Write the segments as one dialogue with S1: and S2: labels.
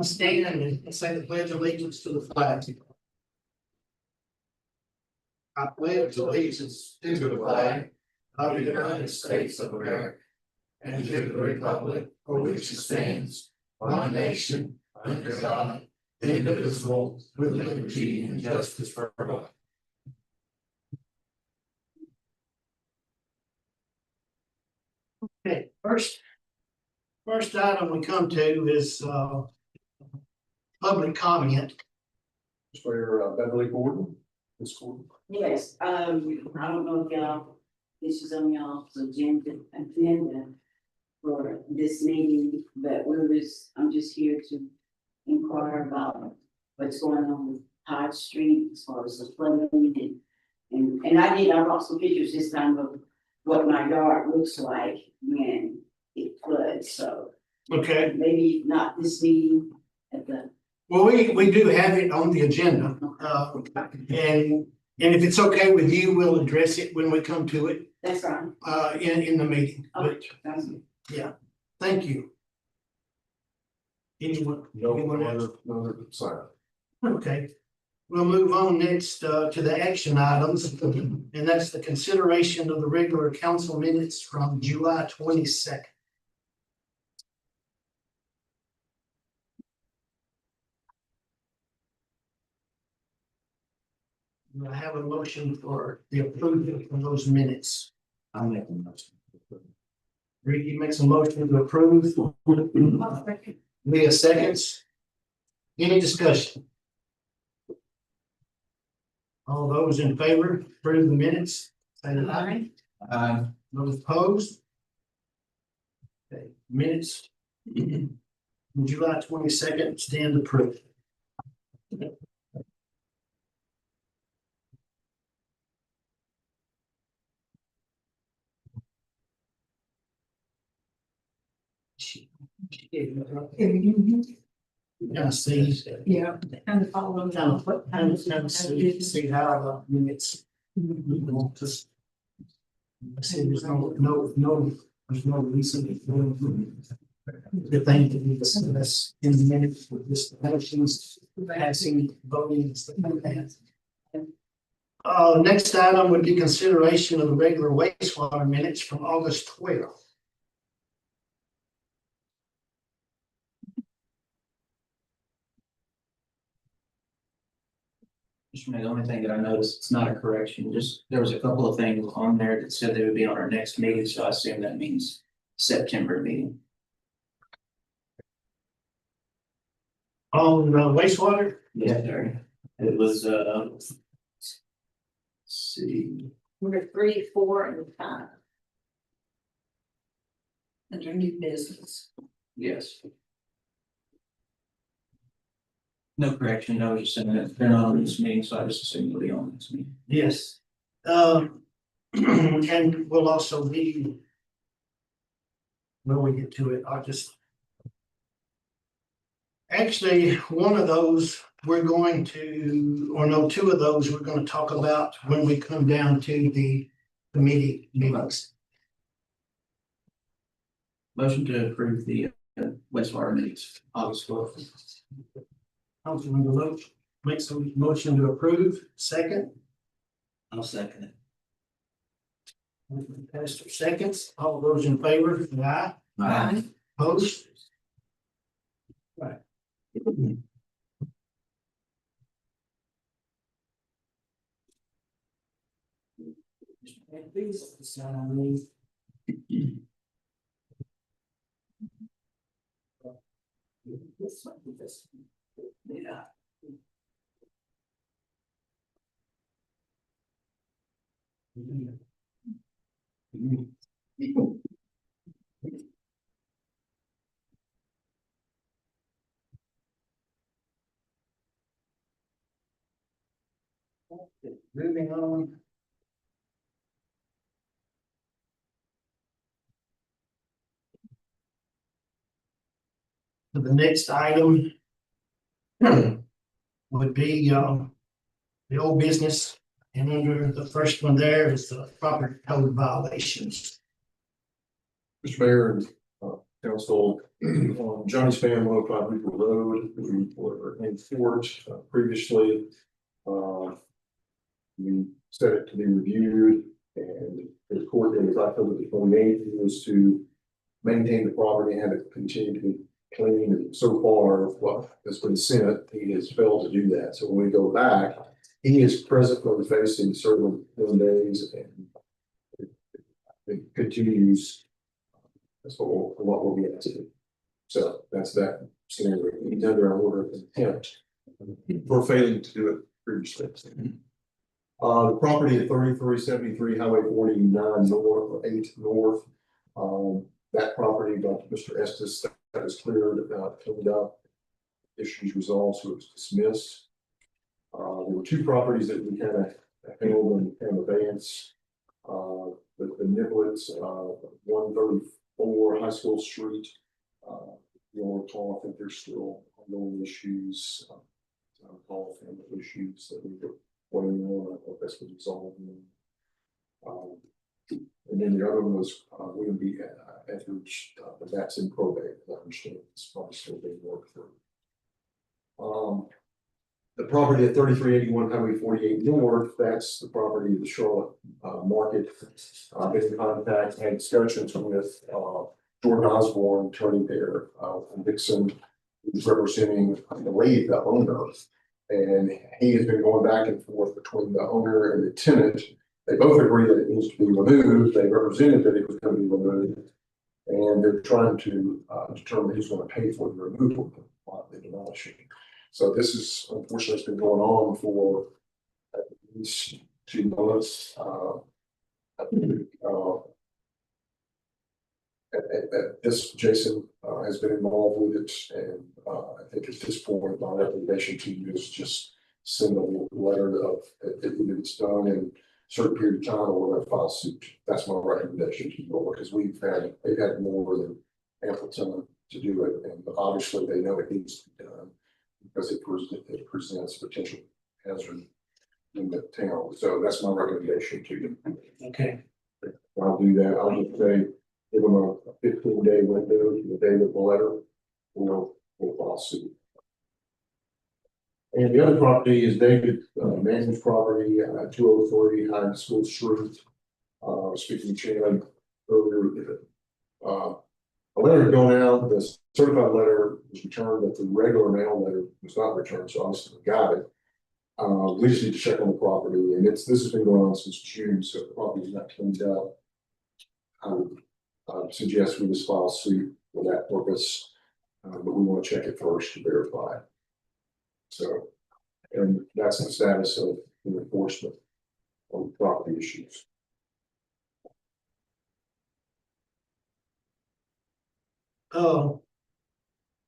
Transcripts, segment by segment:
S1: Stand and say the pledge of allegiance to the flag. I pledge allegiance to the flag of the United States of America and to the republic for which it stands, one nation, under God, indivisible, with liberty and justice for all. Okay, first item we come to is public comment.
S2: For Beverly Gordon, Ms. Gordon.
S3: Yes, I don't know if y'all, this is on y'all's agenda for this meeting, but I'm just here to inquire about what's going on with Todd Street as far as the flooding and I brought some pictures this time of what my yard looks like when it floods, so
S1: Okay,
S3: maybe not this meeting at the.
S1: well, we do have it on the agenda, and if it's okay with you, we'll address it when we come to it,
S3: That's right.
S1: in the meeting. But
S3: Okay, that's it.
S1: thank you. Anyone? Anyone else?
S2: No other sign.
S1: Okay, we'll move on next to the action items, and that's the consideration of the regular council minutes from July 22nd. I have a motion for the approval of those minutes.
S2: I'll make a motion.
S1: Ricky makes a motion to approve. Leah seconds. Any discussion? All those in favor, approve the minutes, say aye. Those opposed? Okay, minutes. July 22nd, stand approved. Yeah, see.
S4: Yeah, kind of follow them.
S1: See how the minutes. See, there's there's no reason. The thing that we discuss in the minutes with this elections, passing, voting, and stuff like that. Next item would be consideration of the regular wastewater minutes from August 12th.
S5: Mr. Mayor, the only thing that I noticed, it's not a correction, just there was a couple of things on there that said they would be on our next meeting, so I assume that means September meeting.
S1: On wastewater,
S5: Yeah, there. It was, let's see,
S4: Number 3, 4, and 5. Under new business.
S5: yes. No correction, no, just saying that they're not on this meeting, so I just assume they'll be on this meeting.
S1: yes. And we'll also be. When we get to it, I'll just. Actually, one of those we're going to, or no, two of those we're going to talk about when we come down to the committee meetings.
S5: Motion to approve the wastewater minutes, August 12th.
S1: Councilman Deloach makes a motion to approve, second.
S5: I'll second it.
S1: Pastor seconds, all those in favor, aye.
S4: Aye.
S1: Opposed? Right. Please sign on these.
S5: Yeah.
S1: Moving on. To the next item. Would be the old business, and under the first one there is the property code violations.
S2: Mr. Mayor, Council, on Johnny's Fan 105 Newport Road, we were in court previously. We set it to be reviewed, and the court date was October the 28th, was to maintain the property and have it continue to be clean, and so far, what has been sent, he has failed to do that, so when we go back, he is presently facing certain days, and it continues. That's what we'll be asking. So that's that scenario. He's under our order of contempt for failing to do it previously. The property at 3373 Highway 49 North, or 8 North. That property by Mr. Estes, that was cleared, cleaned up, issues resolved, so it was dismissed. There were two properties that we kind of handled in kind of advance. The Niblets, 134 High School Street. You'll recall, I think there's still ongoing issues, family issues that we were waiting on. I thought that's what resolved. And then the other one was William B. Etheridge, but that's in probate. I understand it's probably still being worked through. The property at 3381 Highway 48 North, that's the property of the Charlotte market. I've been in contact, had discussions with Jordan Osborne, attorney there, from Dixon, who's representing, I believe, the owner. And he has been going back and forth between the owner and the tenant. They both agree that it needs to be removed. They represented that it was going to be removed. And they're trying to determine who's going to pay for the removal of the demolishing. So this is, unfortunately, it's been going on for at least 2 months. This Jason has been involved with it, and I think at this point, my recommendation to you is just send a letter of if it's done in a certain period of time, or we're going to file suit. That's my recommendation to you, because they've had more than ample time to do it, and obviously they know it needs to be done because it presents potential hazard in the town. So that's my recommendation to you.
S5: Okay.
S2: I'll do that. I'll just say, give them a 15-day window to the day of the letter, we'll file suit. And the other property is David Manning's property, 203 High School Street. Speaking to Chan earlier, a letter had gone out, the certified letter was returned, but the regular mail letter was not returned, so obviously we got it. We just need to check on the property, and this has been going on since June, so the property is not cleaned up. I would suggest we just file suit for that purpose, but we want to check it first to verify. So, and that's the status of the enforcement on property issues.
S1: The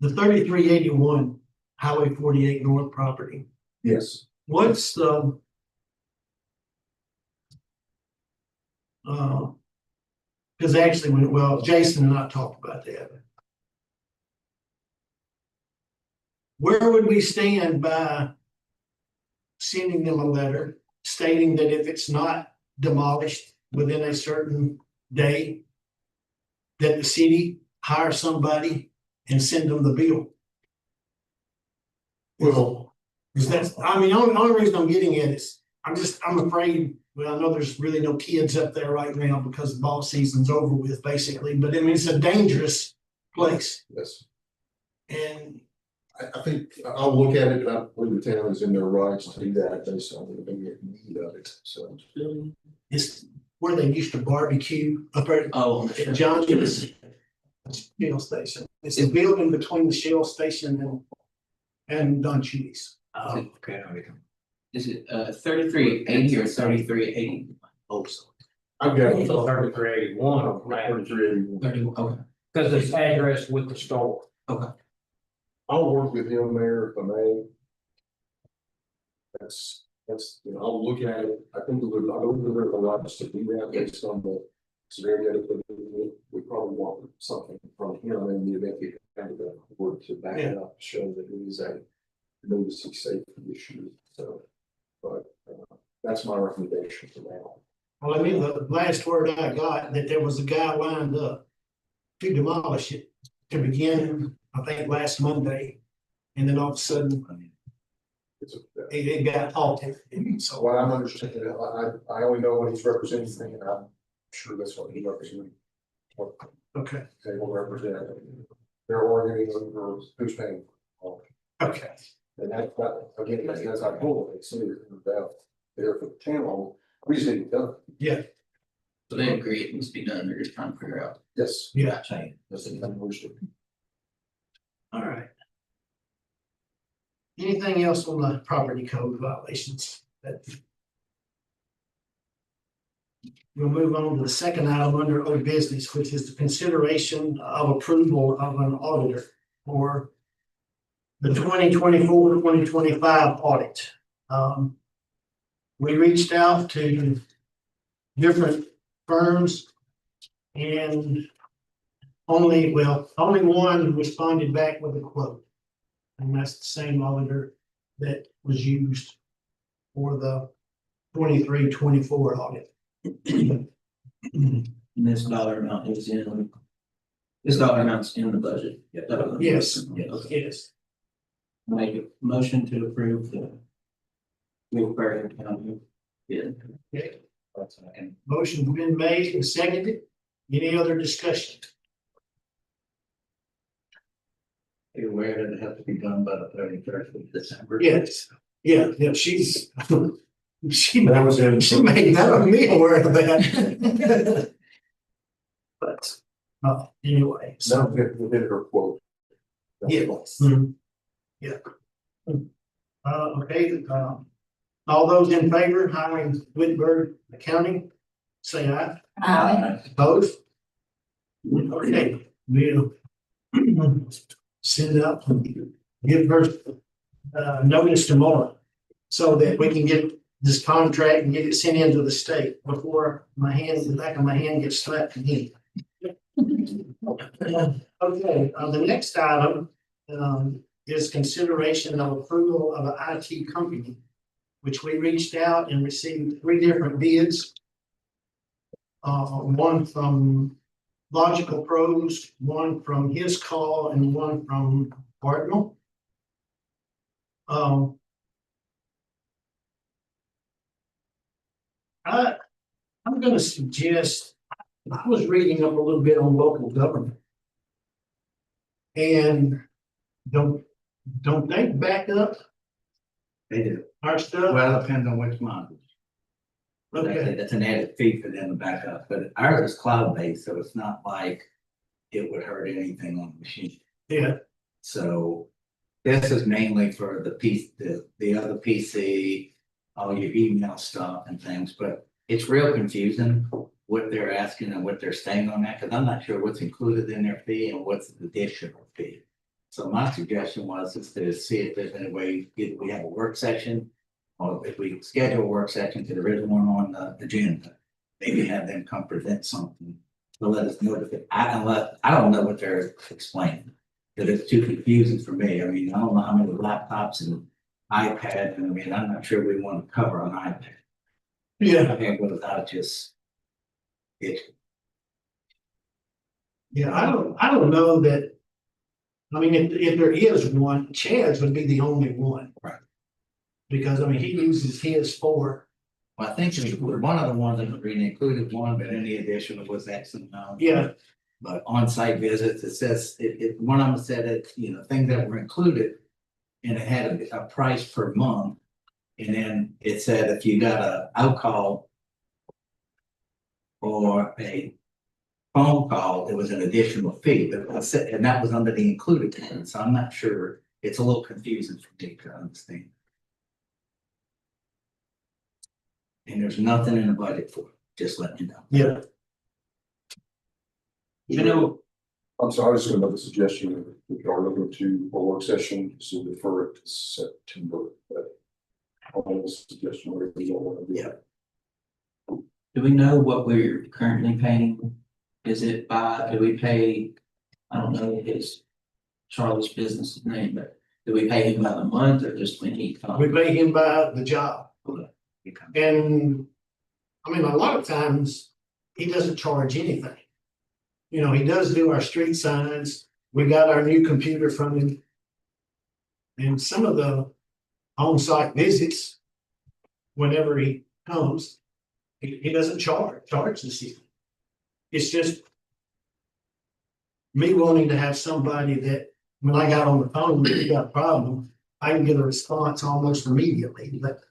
S1: 3381 Highway 48 North property,
S2: Yes.
S1: what's the because actually, Jason and I talked about that. Where would we stand by sending them a letter stating that if it's not demolished within a certain day, that the city hire somebody and send them the bill?
S2: Well,
S1: Because that's, I mean, only reason I'm getting at is, I'm afraid, well, I know there's really no kids up there right now because the ball season's over with, basically, but I mean, it's a dangerous place.
S2: yes.
S1: And
S2: I think I'll look at it, and I believe the town is in their rights to do that based on the immediate need of it, so.
S1: it's where they used to barbecue up there
S5: Oh,
S1: at John's Shell Station. It's a building between the Shell Station and Don Chewy's.
S5: oh, okay. Is it 3380 or 3380? Oh, so
S2: I've got.
S6: 3381, right?
S2: 3381.
S5: 31. Okay.
S6: Because it's addressed with the store.
S5: Okay.
S2: I'll work with him there if I may. That's, I'll look at it. I think I don't think there's a lot to do that based on the severity of it. We probably want something from him in the event he kind of work to back it up, show that it is a emergency safety issue. So, but that's my recommendation for now.
S1: Well, I mean, the last word I got, that there was a guy lined up to demolish it. to begin, I think, last Monday. And then all of a sudden,
S2: It's a-
S1: it got halted, and
S2: So
S1: so,
S2: what I'm understanding, I only know what he's representing, and I'm sure that's what he represents. What
S1: okay,
S2: they will represent. They're arguing over who's paying.
S1: okay.
S2: And that's not, again, as I told them, it's about there for the town, we just need it done.
S5: So they agree it needs to be done, they're just trying to figure out.
S2: Yes.
S1: Yeah,
S2: That's the kind of wish.
S1: all right. Anything else on the property code violations? We'll move on to the second item under old business, which is the consideration of approval of an auditor for the 2024-2025 audit. We reached out to different firms and only one responded back with a quote. And that's the same auditor that was used for the 23-24 audit.
S5: And this dollar amount is this dollar amount's in the budget.
S1: Yes,
S5: Yeah, okay.
S1: yes.
S5: Make a motion to approve the Wilkes-Barre County bid.
S1: Okay.
S5: That's what I can.
S1: Motion's been made and seconded. Any other discussion?
S5: You're aware that it has to be done by the 31st of December?
S1: Yes, yeah, she's, she
S2: That was in.
S1: made none of me aware of that. But, anyway,
S2: So
S1: so,
S2: within her quote.
S1: yes. Yeah. Okay, all those in favor hiring Whitburg Accounting, say aye. Opposed? Okay, we'll send out, give her notice tomorrow so that we can get this contract and get it sent into the state before the back of my hand gets slapped again. Okay, the next item is consideration of approval of an IT company, which we reached out and received 3 different bids. One from Logical Pros, one from His Call, and one from Cardinal. I'm gonna suggest, I was reading up a little bit on local government. And don't they back up
S7: They do.
S1: our stuff?
S7: Well, it depends on which month.
S1: Okay,
S7: That's an added fee for them to back up, but ours is cloud-based, so it's not like it would hurt anything on the machine.
S1: yeah,
S7: So this is mainly for the piece, the other PC, all your email stuff and things, but it's real confusing what they're asking and what they're saying on that, because I'm not sure what's included in their fee and what's the additional fee. So my suggestion was is to see if there's any way, if we have a work session, or if we schedule a work session to the original one on the agenda, maybe have them come present something to let us know if I don't know what they're explaining. Because it's too confusing for me. I mean, I don't know how many laptops and iPad, and I mean, I'm not sure we want to cover an iPad.
S1: yeah,
S7: Okay, but without just it,
S1: yeah, I don't know that. I mean, if there is one, Chad's would be the only one.
S7: Right.
S1: Because, I mean, he uses his for,
S7: well, I think there's one of the ones that really included one, but any additional was X amount.
S1: yeah,
S7: But on-site visits, it says, one of them said it, things that were included. And it had a price per month. And then it said if you got a outcall. Or a phone call, it was an additional fee, but I said, and that was under the included plan, so I'm not sure, it's a little confusing for me to understand. And there's nothing in the budget for it, just let you know.
S1: yeah,
S5: You know,
S2: I'm sorry, I was just gonna make a suggestion, if you are looking to a work session, so defer it to September, but. I'll make a suggestion, whatever you want to do.
S7: Yeah.
S5: do we know what we're currently paying? Is it do we pay, I don't know his Charlie's business name, but do we pay him by the month or just when he comes?
S1: we pay him by the job. And, I mean, a lot of times, he doesn't charge anything. He does do our street signs, we got our new computer from him. And some of the on-site visits, whenever he comes, he doesn't charge the city. It's just me wanting to have somebody that, when I got on the phone, when he got a problem, I can get a response almost immediately, but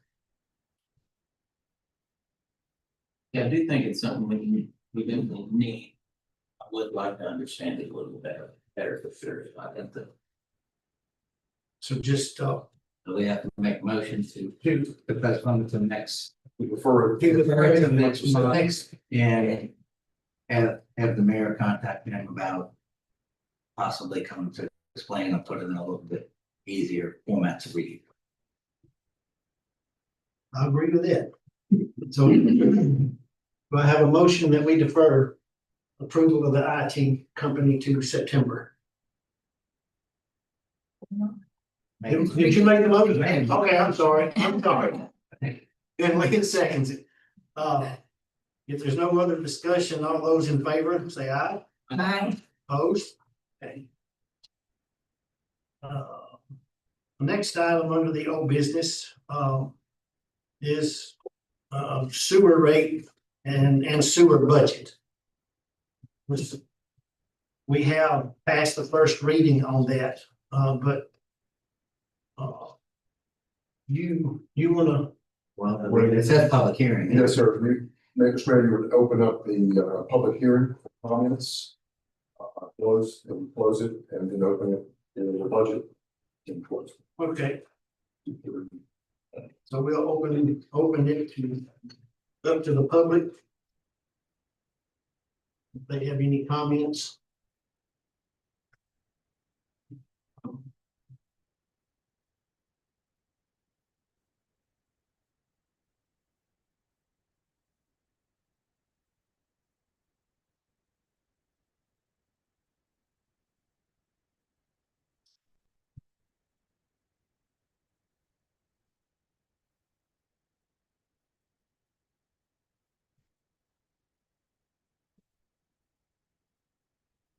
S5: Yeah, I do think it's something we definitely need. I would like to understand it a little better for sure. I think that
S1: so just,
S7: we have to make motions to
S1: to,
S7: postpone it to the next.
S2: We prefer.
S1: to the
S7: Next month.
S1: next,
S7: And have the mayor contact him about possibly coming to explain and put it in a little bit easier format to read.
S1: I agree with that. So do I have a motion that we defer approval of the IT company to September? Did you make the motion? Okay, I'm sorry. Then Lincoln seconds it. If there's no other discussion, all those in favor, say aye.
S4: Aye.
S1: Opposed? Okay. Next item under the old business, is, sewer rate and sewer budget. We have passed the first reading on that, but you wanna,
S7: Well, it says public hearing.
S2: Yes, sir. Mr. Mayor, you would open up the public hearing for comments. Close it and then open it in the budget. And close.
S1: okay, so we'll open it to, up to the public. If they have any comments.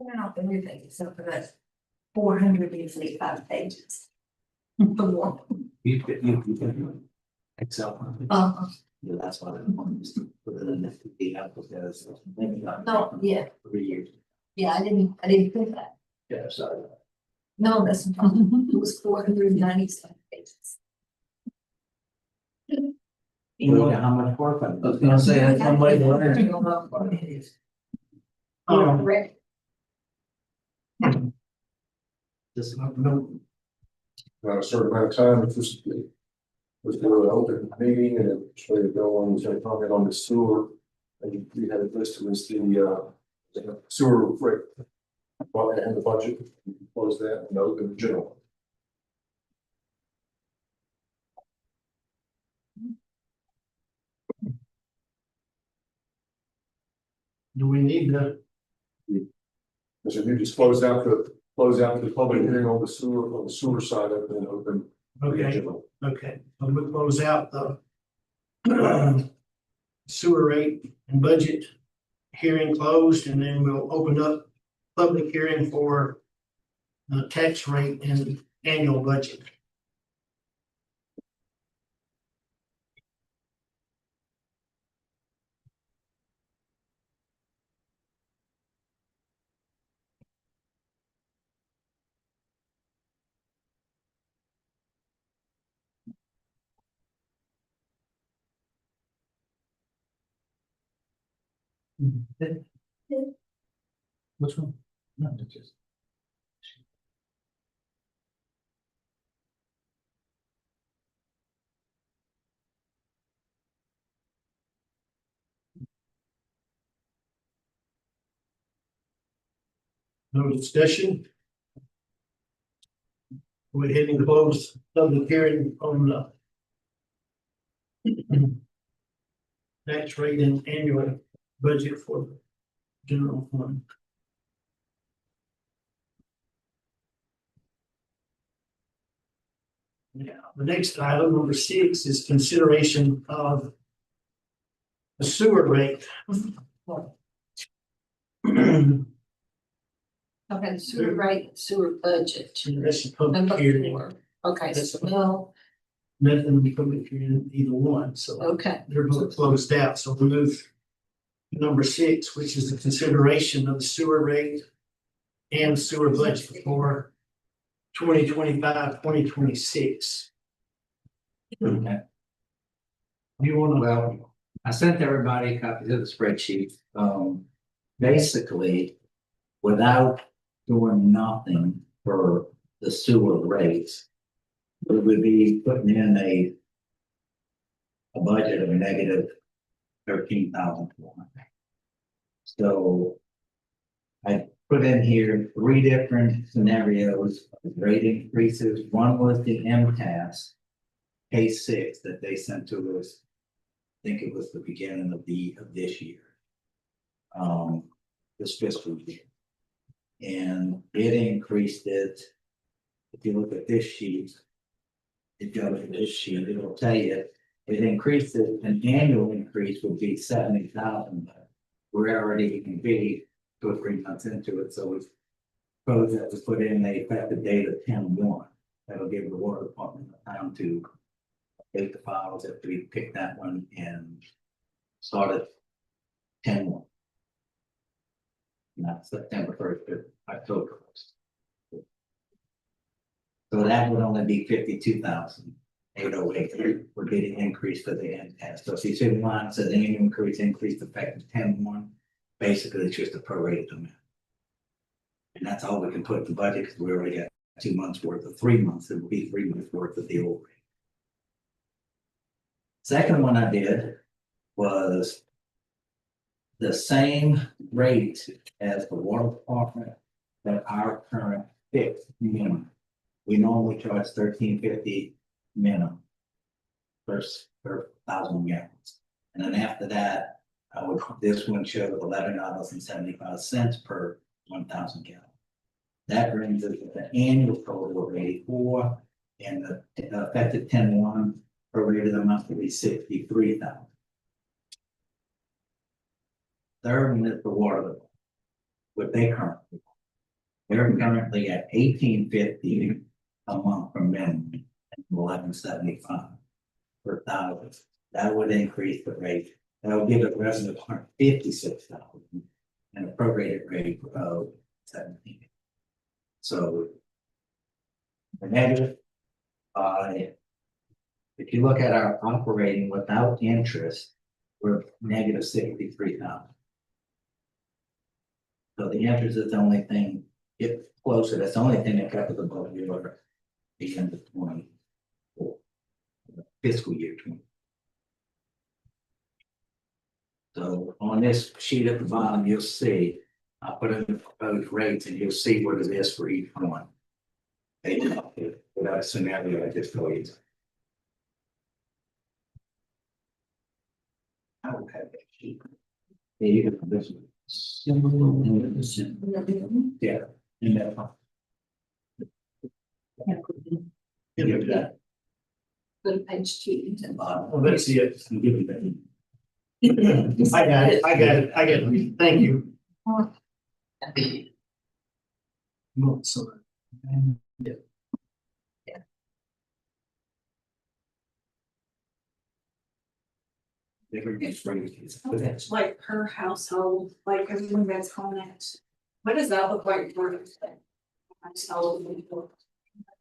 S4: They're not everything except for that 485 pages. The one.
S7: You can. Excel. Yeah, that's why I wanted to put it in the app because maybe not.
S4: No, yeah,
S7: 3 years.
S4: yeah, I didn't think that.
S7: Yeah, sorry.
S4: No, that's, it was 497 pages.
S5: You know,
S7: how much work
S5: I was gonna say, that's one way to learn.
S4: Ready.
S7: Just
S1: No,
S2: A certain amount of time, it's just. Was really open meeting and it's ready to go on, was gonna comment on the sewer. And we had it listed as the sewer rate. And the budget, we can close that and open the general.
S1: do we need to,
S2: So you just close out the public hearing on the sewer side of it and open. the
S1: okay,
S2: general.
S1: okay, so we'll close out the sewer rate and budget hearing closed, and then we'll open up public hearing for tax rate and annual budget.
S5: Which one? No, it's just.
S1: No discussion? We're heading to close public hearing on the tax rate and annual budget for the general fund. Yeah, the next item, number 6, is consideration of the sewer rate.
S8: Okay, sewer rate, sewer budget.
S1: That's a public
S8: Number
S1: hearing.
S8: 4. Okay,
S1: That's-
S8: well,
S1: Nothing we public hearing either one, so
S8: okay,
S1: they're both closed out, so we move to number 6, which is the consideration of the sewer rate and sewer budget for 2025-2026.
S7: Okay.
S1: You wanna,
S7: Well, I sent everybody copies of the spreadsheet. Basically, without doing nothing for the sewer rates, we would be putting in a budget of negative 13,400. So I put in here 3 different scenarios of rate increases. One was the MTS case 6 that they sent to us. I think it was the beginning of this year. This fiscal year. And it increased it. If you look at this sheet. If you look at this sheet, it'll tell you, it increased it, an annual increase would be 70,000, but we're already gonna be 2 or 3 months into it, so we propose that to put in a effective date of 10/1. That'll give the water department time to update the files if we pick that one and start at 10/1. Not September 1st, but October 1st. So that would only be 52,808. We're getting increased for the end test. So if you see the line says annual increase effective 10/1, basically it's just a prorated amount. And that's all we can put in the budget because we already got 2 months worth of 3 months. It will be 3 months worth of the old rate. Second one I did was the same rate as the water department that our current fixed minimum. We normally charge $13.50 minimum per 1,000 gallons. And then after that, this one showed $11.75 per 1,000 gallons. That brings us to the annual total of 84, and the effective 10/1 prorated amount to be 63,000. Third one is the water, what they currently. They're currently at $18.50 a month for minimum, and $11.75 per 1,000. That would increase the rate. That would give a resident of $156 and a prorated rate of 17. So the negative, if you look at our operating without interest, we're negative 63,000. So the interest is the only thing, if closer, that's the only thing that kept us above the order the end of 24, fiscal year 20. So on this sheet at the bottom, you'll see, I put in the proposed rates and you'll see what it is for each one. Without a scenario I just told you. I will have that sheet. Yeah, you can put this one. Yeah. In that one. Give you that.
S8: go to page 2.
S1: oh, that's it.
S7: I'll give you that.
S1: I got it. Thank you. No, sorry.
S7: Different rates.
S8: That's like per household, like everyone that's on that. What does that look like for household?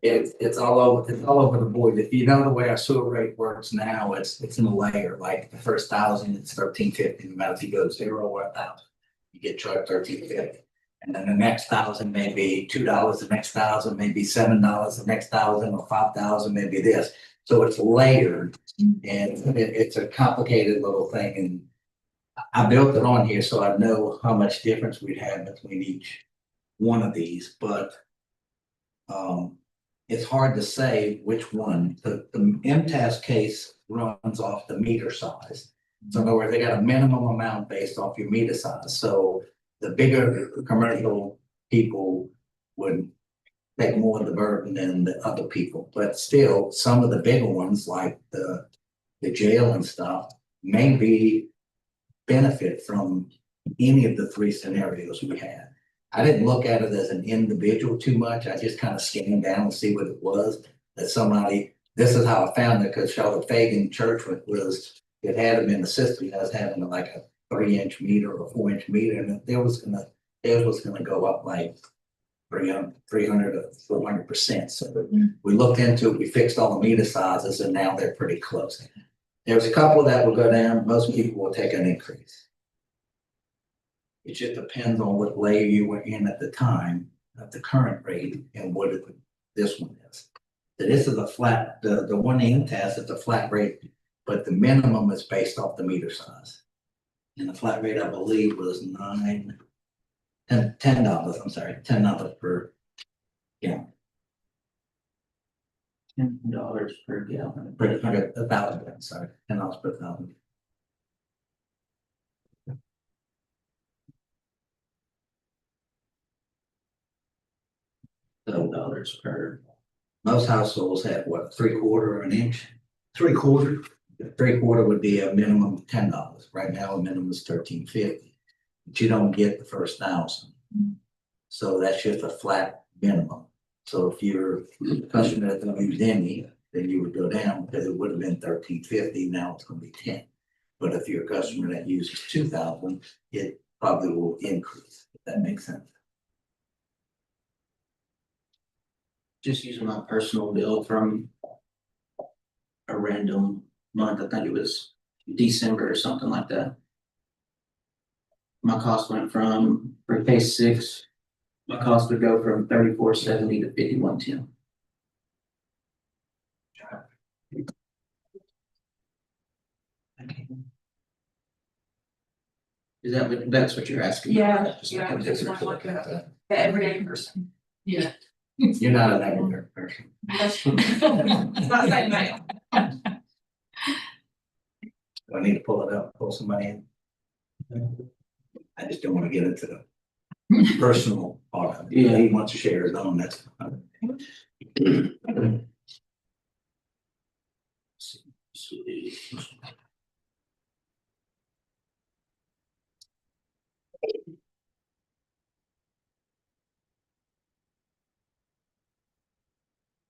S7: It's all over the board. If you know the way our sewer rate works now, it's in a layer, like the first 1,000, it's $13.50, no matter if you go 0 or 1,000. You get charged $13.50. And then the next 1,000 may be $2, the next 1,000 may be $7, the next 1,000 or 5,000 may be this. So it's layered and it's a complicated little thing. And I built it on here so I know how much difference we'd have between each one of these, but it's hard to say which one. The MTS case runs off the meter size. So in other words, they got a minimum amount based off your meter size. So the bigger commercial people would take more of the burden than the other people. But still, some of the bigger ones like the jail and stuff may benefit from any of the 3 scenarios we had. I didn't look at it as an individual too much. I just kind of scanned down and see what it was. That somebody, this is how I found it, because Charlotte Fagan Church it had them in the system as having like a 3-inch meter or 4-inch meter, and theirs was gonna go up like 300 to 400%. So we looked into it, we fixed all the meter sizes, and now they're pretty close. There's a couple that will go down, most people will take an increase. It just depends on what layer you were in at the time of the current rate and what this one is. So this is a flat, the one in test is a flat rate, but the minimum is based off the meter size. And the flat rate, I believe, was $10, I'm sorry, $10 per gallon.
S5: $10 per gallon.
S7: Per 1,000, sorry, $10 per 1,000.
S5: $12 per.
S7: Most households have what, 3/4 an inch?
S1: 3/4.
S7: 3/4 would be a minimum of $10. Right now, a minimum is $13.50. But you don't get the first 1,000. So that's just a flat minimum. So if you're a customer that don't use any, then you would go down because it would have been $13.50. Now it's gonna be 10. But if you're a customer that uses 2,000, it probably will increase, if that makes sense.
S5: Just using my personal bill from a random month, I think it was December or something like that. My cost went from, for case 6, my cost would go from $34.70 to $51.10. Is that what, that's what you're asking?
S8: Yeah,
S5: Just
S8: yeah,
S5: like
S8: I
S5: a
S8: just
S5: different
S8: wanna look
S5: report.
S8: at the everyday person. Yeah.
S7: You're not an everyday person.
S8: It's not saying that.
S7: Do I need to pull it up, pull somebody in? I just don't want to get into the personal part of it.
S5: Yeah.
S7: He wants to share his own, that's fine.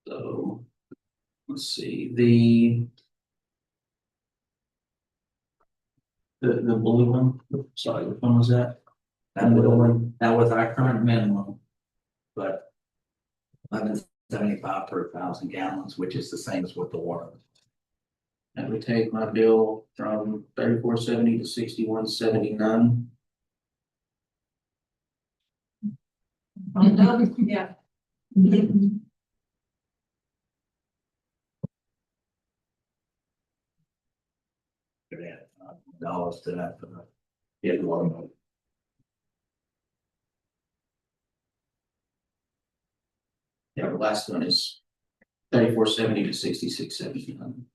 S5: So, let's see, the blue one, sorry, which one was that?
S7: That was our current minimum. But 11.75 per 1,000 gallons, which is the same as what the water.
S5: That would take my bill from $34.70 to $61.79.
S8: Yeah.
S7: Dollars to that for the. Yeah, the water.
S5: Yeah, the last one is $34.70 to $66.79.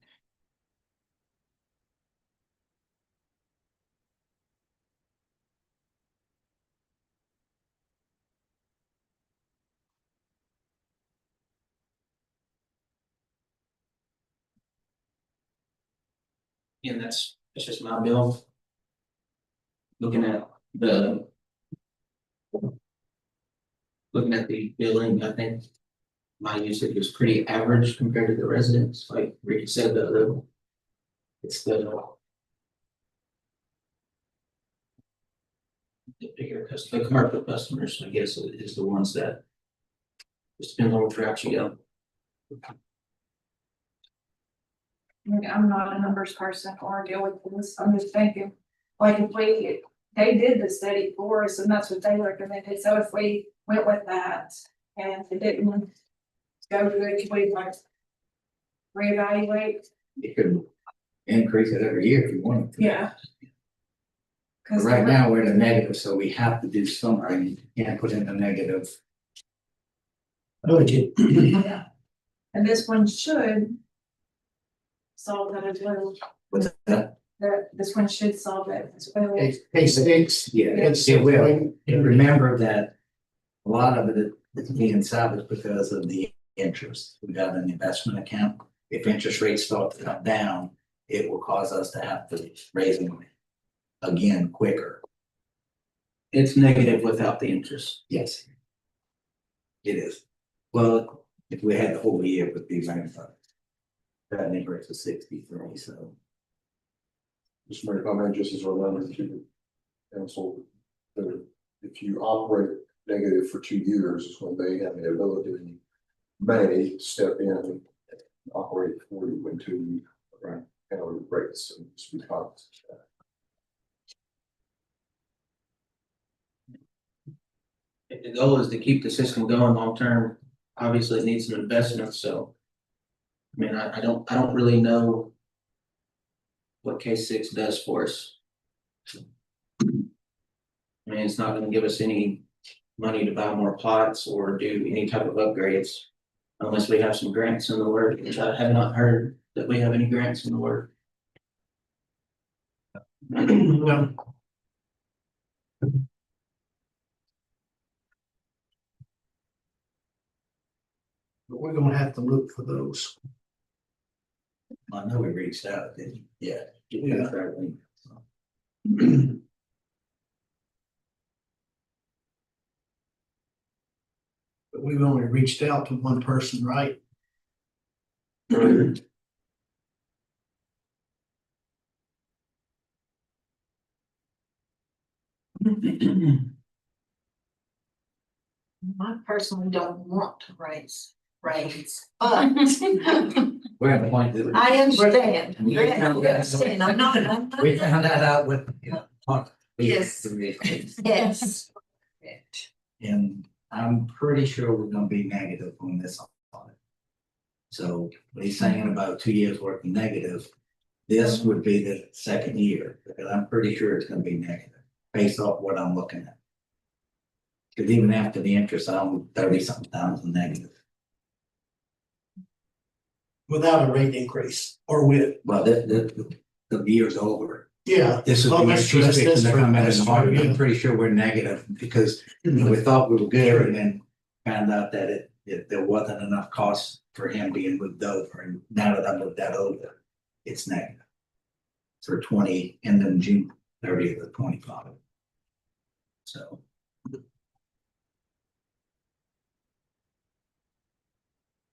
S5: And that's just my bill. Looking at the billing, I think my usage is pretty average compared to the residents, like Ricky said, it's the bigger the commercial customers, I guess, is the ones that just depends on which route you go.
S8: I'm not a numbers person or deal with this, I'm just thinking, like if they did the study for us and that's what they recommended, so if we went with that and it didn't go good, could we like reevaluate?
S7: You could increase it every year if you wanted to.
S8: Yeah.
S7: But right now, we're in a negative, so we have to do something. You can't put in the negative.
S8: Yeah. And this one should solve that as well.
S7: What's that?
S8: This one should solve it as well.
S1: Case 6.
S7: Yeah, it will. And remember that a lot of it is being salvaged because of the interest. We got an investment account. If interest rates start to come down, it will cause us to have to raise them again quicker.
S5: It's negative without the interest.
S7: Yes. It is. Well, if we had the whole year, it would be 95. That number is 63, so.
S2: Mr. Mayor, if I may, just as a reminder to the council, that if you operate negative for 2 years, is when they have the ability, may step in and operate for you until you counter rates and speed costs.
S5: If the goal is to keep the system going long term, obviously it needs some investment, so. I mean, I don't really know. What K6 does for us. I mean, it's not gonna give us any money to buy more pots or do any type of upgrades. Unless we have some grants in the work, which I have not heard that we have any grants in the work.
S1: Well. But we're gonna have to look for those.
S7: I know we reached out, didn't you? Yeah.
S1: Yeah.
S7: Certainly.
S1: But we've only reached out to one person, right?
S4: I personally don't want to raise rates, but
S7: We're at the point that.
S4: I understand.
S7: We
S4: I
S7: found that out.
S4: understand. I'm not.
S7: We found that out with.
S4: Yes. Yes.
S7: And I'm pretty sure we're gonna be negative on this audit. So what he's saying about 2 years worth of negative, this would be the second year, because I'm pretty sure it's gonna be negative, based off what I'm looking at. Cause even after the interest, I'm 30-something thousand negative.
S1: Without a rate increase or with,
S7: Well, the year's over.
S1: yeah.
S7: This is
S1: Oh,
S7: the year
S1: that's true.
S7: she's
S1: That's
S7: fixing to
S1: true.
S7: come in
S1: That's
S7: and
S1: true,
S7: audit.
S1: yeah.
S7: I'm pretty sure we're negative because we thought we were good and then found out that there wasn't enough cost for him being moved over. And now that I moved that over, it's negative. For 20, and then June 30th of 25. So.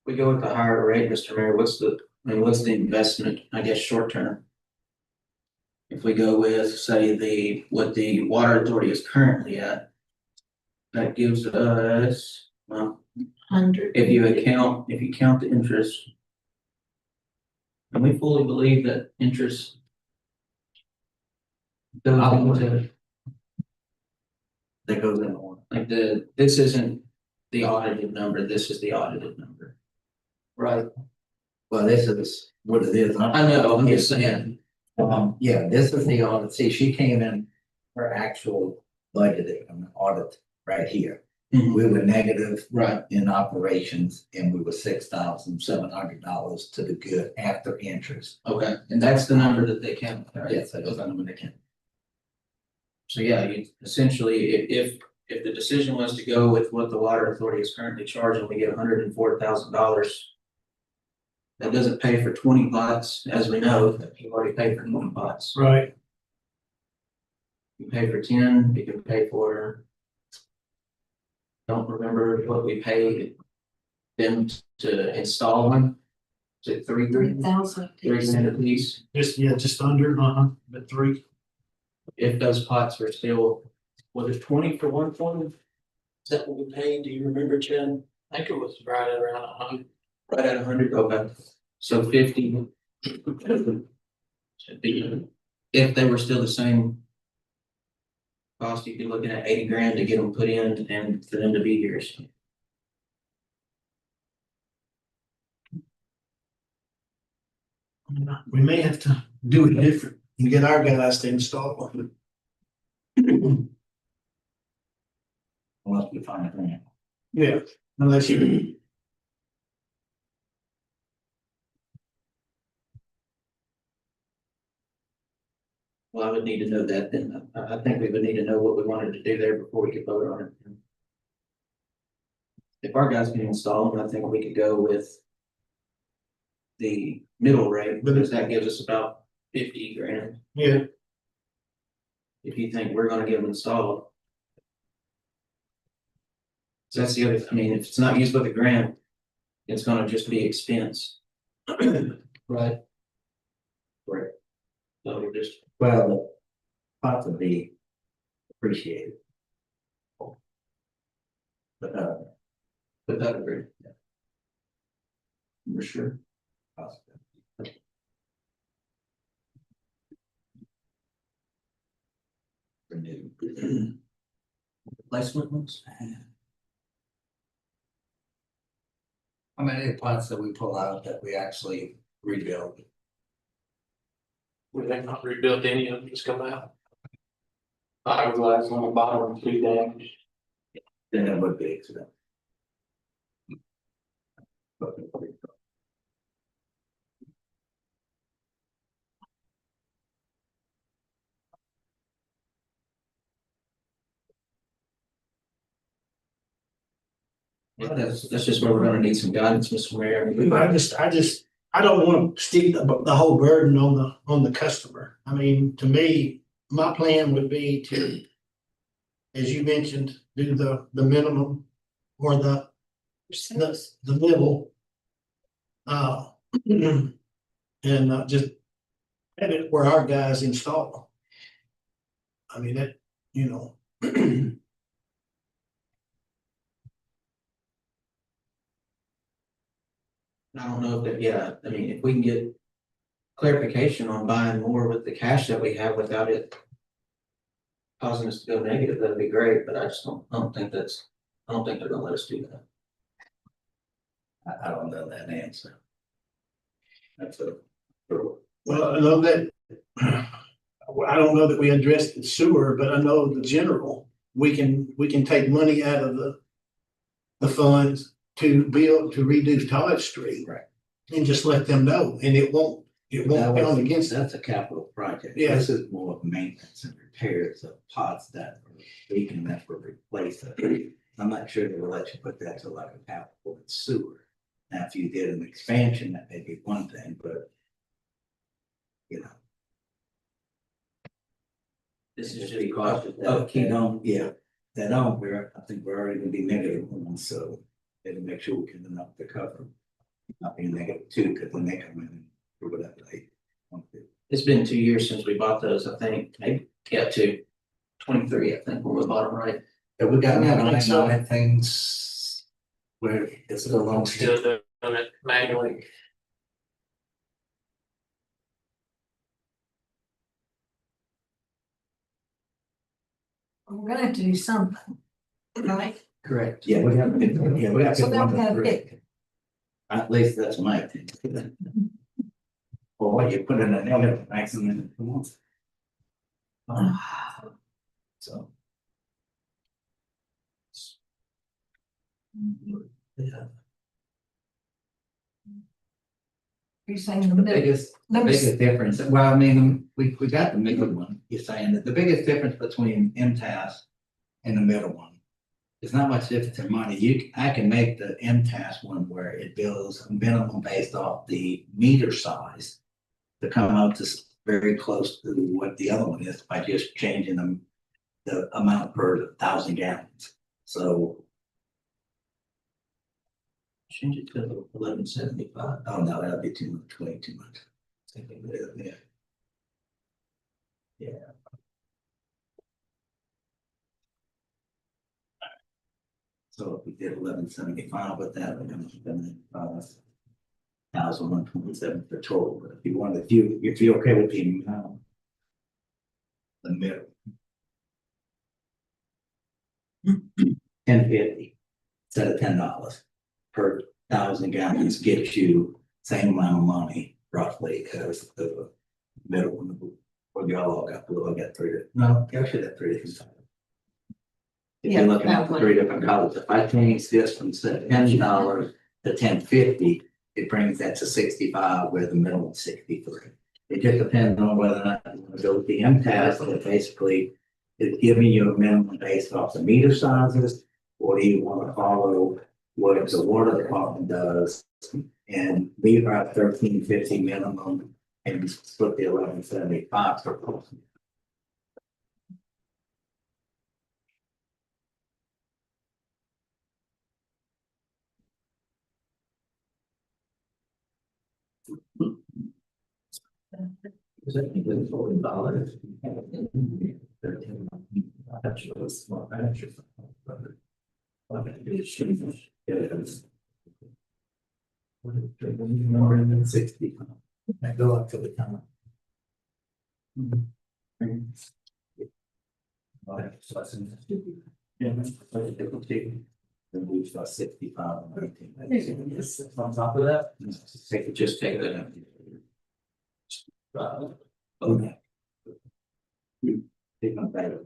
S5: We go with the higher rate, Mr. Mayor, what's the investment, I guess, short term? If we go with, say, what the water authority is currently at. That gives us, well, if you count the interest. And we fully believe that interest. Goes into,
S7: That goes in order.
S5: like this isn't the audited number, this is the audited number. Right.
S7: Well, this is what it is.
S5: I know, I'm just saying.
S7: Yeah, this is the audit. See, she came in her actual budgeted audit right here.
S5: Mhm.
S7: We were negative
S5: Right,
S7: in operations and we were $6,700 to the good after interest.
S5: okay, and that's the number that they count, right?
S7: Yes, that was under the count.
S5: So yeah, you essentially, if the decision was to go with what the water authority is currently charging, we get $104,000. That doesn't pay for 20 pots, as we know, you already paid for 20 pots.
S1: Right.
S5: You pay for 10, you can pay for. Don't remember what we paid them to install one. Is it $3 grand? 3 grand a piece?
S1: Just under, but 3.
S5: If those pots were still, was it 20 for one point? Is that what we paid? Do you remember, Chad?
S6: I think it was right at around 100.
S5: Right at 100, okay, so 50. Should be, if they were still the same. Cost, you'd be looking at 80 grand to get them put in and for them to be here. So.
S1: We may have to do it different and get our guys to install one.
S7: Unless we find a grant.
S1: Yeah, unless you.
S5: Well, I would need to know that then. I think we would need to know what we wanted to do there before we could vote on it. If our guys can install them, I think we could go with the middle rate, because that gives us about 50 grand.
S1: Yeah,
S5: If you think we're gonna get them installed, So that's the other, I mean, if it's not used with a grant, it's gonna just be expense. Right?
S7: Right.
S5: So we're just,
S7: Well, the pots would be appreciated. But,
S5: put that agree. For sure.
S7: possibly. Renew.
S5: Replacement ones?
S6: How many pots that we pull out that we actually rebuild?
S1: We have not rebuilt any of them, just come out. Fiberglass on the bottom, 2 damaged.
S7: Then it would be expensive.
S5: Yeah, that's just where we're gonna need some guidance, Mr. Mayor.
S9: I don't wanna stick the whole burden on the customer. I mean, to me, my plan would be to, as you mentioned, do the minimum or the middle. And just have it where our guys install. I mean, that, you know.
S5: I don't know if that, yeah, I mean, if we can get clarification on buying more with the cash that we have without it causing us to go negative, that'd be great, but I don't think they're gonna let us do that.
S7: I don't know that answer. That's a.
S9: Well, I know that, I don't know that we addressed the sewer, but I know the general, we can take money out of the funds to build, to redo Todd Street.
S7: Right.
S9: And just let them know, and it won't count against it.
S7: That's a capital project.
S9: Yeah.
S7: This is more of maintenance and repairs of pots that are leaking that were replaced. I'm not sure they will let you put that to like a capital sewer. Now, if you did an expansion, that may be one thing, but. You know.
S5: This is
S7: Just
S5: just
S7: be cautious.
S5: oh,
S7: Keep on, yeah, that on, I think we're already gonna be negative one, so. It'll make sure we can enough to cover. Not being negative two, because when they come in, or whatever they want to.
S5: It's been 2 years since we bought those, I think, maybe, yeah, 23, I think, when we bought them, right?
S6: Have we got
S9: Yeah, I think so.
S6: nine things where it's a long
S1: Still doing it manually.
S4: We're gonna have to do something, right?
S5: Correct.
S7: Yeah, we have, yeah, we have.
S4: So now we gotta pick.
S7: At least that's my opinion. Well, what you put in a negative maximum, come on. So.
S5: Yeah.
S4: You're saying the
S7: The
S4: middle.
S7: biggest,
S4: Let me s-
S7: biggest difference, well, I mean, we got the middle one, you're saying that the biggest difference between MTS and the middle one. It's not much difference in money, I can make the MTS one where it bills a minimum based off the meter size. To come out to very close to what the other one is by just changing them, the amount per 1,000 gallons, so.
S5: Change it to 1175.
S7: Oh, no, that'd be too much, way too much. Yeah. Yeah. So if we did 1175 with that, we're gonna spend 1,127 for total, but if you want, if you're okay with the middle. 10.50 instead of $10 per 1,000 gallons gets you same amount of money roughly as the middle one. Or y'all all got blue, I got 3. No, you should have 3 different. If
S4: Yeah,
S7: you're looking
S4: that
S7: at
S4: one.
S7: 3 different colors, if I change this from say $10 to 10.50, it brings that to 65, where the middle one's 63. It just depends on whether or not you want to go with the MTS, but basically it's giving you a minimum based off the meter sizes, or do you want to follow what the water department does? And leave out 13.50 minimum and split the 11.75 per person.
S5: Is that even $40? 13. That's really small. That's just- Yes. More than 60. I go up to the top. Yeah. Then we start 65. On top of that, just take that out. Okay. Take my bag.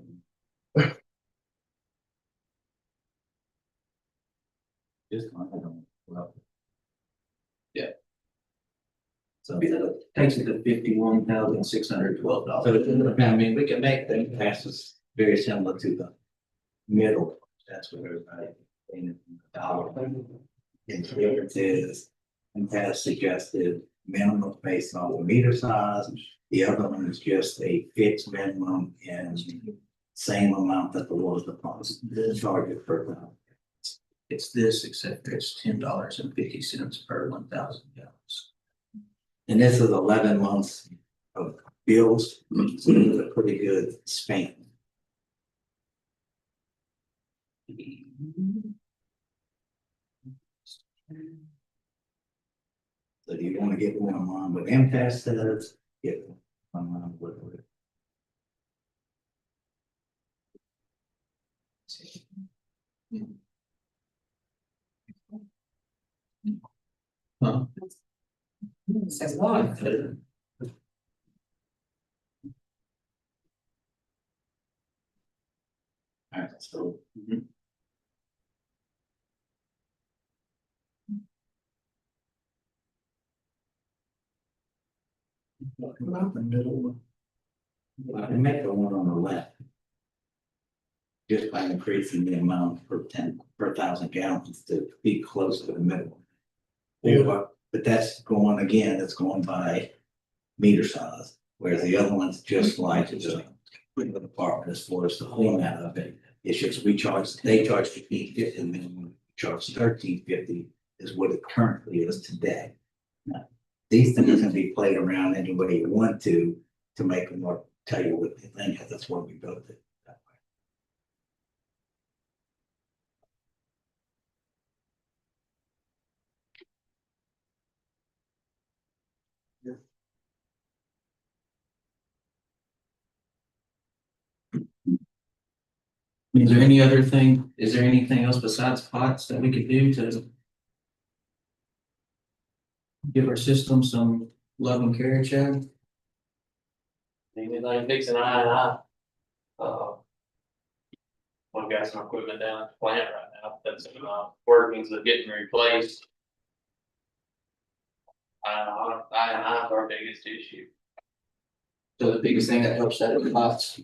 S5: Just I don't, well. Yeah. So it takes it to $51,612.
S7: I mean, we can make them passes very similar to the middle, that's what everybody. In the dollar. And here it is, and has suggested minimum based on the meter size, the other one is just a fixed minimum and same amount that the water deposit charge per gallon.
S5: It's this, except it's $10.50 per 1,000 gallons.
S7: And this is 11 months of bills, so it's a pretty good span. So do you want to get one on with MTS says, get one on with.
S5: Huh?
S4: Says one.
S7: All right, so.
S9: About the middle one.
S7: I can make the one on the left. Just by increasing the amount per 1,000 gallons to be close to the middle.
S9: Yeah.
S7: But that's going, again, it's going by meter size, whereas the other one's just like the department as far as the format of it. It's just they charge $15.50 and then we charge $13.50 is what it currently is today. Now, these things can be played around any way you want to make them more tell you what they think. That's why we built it that way.
S5: Is there anything else besides pots that we could do to give our system some love and care, Chad?
S10: Anything fixing I. I've got some equipment down at the plant right now, that's workings that getting replaced. I is our biggest issue.
S5: So the biggest thing that helps that with pots.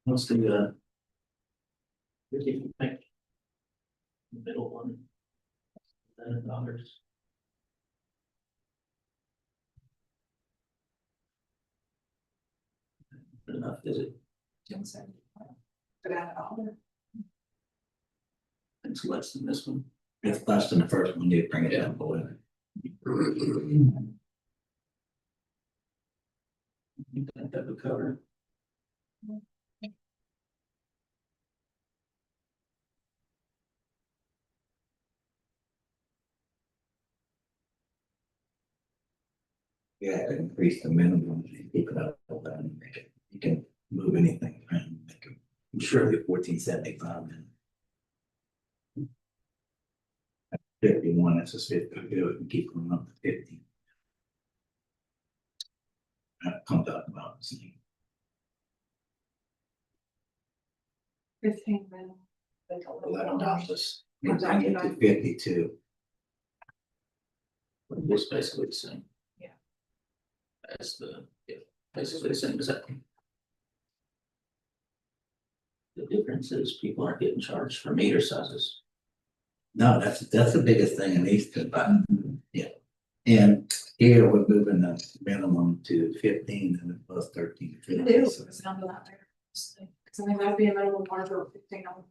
S5: What's the middle one? $7. Enough, is it? It's less than this one.
S7: It's less than the first one, you bring it down below.
S5: That would cover.
S7: Yeah, increase the minimum, and keep it up, and make it, you can move anything around, make it, I'm sure the 1475 and 51, that's just 50, we can keep going up to 50. That comes out about the same.
S8: 15 minutes.
S7: $11, and bring it to 52.
S5: It's basically the same.
S8: Yeah.
S5: That's yeah, basically the same as that. The difference is people aren't getting charged for meter sizes.
S7: No, that's the biggest thing in these two, but, yeah. And here we're moving the minimum to 15 and it was 13.
S8: It is, it's not out there. Cause I mean, that'd be a minimum part of 15 on.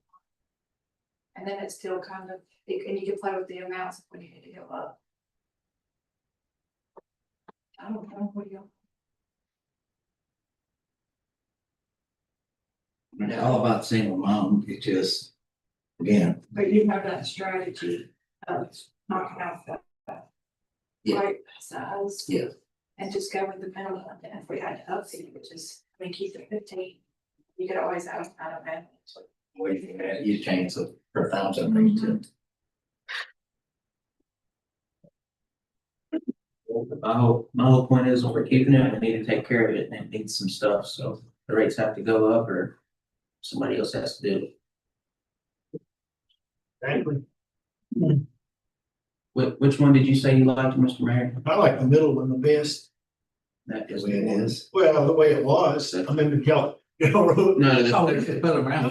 S8: And then it's still kind of, and you can play with the amounts when you need to go up. I don't know, what do you?
S7: It's all about single mom, it's just, again,
S8: But you have that strategy of knocking out that.
S7: Yeah.
S8: Right size.
S7: Yeah.
S8: And just go with the minimum, and if we had to upseat, which is, I mean, keep it 15. You could always have, I don't know.
S7: you change the per thousand rate to.
S5: My whole point is, if we're keeping it, we need to take care of it, and it needs some stuff, so the rates have to go up, or somebody else has to do it.
S9: Exactly.
S5: Which one did you say you liked, Mr. Mayor?
S9: I like the middle one the best.
S5: That
S7: The
S5: is
S7: way it is.
S9: Well, the way it was, I remember y'all wrote.
S5: No,
S7: Oh, we could put
S9: I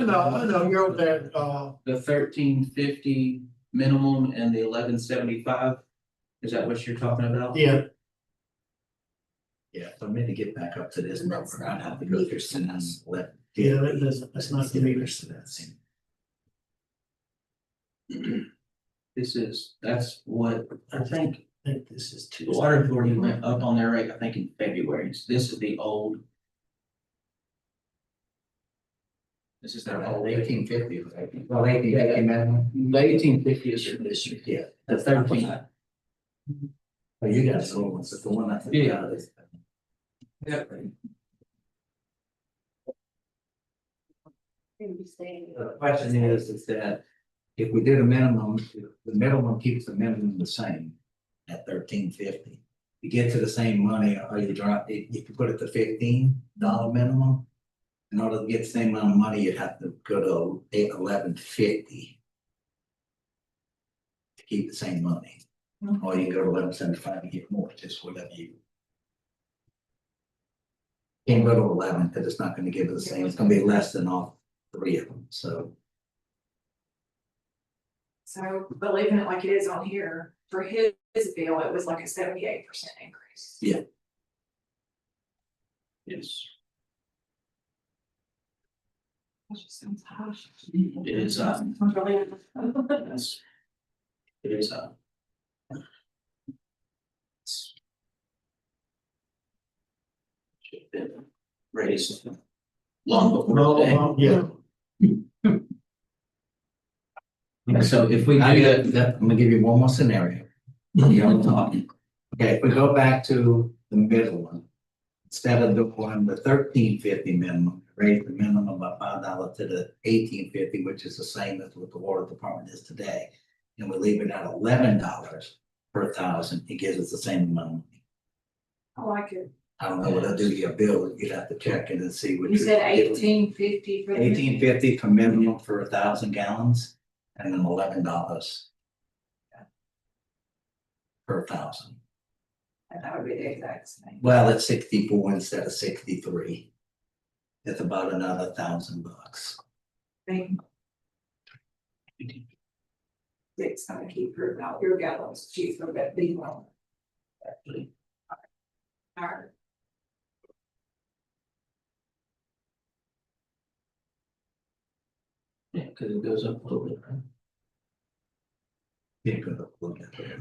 S9: know, you're over there,
S5: the 1350 minimum and the 1175. Is that what you're talking about?
S9: yeah,
S7: Yeah, for me to get back up to this number, I'd have to go through sentence,
S9: yeah, that doesn't, that's not the meters.
S5: That's what I think.
S9: I think this is too.
S5: The water authority went up on their rate, I think in February. So this is the old. This is their old.
S7: 1850, well, 1850 minimum.
S5: The 1850 is your district,
S7: Yeah.
S5: the 13.
S7: Oh, you got the old ones, but the one I think.
S5: Yeah.
S7: Yeah. The question is that if we did a minimum, the minimum keeps the minimum the same at 1350. You get to the same money, or you drop, if you put it to $15 minimum. In order to get the same amount of money, you'd have to go to 1150. To keep the same money, or you can go to 1175 and get more, just whatever you. Can't go to 11 because it's not gonna give it the same, it's gonna be less than all three of them, so.
S8: So, but leaving it like it is on here, for his bill, it was like a 78% increase.
S7: Yeah.
S5: Yes,
S8: That just sounds harsh.
S5: it is,
S8: Really.
S5: it's- it is, should have been raised long before today.
S9: Yeah,
S5: So if we
S7: I
S5: do
S7: got
S5: that,
S7: that, I'm gonna give you one more scenario. You're talking. Okay, if we go back to the middle one. Instead of doing the 1350 minimum, raise the minimum by $5 to the 1850, which is the same as what the water department is today. And we leave it at $11 per thousand, it gives us the same amount of money.
S8: I like it.
S7: I don't know what I'll do to your bill, you'd have to check it and see what.
S8: You said 1850 for. the-
S7: 1850 for minimum for 1,000 gallons, and then $11. Per thousand.
S8: And that would be the exact same.
S7: Well, it's 64 instead of 63. It's about another $1,000.
S8: Thing. It's gonna keep your gallons cheaper, but be one.
S5: actually,
S8: Alright.
S5: yeah, because it goes up a little bit, right?
S7: Yeah, good, look at it.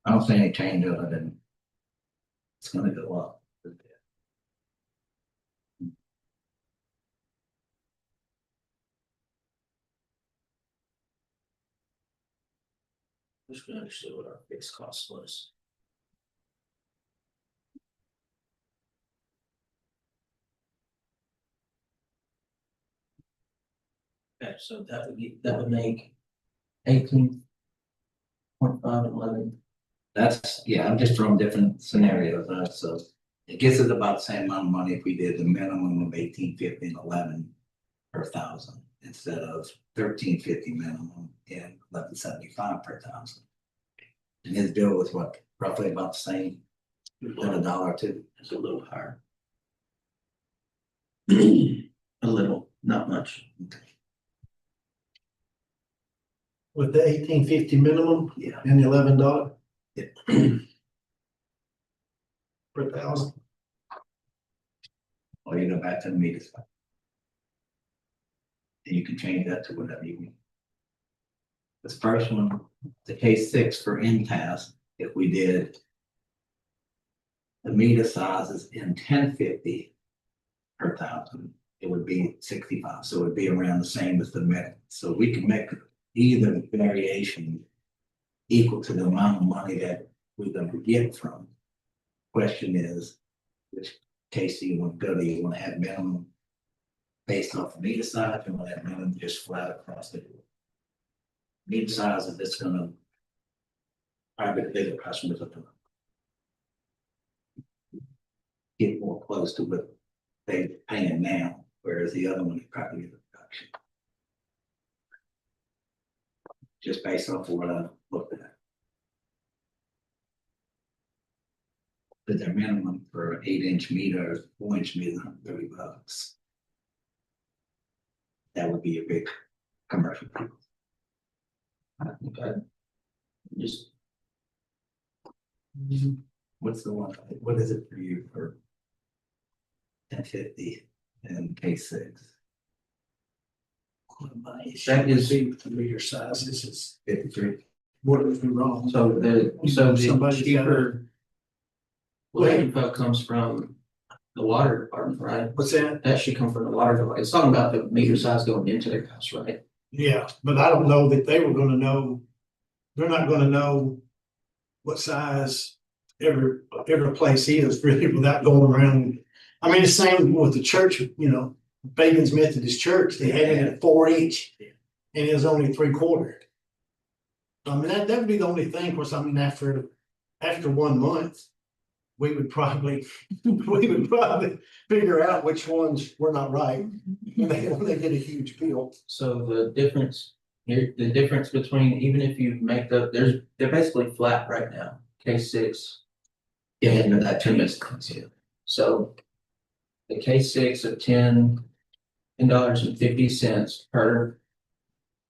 S7: I don't see any change other than it's gonna go up.
S5: Just gonna understand what our fixed cost was. Okay, so that would make 18.511.
S7: That's, yeah, I'm just throwing different scenarios, so it gets us about the same amount of money if we did the minimum of 1850 and 11 per thousand instead of 1350 minimum and 1175 per thousand. And his bill was what, roughly about the same, than a dollar or two.
S5: It's a little higher. A little, not much.
S9: With the 1850 minimum
S7: Yeah.
S9: and the $11
S7: Yeah.
S9: per thousand.
S7: Or you go back to the meter side. And you can change that to whatever you want. This first one, the case 6 for MTAS, if we did. The meter size is in 1050 per thousand, it would be 65, so it would be around the same as the minute. So we can make either variation equal to the amount of money that we're gonna get from. Question is, which case do you want to go to? You want to have minimum based off the meter size, you want to have minimum just flat across the board? Meter size is just gonna probably the bigger customers are gonna get more close to what they're paying now, whereas the other one is probably a reduction. Just based off of what I looked at. But their minimum for an 8-inch meter, or 4-inch meter, $130. That would be a big commercial.
S5: Okay. Just,
S7: What's the one, what is it for you for 1050 and K6?
S5: that is,
S9: The meter sizes is,
S7: 53.
S9: what if we wrong?
S5: so the
S9: Somebody
S5: cheaper. Well, that info comes from the water department, right?
S9: What's that?
S5: That should come from the water department. It's talking about the meter size going into the house, right?
S9: Yeah, but I don't know that they were gonna know, they're not gonna know what size every place is really without going around. I mean, the same with the church, you know, Bacon's Methodist Church, they had it at 4-inch and it was only 3/4. I mean, that would be the only thing, of course, I mean, after 1 month, we would probably figure out which ones were not right. When they get a huge bill.
S5: So the difference, here, the difference between, even if you make they're basically flat right now, K6. And that 2 instance, yeah. So the K6 of $10.50 per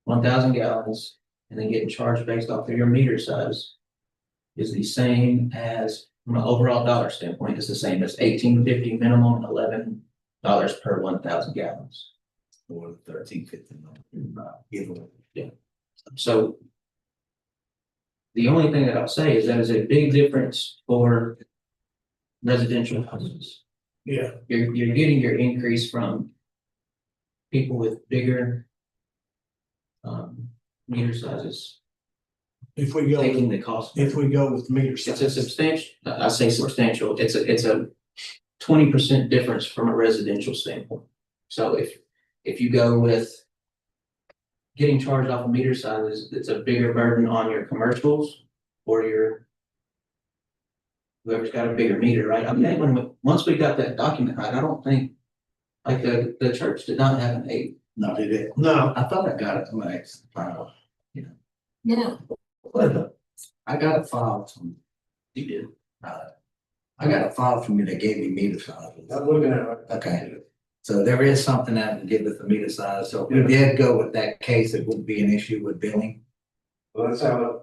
S5: 1,000 gallons, and then getting charged based off of your meter size is the same as, from an overall dollar standpoint, is the same as $18.50 minimum, $11 per 1,000 gallons.
S7: Or 1350. Either way.
S5: Yeah. So the only thing that I'll say is that is a big difference for residential houses.
S9: Yeah,
S5: You're getting your increase from people with bigger meter sizes,
S9: if we go,
S5: taking the cost.
S9: if we go with meter
S5: It's a
S9: size.
S5: substantial, I say substantial, it's a 20% difference from a residential standpoint. So if you go with getting charged off of meter sizes, it's a bigger burden on your commercials or your whoever's got a bigger meter, right? I mean, once we got that document right, I don't think, like, the church did not have an 8.
S7: No, they did.
S9: No,
S7: I thought I got it when I filed.
S4: Yeah.
S7: I got a file from,
S5: You did.
S7: I got a file from you that gave me meter sizes.
S2: I'm looking at it.
S7: Okay. So there is something that can give us the meter size, so if we did go with that case, it wouldn't be an issue with billing.
S1: Well, that's how.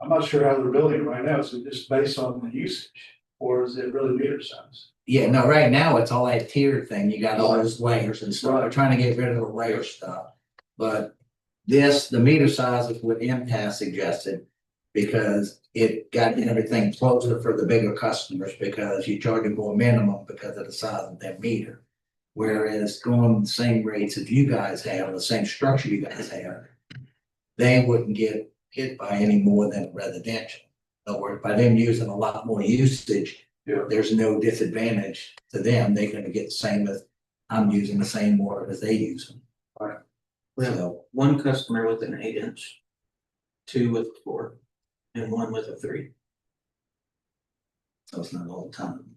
S1: I'm not sure how they're building it right now, is it just based on the usage, or is it really meter size?
S7: Yeah, no, right now it's all that tier thing, you got all those layers and stuff, we're trying to get rid of the layer stuff. But this, the meter size is what MTS suggested. Because it got everything closer for the bigger customers, because you charge them more minimum because of the size of their meter. Whereas going the same rates as you guys have, the same structure you guys have, they wouldn't get hit by any more than residential. In other words, by them using a lot more usage, there's no disadvantage to them. They're gonna get the same as I'm using the same water as they use them.
S5: Right. We have
S7: So,
S5: one customer with an 8-inch, 2 with a 4, and 1 with a 3.
S7: so it's not all the time.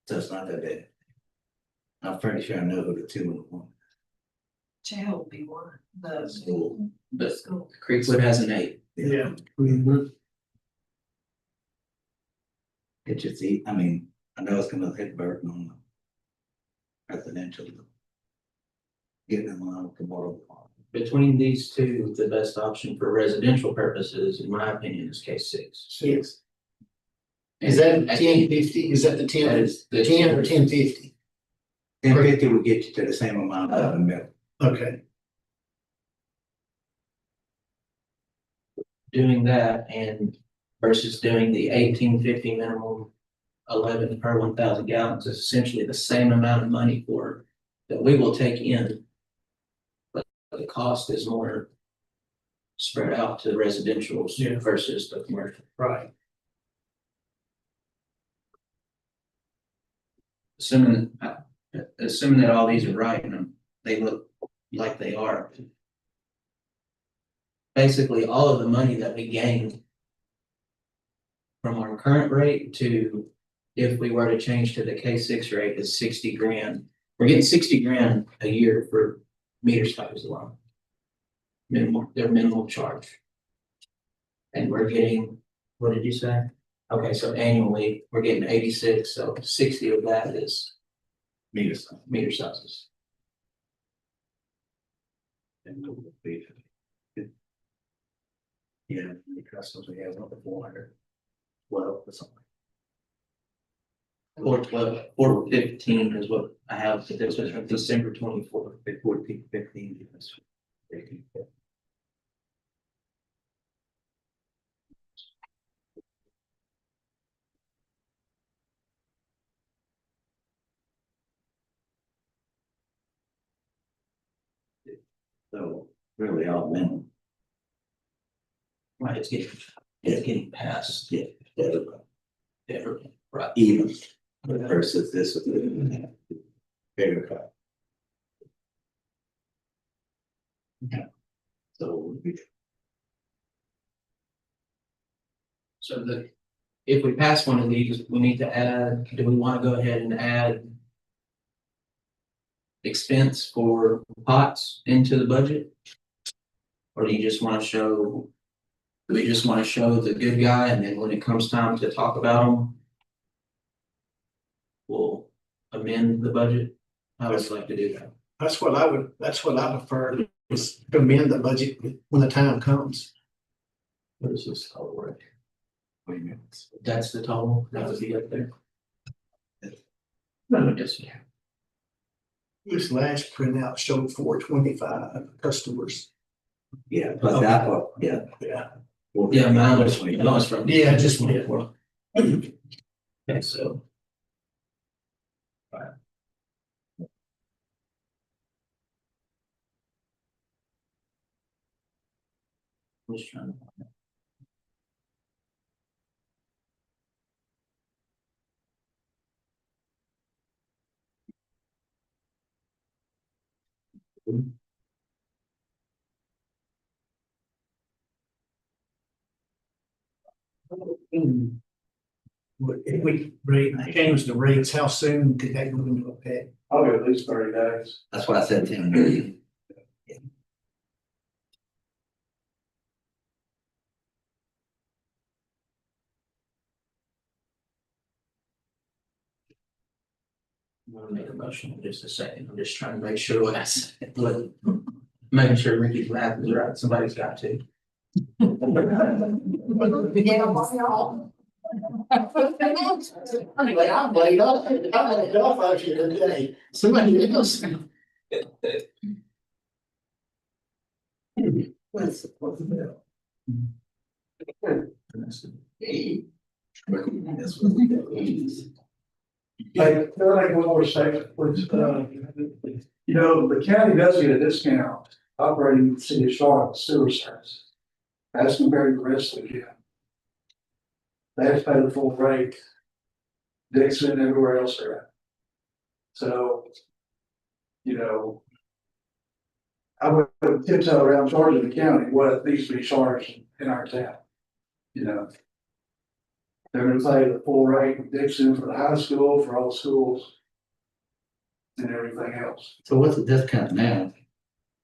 S7: So it's not that bad. I'm pretty sure I know who the 2 and the 1.
S4: Jail will be one, the
S5: School. But
S4: school.
S5: Creekwood has an 8.
S9: Yeah.
S7: It just, I mean, I know it's gonna hit burden on the residential. Getting them on tomorrow.
S5: Between these two, the best option for residential purposes, in my opinion, is K6.
S9: Six. Is that 1050? Is that the
S5: That
S9: 10,
S5: is the
S9: 10 or 1050?
S7: 1050 will get you to the same amount of the mill.
S9: Okay.
S5: Doing that and versus doing the 1850 minimum 11 per 1,000 gallons is essentially the same amount of money for that we will take in. But the cost is more spread out to residentials
S9: Yeah.
S5: versus the commercial.
S9: Right.
S5: Assuming that all these are right and they look like they are. Basically, all of the money that we gain from our current rate to if we were to change to the K6 rate is 60 grand. We're getting 60 grand a year for meter cycles alone. Their minimum charge. And we're getting, what did you say? Okay, so annually, we're getting 86, so 60 of that is meter sizes.
S7: Yeah, the customers we have up to 400. Well, or something.
S5: 412, 415 is what I have, but this was from December 24.
S7: 14, 15, yes. 18. So really all minimum.
S5: Right, it's getting passed.
S7: Yeah.
S5: Everything, right.
S7: Even versus this with the bigger cut. Yeah. So
S5: So if we pass one of these, we need to add, do we want to go ahead and add expense for pots into the budget? Or do you just want to show, do we just want to show the good guy and then when it comes time to talk about them, we'll amend the budget? I would like to do that.
S9: That's what I prefer, is to amend the budget when the time comes.
S5: What is this total right here?
S7: what do you mean?
S5: That's the total, that would be up there. No, just, yeah.
S9: This last printout showed 425 customers.
S7: Yeah, but that one, yeah.
S9: Yeah.
S5: Yeah, mine was from.
S9: Yeah, just one.
S5: Okay, so. I'm just trying to find it.
S9: If we change the rates, how soon could that go into effect?
S1: Probably at least 30 days.
S7: That's what I said to him.
S5: I'm gonna make a motion in just a second. I'm just trying to make sure what I said. Making sure Ricky's math is right. Somebody's got to.
S9: I'm laid off out here today. Somebody else.
S7: What's the bill? That's what it is.
S1: Like, they're like one more statement, which, you know, the county does get a discount operating the city of Charlotte sewer service. As compared to the rest of the county. They have to pay the full rate. Dixon, everywhere else they're at. So, you know, I would tiptoe around charging the county what needs to be charged in our town. You know. They're gonna pay the full rate of Dixon for the high school, for all the schools. And everything else.
S7: So what's the discount now?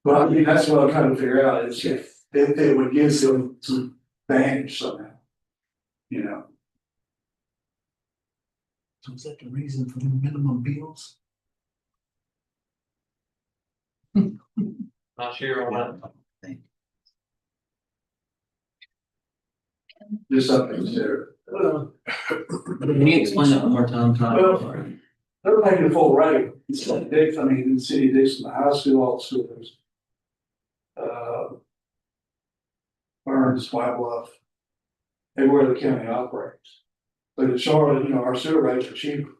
S1: Well, I mean, that's what I'm trying to figure out, is if it would give them some advantage somehow. You know,
S9: So is that the reason for the minimum bills?
S10: Not sure on that.
S1: just something to consider.
S5: Can you explain that one more time, Tom?
S1: They're paying the full rate, it's like Dix, I mean, in the city of Dixon, the high school, all the schools. Burns, White Bluff. Everywhere the county operates. But in Charlotte, you know, our sewer rates are cheaper.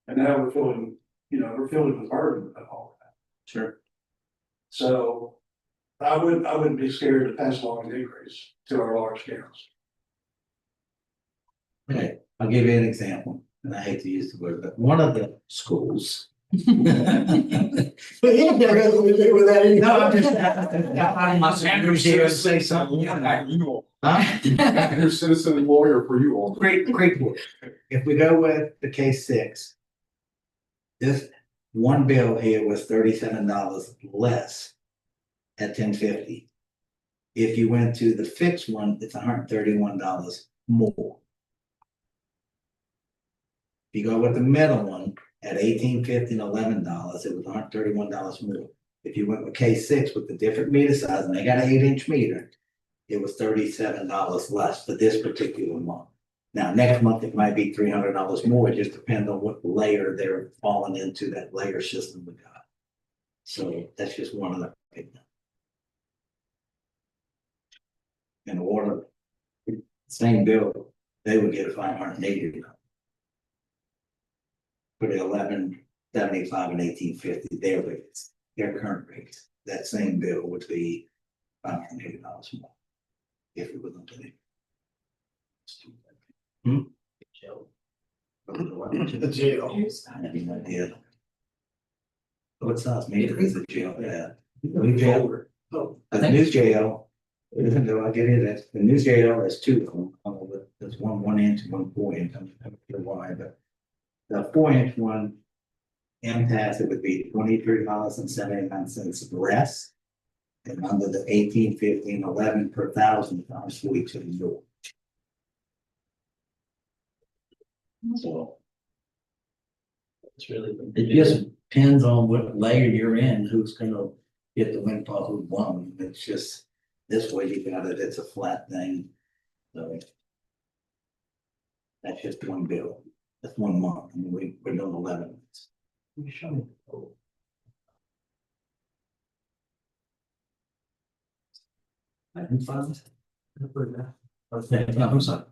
S1: And now we're feeling the burden of all that.
S5: Sure.
S1: So I wouldn't be scared to pass along an increase to our large counties.
S7: Okay, I'll give you an example, and I hate to use the word, but one of the schools.
S9: But he never has anything to do with that
S7: No, I'm
S9: anymore.
S7: just. Andrew's here to say something. Huh?
S2: You're a citizen and lawyer for you all.
S7: Great work. If we go with the case 6. This one bill here was $37 less at $10.50. If you went to the fixed one, it's $131 more. If you go with the middle one at $18.50 and $11, it was $131 more. If you went with K6 with the different meter size, and they got an 8-inch meter, it was $37 less for this particular month. Now, next month, it might be $300 more. It just depends on what layer they're falling into, that layer system we got. So that's just one of the big ones. In order, same bill, they would get $580. For the 1175 and 1850, their rates, their current rates, that same bill would be $580 more. If it was under the.
S9: The jail.
S7: I have no idea. What size meter is the jail at? New jail.
S9: Oh,
S7: The new jail, even though I get it, that's the new jail, there's 2 of them. There's one 1-inch, one 4-inch, I'm not sure why, but. The 4-inch one, MTS, it would be $23.79 less. And under the 1850 and 11 per thousand times 42 door. So.
S5: It's really.
S7: It just depends on what layer you're in, who's gonna get the windfall, who won. It's just, this way you got it, it's a flat thing. So. That's just one bill. That's 1 month. I mean, we're doing 11 months.
S9: show me.
S5: I can find it. Okay, no, I'm sorry.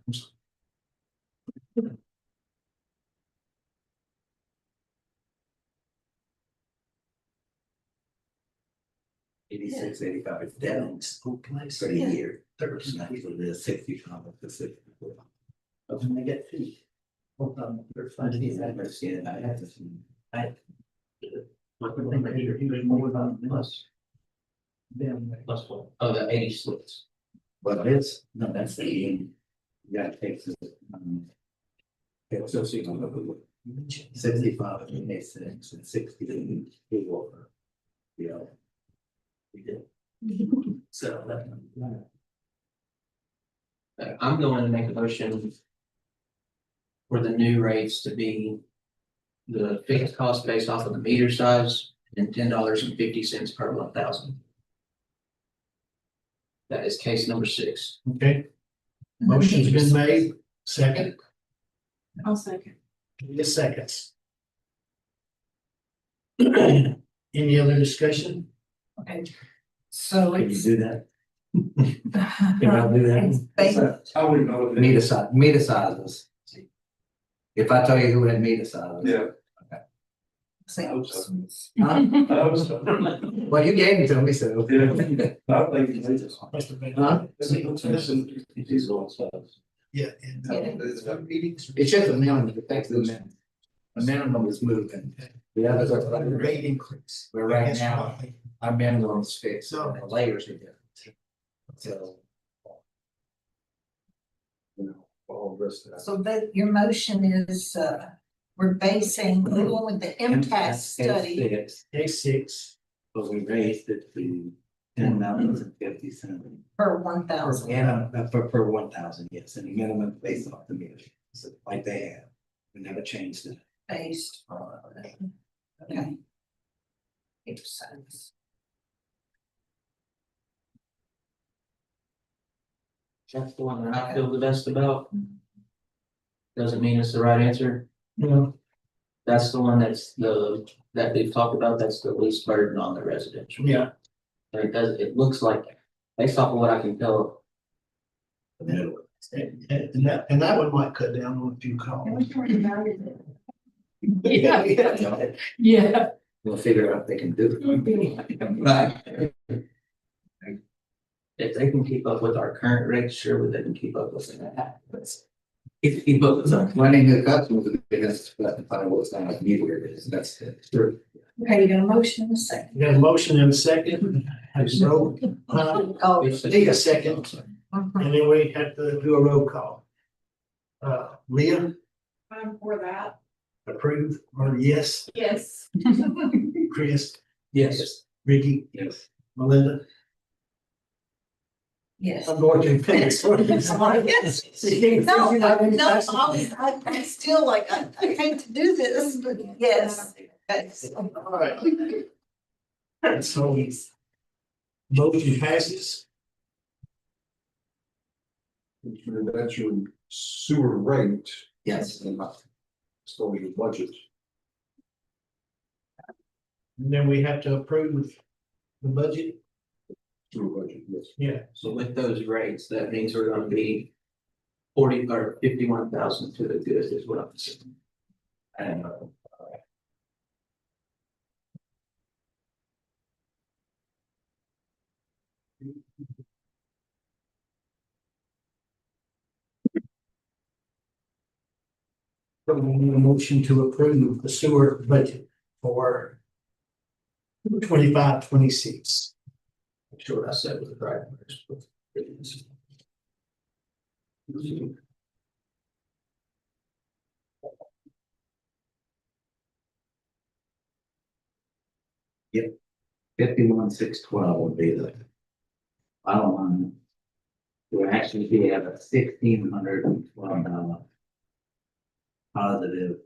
S7: 86, 85, it's down for the year. It's not for the 60 to 64.
S5: But when they get feet. Hold on, they're finding these addresses.
S7: Yeah, I have to see.
S5: What would they measure even more than plus? Then plus what? Oh, the 86.
S7: But it's, no, that's the, you gotta take the. It's so 65 and 86 and 60. Yeah. We did.
S5: So I'm going to make a motion for the new rates to be the fixed cost based off of the meter size and $10.50 per 1,000. That is case number 6.
S9: Okay. Motion's been made, second,
S8: I'll second.
S9: just seconds. Any other discussion?
S4: Okay, so
S7: Can you
S4: it's.
S7: do that? Can I do
S4: It's
S7: that?
S4: based-
S1: I wouldn't know.
S7: Meter sizes. If I tell you who had meter sizes.
S1: Yeah.
S4: see,
S1: I hope so.
S7: Huh?
S1: I hope so.
S7: Well, you gave it to me, so.
S1: Yeah. I think it's just.
S7: Huh?
S9: Yeah. and, meetings.
S7: It's just a minimum, it affects the minimum. The minimum is moving. The others are,
S9: Rate increase.
S7: Where right
S9: That's
S7: now-
S9: why.
S7: our minimum is fixed,
S9: So-
S7: and the layers are different. So.
S2: You know, all the rest of that.
S4: so that your motion is, we're basing, we're going with the MTS study.
S7: Six,
S9: Case 6,
S7: but we raised it to $10.50.
S4: Per 1,000.
S7: Yeah, per 1,000, yes, and the minimum based off the meter, so like they have, we never changed it.
S4: Based on, okay. Makes sense.
S5: That's the one that I feel the best about. Doesn't mean it's the right answer.
S9: No,
S5: That's the one that they've talked about, that's the least burden on the residential.
S9: yeah,
S5: It looks like, based off of what I can tell.
S9: and that one might cut down on a few calls. Yeah, yeah, yeah.
S7: We'll figure out if they can do it.
S5: Right. If they can keep up with our current rates, surely they can keep up with that. If keep up with our.
S7: Running the customers, they have to find what's not like meter it is, that's it. Sure.
S4: Okay, you got a motion in a second.
S9: We got a motion and a second. So,
S4: Oh,
S9: take a second, and then we have to do a roll call. Leah,
S8: I'm for that.
S9: approve, or yes,
S8: Yes.
S9: Chris,
S5: Yes.
S9: Ricky,
S7: Yes.
S9: Melinda.
S4: yes.
S9: I'm going to finish.
S4: Yes. I'm still like, I hate to do this, but yes. Yes.
S9: All right. So, motion passes.
S2: That's your sewer rate,
S7: Yes.
S2: so your budget.
S9: And then we have to approve the budget.
S2: Sewer budget, yes.
S9: Yeah.
S5: So with those rates, that means we're gonna be 40 or 51,000 to the good is what I'm saying. And
S9: So we need a motion to approve the sewer budget for 25-26.
S5: I'm sure I said with the right words, but.
S7: Yep. 51,612 would be the. Bottom line. We'll actually be at a $1,612. Positive.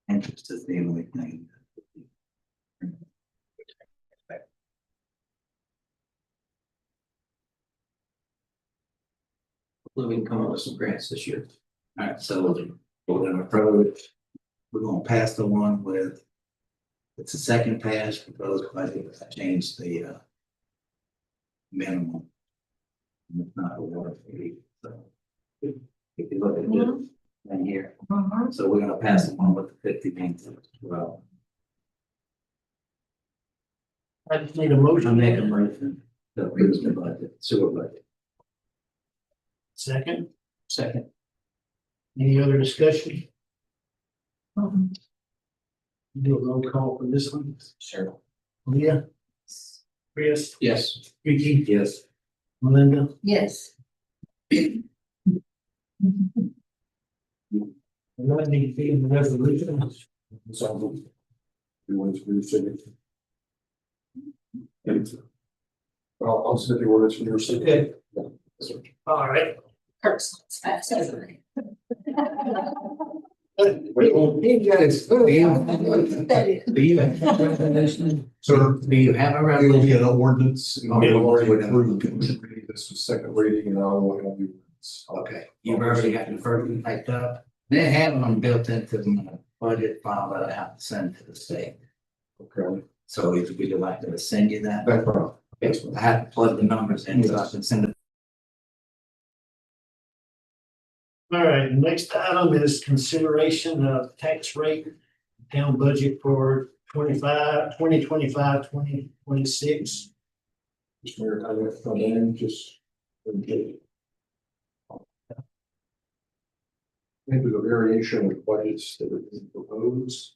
S7: Interest is the only thing.
S5: Hopefully we can come up with some grants this year.
S7: Alright, so we're gonna approach, we're gonna pass the one with. It's a second pass proposed budget, I changed the minimum. And it's not a water fee, so. If you look at this thing here, so we're gonna pass the one with the 50 banks as well.
S9: I just need a
S7: I'm
S9: motion.
S7: making motion to approve the budget, sewer budget.
S9: Second,
S5: Second.
S9: any other discussion? Do a roll call for this one.
S5: Sure.
S9: Leah, Chris,
S5: Yes.
S9: Ricky,
S7: Yes.
S9: Melinda.
S4: Yes.
S9: And that need to be in the resolution.
S2: So. You want to do the signature? I'll send the orders for your signature.
S9: Okay.
S2: Yes, sir.
S9: All right.
S4: Hurts, it's fast, isn't it?
S2: Sir,
S7: Do you have a
S2: it'll be
S7: resolution?
S2: an ordinance. and
S7: Oh,
S2: we've
S7: yeah.
S2: already approved it. This was second reading and I will have you.
S7: Okay, you've already got the first one typed up. They have them built into my budget file that I have to send to the state.
S2: Okay,
S7: So if you would like to send you that,
S2: that's right.
S7: I have to plug the numbers in so I can send it.
S9: All right, the next item is consideration of tax rate, town budget for 2026.
S2: Mr. Mayor, I got from them, just. Into the variation of budgets that are being proposed,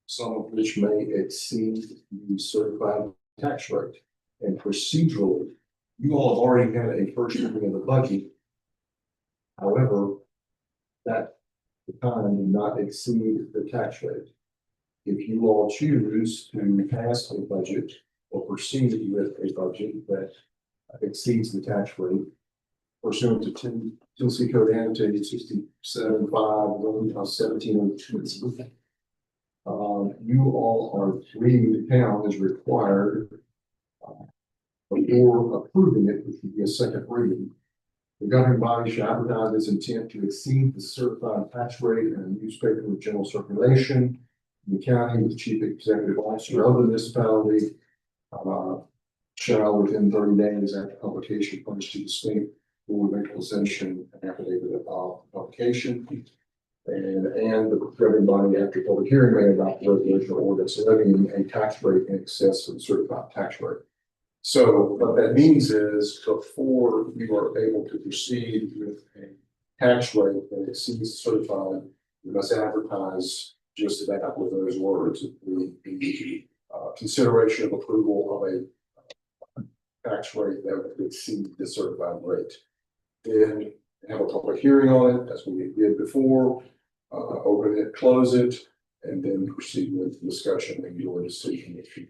S2: some of which may exceed the certified tax rate. And procedurally, you all have already had a first reading of the budget. However, that the time did not exceed the tax rate. if you all choose to pass a budget or proceed with a budget that exceeds the tax rate pursuant to Tennessee Code annotated 67.5, you all are leaving the town as required before approving it, which would be a second reading. The governing body shall advertise its intent to exceed the certified tax rate in a newspaper of general circulation in the county with the chief executive officer of the municipality shall within 30 days after publication furnish to the state board of equalization an affidavit of publication. And the governing body after public hearing may adopt the resolution or ordinance levying a tax rate in excess of the certified tax rate. So what that means is before you are able to proceed with a tax rate that exceeds certified, you must advertise just that with those words. The consideration of approval of a tax rate that would exceed the certified rate. Then have a public hearing on it, as we did before, open it, close it, and then proceed with discussion and your decision if you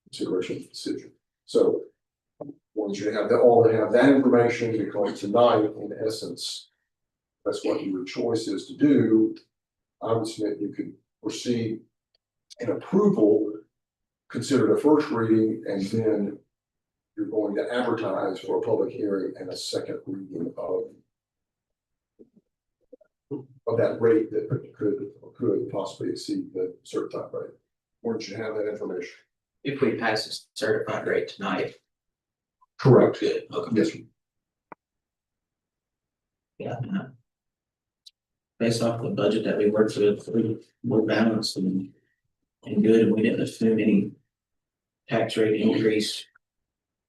S2: consideration of the decision. So once you have that information, because tonight, in essence, that's what your choice is to do. I would submit you could proceed in approval, consider the first reading, and then you're going to advertise for a public hearing and a second reading of that rate that could possibly exceed the certified rate. Once you have that information.
S5: If we pass a certified rate tonight,
S2: Correct.
S5: good, okay.
S2: Yes, sir.
S5: Yeah. Based off the budget that we worked with, we're balanced and good, and we didn't assume any tax rate increase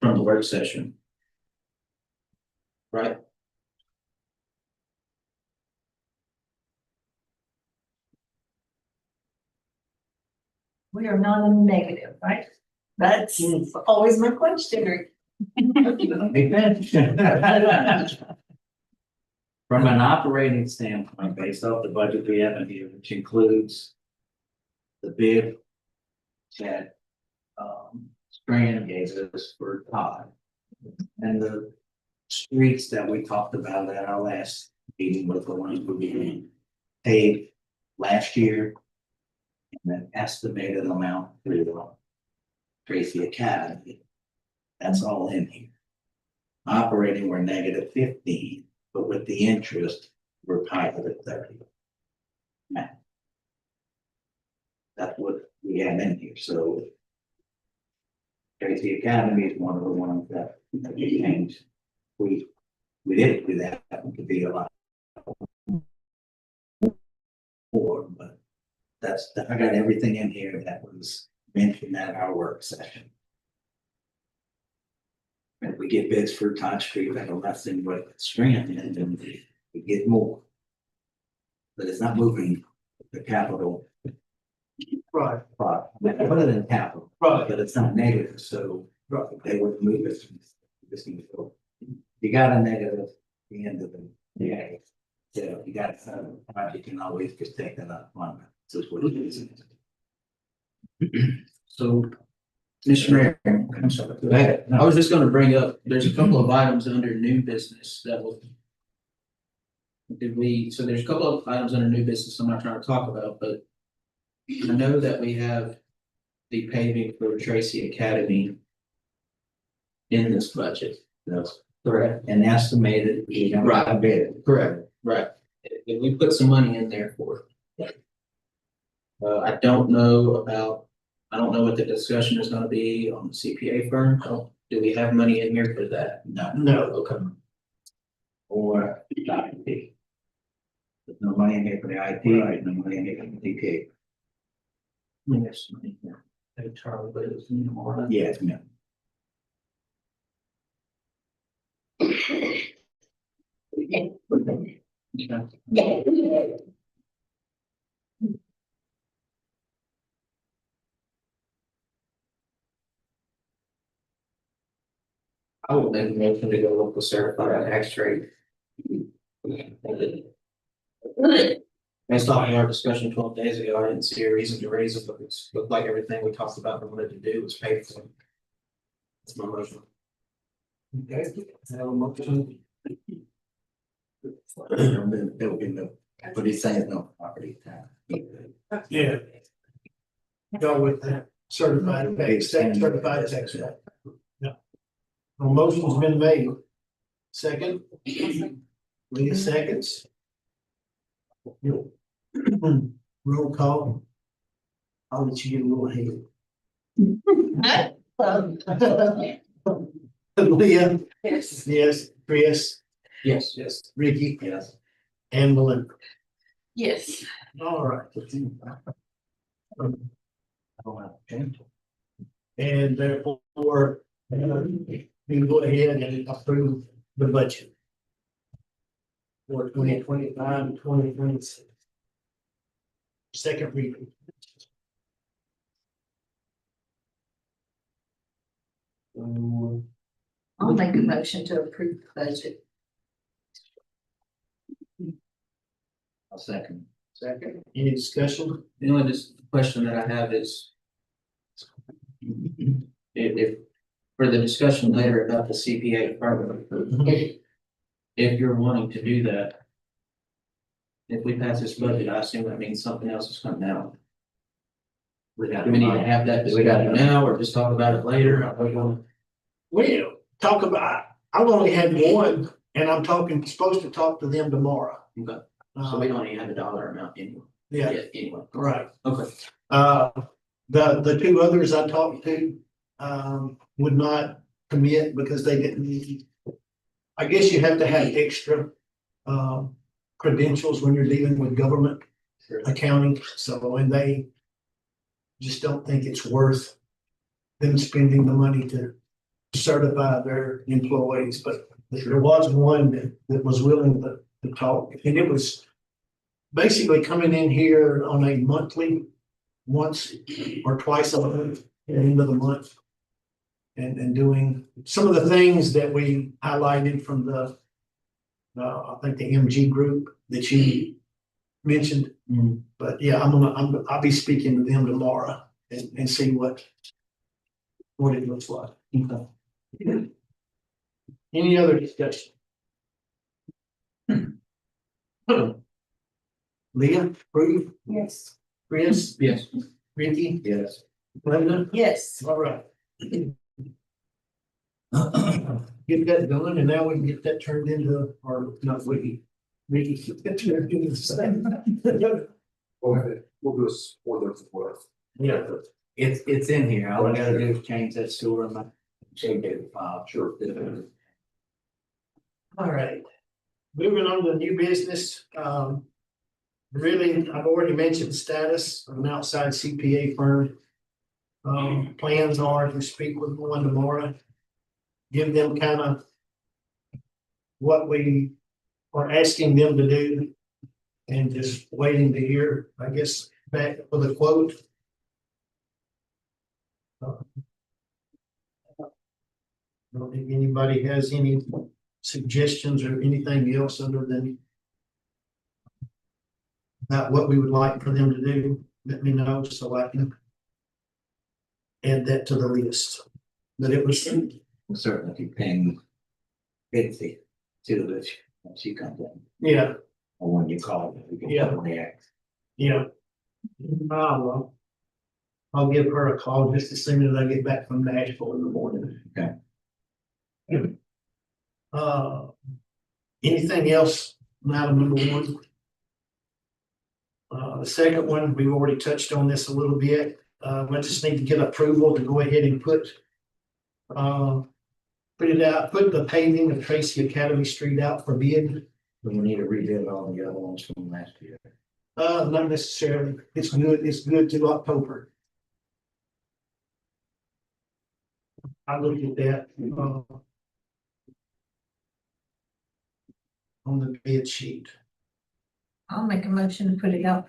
S5: from the work session. Right?
S4: We are not in the negative, right? That's always my question.
S7: From an operating standpoint, based off the budget we have in here, which includes the bid that Strand gave us for Todd and the streets that we talked about at our last meeting with the ones we paid last year and an estimated amount for Tracy Academy. That's all in here. Operating, we're -15, but with the interest, we're +30. That's what we have in here, so. Tracy Academy is one of the ones that we changed. We didn't do that, that could be a lot more, but I got everything in here that was mentioned at our work session. If we get bids for Todd Street that are less than what Strand, and then we get more. But it's not moving the capital.
S9: Right.
S7: Other than capital.
S9: Right.
S7: But it's not negative, so they would move it. Just need to go. You got a negative at the end of the day. So you got some project, you can always just take that up on. So it's what it is.
S5: So, Mr. Mayor, I'm sorry, go ahead. I was just gonna bring up, there's a couple of items under new business that will. So there's a couple of items under new business I'm not trying to talk about, but I know that we have the paving for Tracy Academy in this budget.
S7: That's correct. And estimated, you know,
S5: Right.
S7: a bit.
S5: Correct. Right. And we put some money in there for it. I don't know what the discussion is gonna be on the CPA firm. Do we have money in here for that?
S9: No.
S5: Okay.
S7: Or IT. There's no money in here for the IT, there's no money in here for the DK.
S5: There's some money here. Hey, Charlie, but it's more.
S7: Yes, ma'am.
S5: I would make a motion to go local certified tax rate. Based off of our discussion 12 days ago, I didn't see a reason to raise it, but it looked like everything we talked about and wanted to do was paid for. That's my motion.
S9: Okay, I have a motion.
S7: There'll be no, but he's saying no property tax.
S9: Yeah. Go with that certified tax, certified tax. rate. Yeah. A motion's been made. Second? Leah seconds. Roll call. I'll let you get a little ahead. Leah?
S4: Yes.
S9: Yes. Chris?
S5: Yes.
S9: Yes. Ricky?
S7: Yes.
S9: And Melinda?
S4: Yes.
S9: All right.
S7: I don't have to change it.
S9: And therefore, we can go ahead and approve the budget for 2025-2026. Second reading.
S4: I'll make a motion to approve the budget.
S7: I'll second.
S9: Second, any discussion?
S5: The only question that I have is. If, for the discussion later about the CPA program, if you're wanting to do that. If we pass this budget, I assume that means something else is coming out.
S7: We got.
S5: Do we need to have that discussion now or just talk about it later? How we gonna-
S9: We talk about, I've only had one, and I'm supposed to talk to them tomorrow.
S5: Okay, so we don't even have a dollar amount anyway.
S9: Yeah,
S5: Yet anyway.
S9: right.
S5: Okay.
S9: The two others I talked to, would not commit because they didn't need. I guess you have to have extra, credentials when you're dealing with government accounting, so, and they just don't think it's worth them spending the money to certify their employees, but there was one that was willing to talk, and it was basically coming in here on a monthly, once or twice a month, at the end of the month. And doing some of the things that we highlighted from the, I think the MG group that you mentioned.
S5: Mhm.
S9: But yeah, I'll be speaking to them tomorrow and see what it looks like.
S5: Okay.
S9: Any other discussion? Leah, approve,
S4: Yes.
S9: Chris,
S5: Yes.
S9: Ricky,
S7: Yes.
S9: Linda,
S4: Yes.
S9: all right. Get that done, and now we can get that turned into, or not, Ricky, get that turned into the same.
S2: We'll do this for the work.
S9: Yeah,
S7: It's in here. All I gotta do is change that sewer and my change it file.
S2: Sure.
S9: all right. Moving on to new business, really, I've already mentioned status of an outside CPA firm. Plans are to speak with one tomorrow. Give them kind of what we are asking them to do. And just waiting to hear, I guess, back for the quote. I don't think anybody has any suggestions or anything else other than about what we would like for them to do. Let me know so I can add that to the list. But it was,
S7: We'll certainly be paying Bitsy to this when she comes in,
S9: yeah,
S7: or when you call it, we can
S9: Yeah.
S7: react.
S9: yeah. Well, I'll give her a call just as soon as I get back from Nashville in the morning.
S7: Okay.
S9: Anything else, item number one? The second one, we've already touched on this a little bit. We just need to get approval to go ahead and put it out, put the paving of Tracy Academy Street out for bid.
S7: We need to rebid all the other ones from last year.
S9: Not necessarily. It's good to October. I looked at that, on the bid sheet.
S4: I'll make a motion to put it out.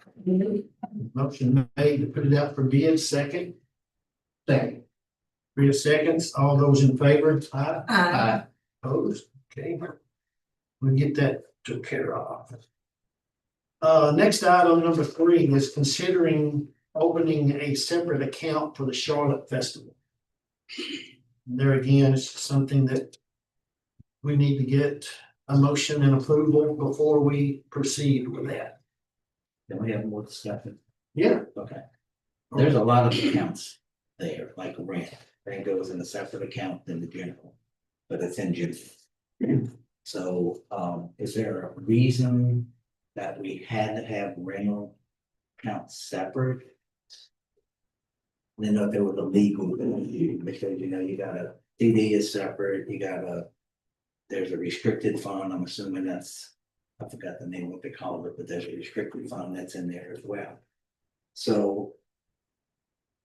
S9: Motion made to put it out for bid, second. Second. 3 seconds, all those in favor, aye,
S4: Aye.
S9: opposed, okay. We get that took care of. Next item, number 3, is considering opening a separate account for the Charlotte Festival. There again, it's something that we need to get a motion and approval before we proceed with that.
S7: Then we have more discussion.
S9: Yeah.
S7: Okay. There's a lot of accounts there, like rent, rent goes in a separate account than the general, but it's in general. So, is there a reason that we had to have rental accounts separate? I didn't know if there was a legal, because you got a DD is separate, there's a restricted fund, I'm assuming that's, I forgot the name, what they call it, but there's a restricted fund that's in there as well. So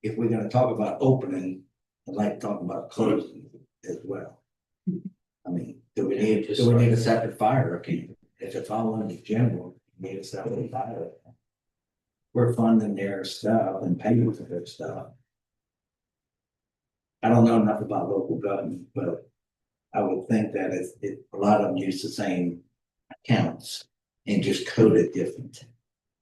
S7: if we're gonna talk about opening, I'd like to talk about closing as well. I mean, do we need a separate fire account? If it's all in the general, we need a separate fire account. We're funding their stuff and paying for their stuff. I don't know enough about local government, but I would think that a lot of them use the same accounts and just code it different.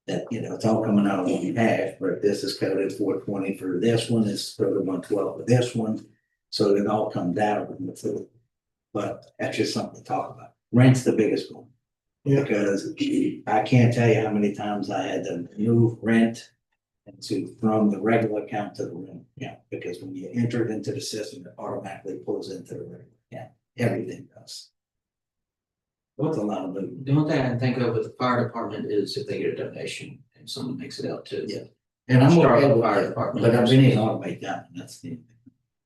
S7: That, it's all coming out of one cash, but this is coded 420 for this one, it's coded 112 for this one. So it all comes out. But that's just something to talk about. Rent's the biggest one.
S9: Yeah.
S7: Because I can't tell you how many times I had to move rent from the regular account to the rent account, because when you enter it into the system, it automatically pulls into the regular account. Everything does. What's a lot of money?
S5: The only thing I can think of with the fire department is if they get a donation and someone makes it out too.
S7: Yeah. And I'm
S5: Charlotte
S7: okay with
S5: Fire
S7: that,
S5: Department.
S7: but we need to automate that, and that's the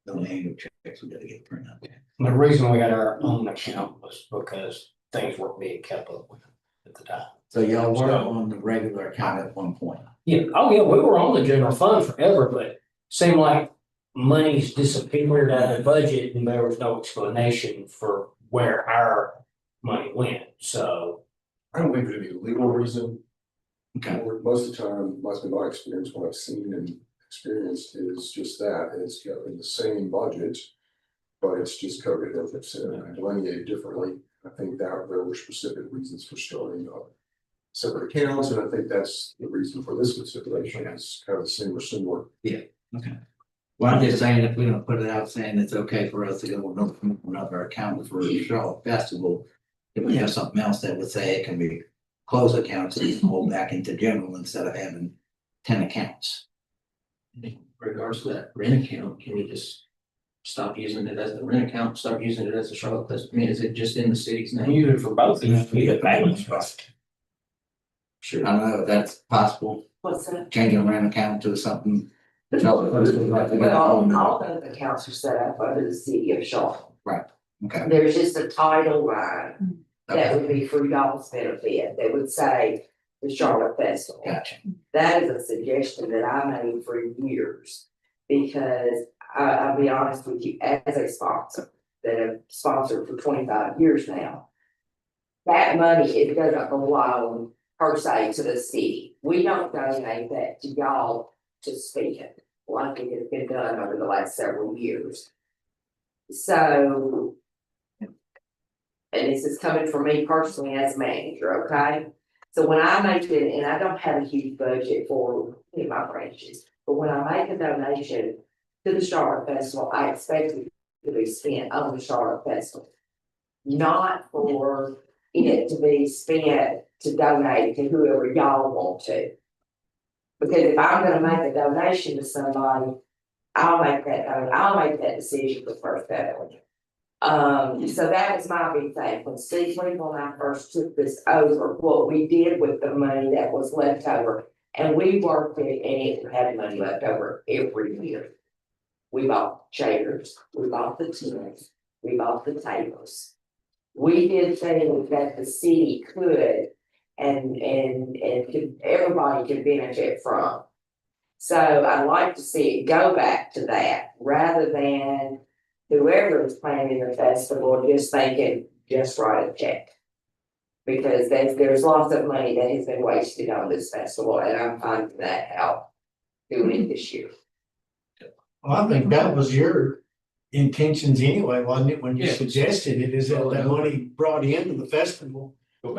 S7: annual checks we gotta get printed out.
S1: The reason we had our own account was because things weren't being kept up with at the time.
S7: So y'all were on the regular account at one point.
S1: Yeah, oh yeah, we were on the general fund forever, but it seemed like money's disappeared out of the budget and there was no explanation for where our money went, so.
S2: I don't think there's any legal reason.
S7: Okay.
S2: Or most of the time, my experience, what I've seen and experienced is just that, it's got in the same budget. But it's just coded as I've said, and delineated differently. I think that there were specific reasons for starting up separate accounts, and I think that's the reason for this consideration, is kind of the same or similar.
S7: Okay. Well, I'm just saying, if we don't put it out saying it's okay for us to go with another account for the Charlotte Festival, if we have something else that would say it can be closed accounts and hold back into general instead of having 10 accounts.
S5: In regards to that rent account, can we just stop using it as the rent account, start using it as a Charlotte Festival? I mean, is it just in the city's name?
S1: Use it for both, you get payments, but.
S7: Sure. I don't know if that's possible,
S4: What's that?
S7: changing a rent account to something.
S11: Well, all those accounts are set up under the city of Charlotte.
S7: Okay.
S11: There's just a title line that
S7: Okay.
S11: would be for y'all's benefit, that would say the Charlotte Festival.
S7: Gotcha.
S11: That is a suggestion that I made for years, because I'll be honest with you, as a sponsor, that have sponsored for 25 years now. That money, it doesn't belong per se to the city. We don't donate that to y'all to spend, like it has been done over the last several years. So. And this is coming from me personally as manager, okay? So when I make it, and I don't have a huge budget for any of my branches, but when I make a donation to the Charlotte Festival, I expect it to be spent on the Charlotte Festival. Not for it to be spent to donate to whoever y'all want to. Because if I'm gonna make a donation to somebody, I'll make that decision for First Family. So that was my big thing, when Steve Lincoln and I first took this over, what we did with the money that was left over. And we worked it, and it had money left over every year. We bought chairs, we bought the tents, we bought the tables. We did things that the city could and could, everybody could benefit from. So I'd like to see it go back to that, rather than whoever is planning the festival just thinking, just write a check. Because there's lots of money that has been wasted on this festival, and I'm finding that out doing it this year.
S9: Well, I think that was your intentions anyway, wasn't it, when you
S5: Yeah.
S9: suggested it, is that that money brought into the festival Go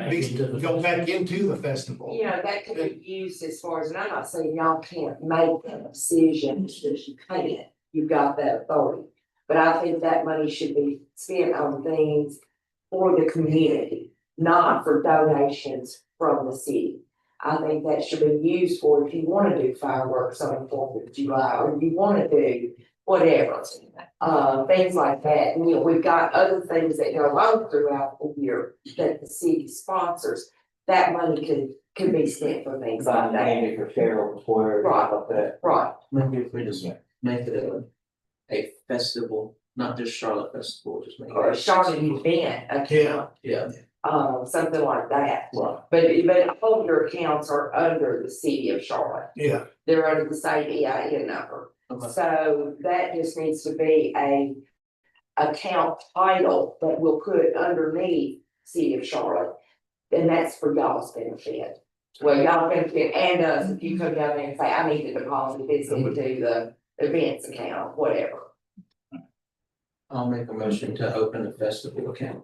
S9: back into the festival.
S11: You know, that could be used as far as, and I'm not saying y'all can't make that decision, because you can't, you've got that authority. But I think that money should be spent on things for the community, not for donations from the city. I think that should be used for if you wanna do fireworks on the 4th of July, or you wanna do whatever. Things like that, and we've got other things that go on throughout the year that the city sponsors. That money could be spent for things like that.
S5: For Cheryl before.
S11: Right. Right,
S5: Maybe if we just make it a festival, not just Charlotte Festival, just make it.
S11: or a Charlotte event account,
S5: Yeah.
S11: something like that.
S5: Right.
S11: But all your accounts are under the city of Charlotte,
S9: Yeah,
S11: they're under the same EIN number.
S5: Okay.
S11: So that just needs to be a account title that we'll put underneath City of Charlotte. And that's for y'all's benefit. Well, y'all benefit and us, if you come down there and say, I need to deposit this into the events account, whatever.
S5: I'll make a motion to open the festival account.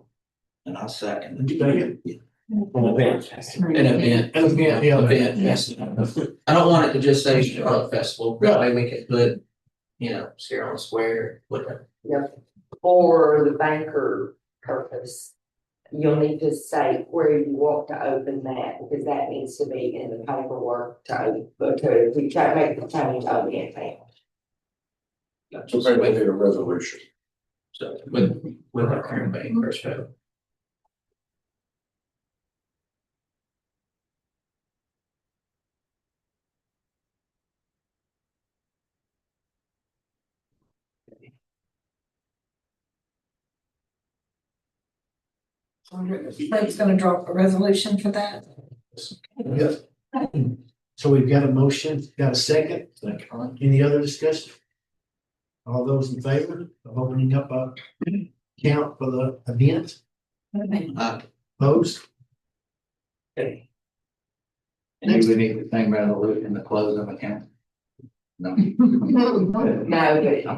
S7: And I'll second.
S9: Second.
S5: An event.
S9: An event, yeah.
S5: Event, yes. I don't want it to just say Charlotte Festival, that way we can put, Sierra Square, whatever.
S11: For the banker purpose, you'll need to say where you want to open that, because that needs to be in the paperwork we try to make the change on the account.
S2: So maybe they need a resolution.
S5: So with our current bank first vote.
S8: Frank's gonna drop a resolution for that.
S9: Yes. So we've got a motion, got a second, any other discussion? All those in favor of opening up a account for the event, opposed? Okay.
S7: And you would need the same resolution to close them account? No.
S11: No, but
S7: I'm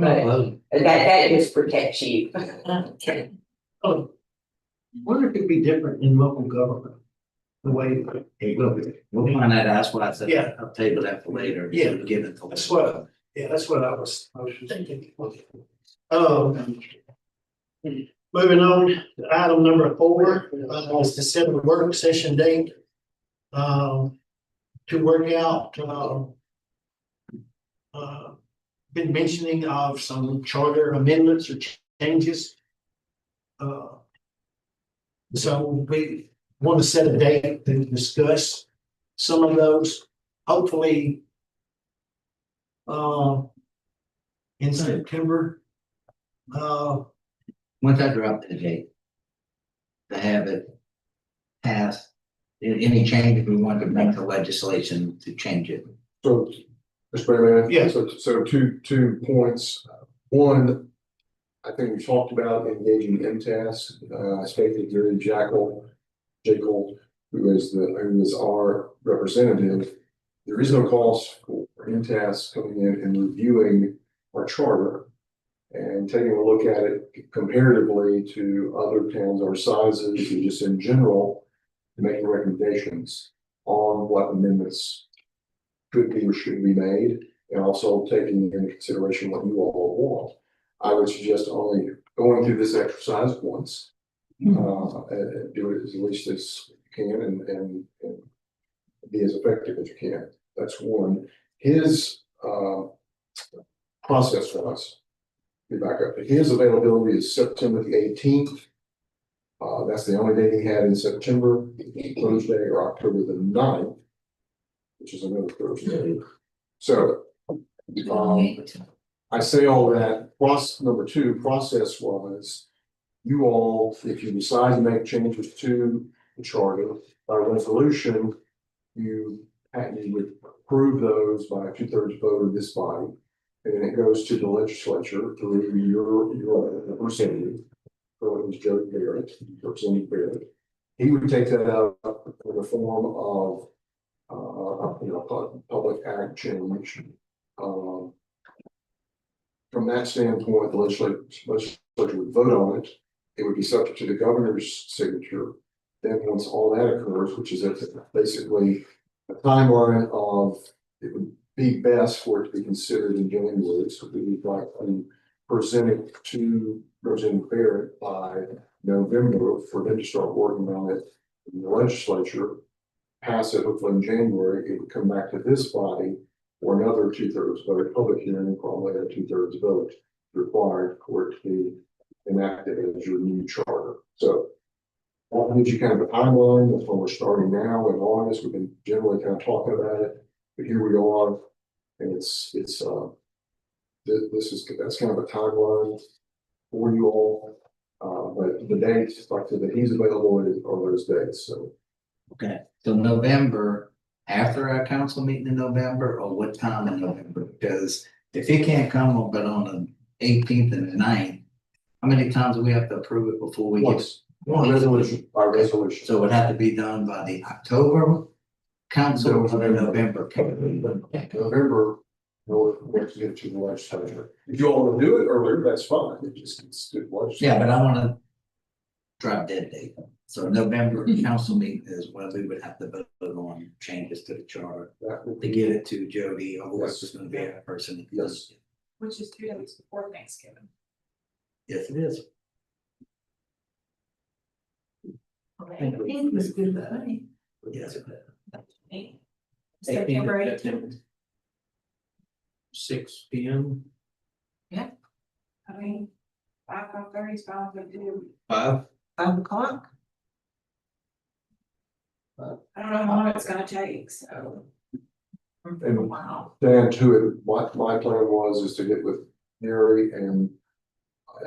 S7: not closing.
S11: that just protects you.
S9: Oh, wonder if it'd be different in local government, the way
S7: It will be. We'll find that, that's why I said.
S9: Yeah.
S7: I'll table that for later.
S9: Yeah.
S7: Give it to.
S9: that's what, that's what I was thinking. Moving on, to item number 4, is to set a work session date. To work out, been mentioning of some charter amendments or changes. So we want to set a date to discuss some of those, hopefully. In September.
S7: Once I drop the date. To have it passed, any changes we want to make the legislation to change it.
S2: So, Mr. Mayor,
S9: Yes.
S2: So two points. One, I think we talked about engaging MTS. I spoke to Gary Jackal, who is our representative. There is no cost for MTS coming in and reviewing our charter and taking a look at it comparatively to other towns our sizes and just in general, to make recommendations on what amendments could be or should be made, and also taking into consideration what you all want. I would suggest only going through this exercise once, and do it as least as you can and be as effective as you can. That's one. His process for us, be back up. His availability is September the 18th. That's the only date he had in September, Thursday or October the 9th, which is another Thursday. So, I say all that, number 2, process wise, you all, if you decide to make changes to the charter by resolution, you would approve those by a 2/3 vote of this body. And then it goes to the legislature through your representative, so it was Joe Barrett, Representative Barrett. He would take that out in the form of public act change. From that standpoint, the legislature would vote on it. It would be subject to the governor's signature. then once all that occurs, which is basically a timeline of, it would be best for it to be considered in January, so we would like to present it to Representative Barrett by November for them to start working on it in the legislature. Pass it hopefully in January, it would come back to this body for another 2/3 vote, public hearing, probably a 2/3 vote required for it to be enacted as your new charter. So that gives you kind of a timeline. That's when we're starting now in August. We've been generally kind of talking about it, but here we are. And this is, that's kind of a timeline for you all. But the dates, like I said, that he's available are those dates, so.
S7: Okay, so November, after our council meeting in November, or what time in November? Because if he can't come, but on the 18th and the 9th, how many times do we have to approve it before we get?
S2: Once, resolution, by resolution.
S7: So it would have to be done by the October council or the November?
S2: November, we'll have to get to the legislature. If you all want to do it earlier, that's fine. It just gets to the legislature.
S7: Yeah, but I wanna drop dead date. So November council meeting is when we would have to vote on changes to the charter
S2: That would
S7: to
S2: be,
S7: get it to Jody, or it's just gonna be a person.
S2: Yes.
S8: Which is 2 days before Thanksgiving.
S7: Yes, it is.
S4: It was good, though.
S7: Yes.
S8: September 18th.
S5: 6 P.M.
S8: I mean, 5:30 is fine, but do,
S5: 5.
S4: 5 o'clock.
S8: I don't know how long it's gonna take, so.
S2: and
S4: Wow.
S2: Dan, to it, my plan is to get with Gary, and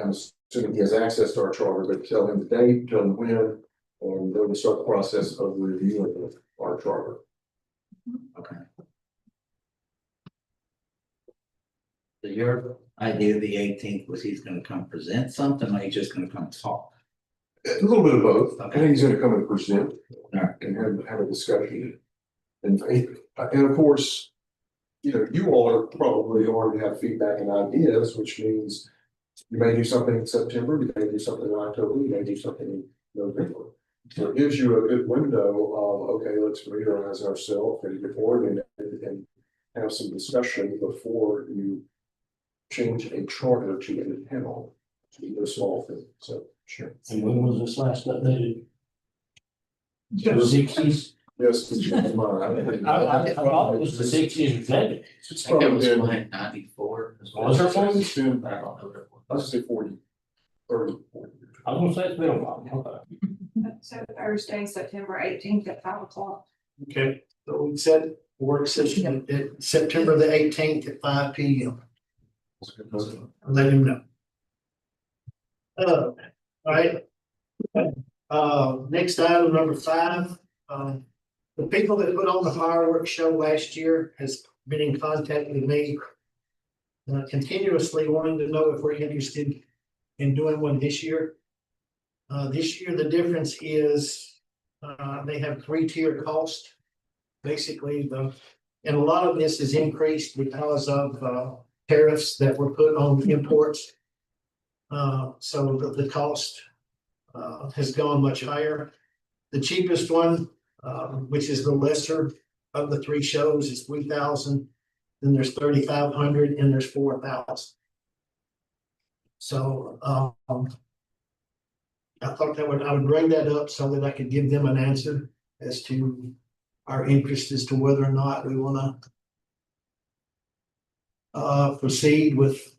S2: I'm assuming he has access to our charter, but tell him the date, tell him when, and then we start the process of reviewing our charter.
S7: Okay. So your idea, the 18th, was he's gonna come present something, or he's just gonna come talk?
S2: A little bit of both. I
S7: Okay.
S2: think he's gonna come and present
S7: Alright.
S2: and have a discussion. And of course, you know, you all are probably already have feedback and ideas, which means you may do something in September, you may do something in October, you may do something in November. So it gives you a good window of, okay, let's familiarize ourselves and get forward and have some discussion before you change a charter to an panel, to be a small thing, so, sure.
S9: And when was this last updated?
S2: Yes.
S9: Sixties?
S2: Yes, it's mine.
S9: I thought it was the 60s or 70s.
S2: It's
S5: I think it
S2: probably
S5: was
S2: been,
S5: like 94. as well.
S9: Was there one?
S2: it's been,
S5: I don't know what it was.
S2: let's say 40, 30, 40 years.
S9: I was gonna say it's been a while.
S8: So Thursday, September 18th at 5 o'clock.
S9: Okay, so we said work session at September the 18th at 5 P.M. Let him know. All right. Next item, number 5, the people that put on the fireworks show last year has been in contact with me. Continuously wanting to know if we're interested in doing one this year. This year, the difference is, they have 3-tier cost. Basically, and a lot of this is increased because of, tariffs that were put on imports. So the cost, has gone much higher. The cheapest one, which is the lesser of the 3 shows, is 3,000. Then there's 3,500 and there's 4,000. So, I thought I would bring that up so that I could give them an answer as to our interest as to whether or not we wanna proceed with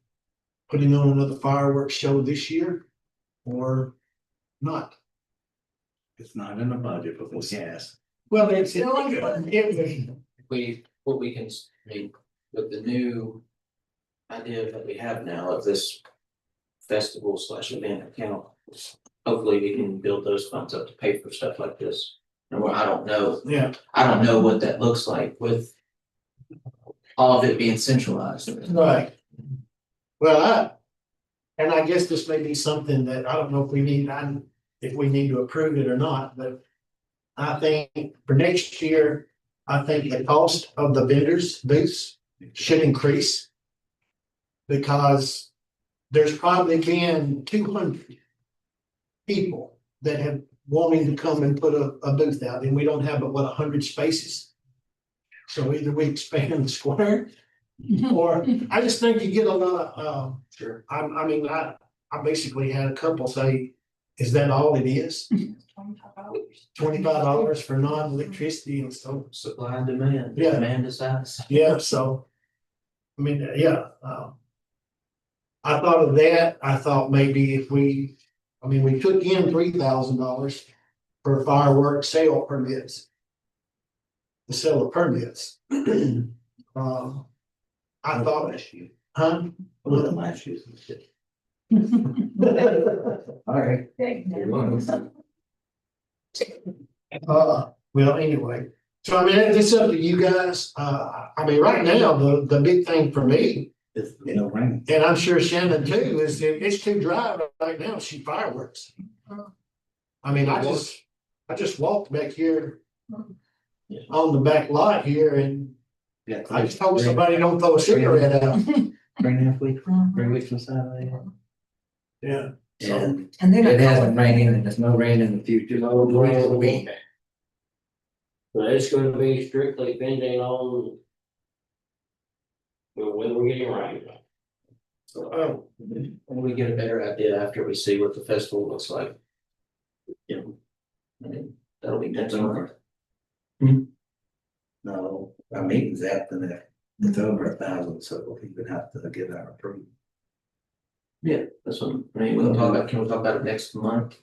S9: putting on another fireworks show this year or not.
S7: It's not in the budget, but we'll ask.
S9: Well, it's.
S5: What we can, I mean, with the new idea that we have now of this festival / event account, hopefully we can build those funds up to pay for stuff like this. And I don't know,
S9: Yeah,
S5: I don't know what that looks like with all of it being centralized.
S9: right. Well, I guess this may be something that I don't know if we need to approve it or not, but I think for next year, I think the cost of the vendors booths should increase. Because there's probably been 200 people that have wanting to come and put a booth out, and we don't have but 100 spaces. So either we expand the square, or I just think you get a lot of,
S5: Sure.
S9: I mean, I basically had a couple say, is that all it is? $25 for non-electricity and so,
S5: Supply and demand.
S9: Yeah.
S5: Demand decides.
S9: yeah, so. I mean, yeah, I thought of that, I thought maybe if we took in $3,000 for fireworks sale permits. The sale of permits. I thought, huh?
S7: One of my shoes. All right.
S9: Well, anyway, so I mean, it's up to you guys. I mean, right now, the big thing for me,
S7: It's no rain.
S9: and I'm sure Shannon too, is that it's too dry right now to shoot fireworks. I mean, I just walked back here on the back lot here, and
S7: Yeah.
S9: I just hope somebody don't throw a cigarette out.
S7: 3.5 weeks, 3 weeks from Saturday.
S9: Yeah.
S7: And
S4: And they're
S7: it
S4: not
S7: hasn't
S4: going.
S7: rained and there's no rain in the future.
S1: But it's gonna be strictly depending on. When we're getting rain.
S9: Oh,
S5: And we get a better idea after we see what the festival looks like. You know, I mean, that'll be next month.
S7: No, our meeting's after that. It's over 1,000, so we'll even have to get our approval.
S5: Yeah, that's what, I mean, we'll talk about, can we talk about it next month?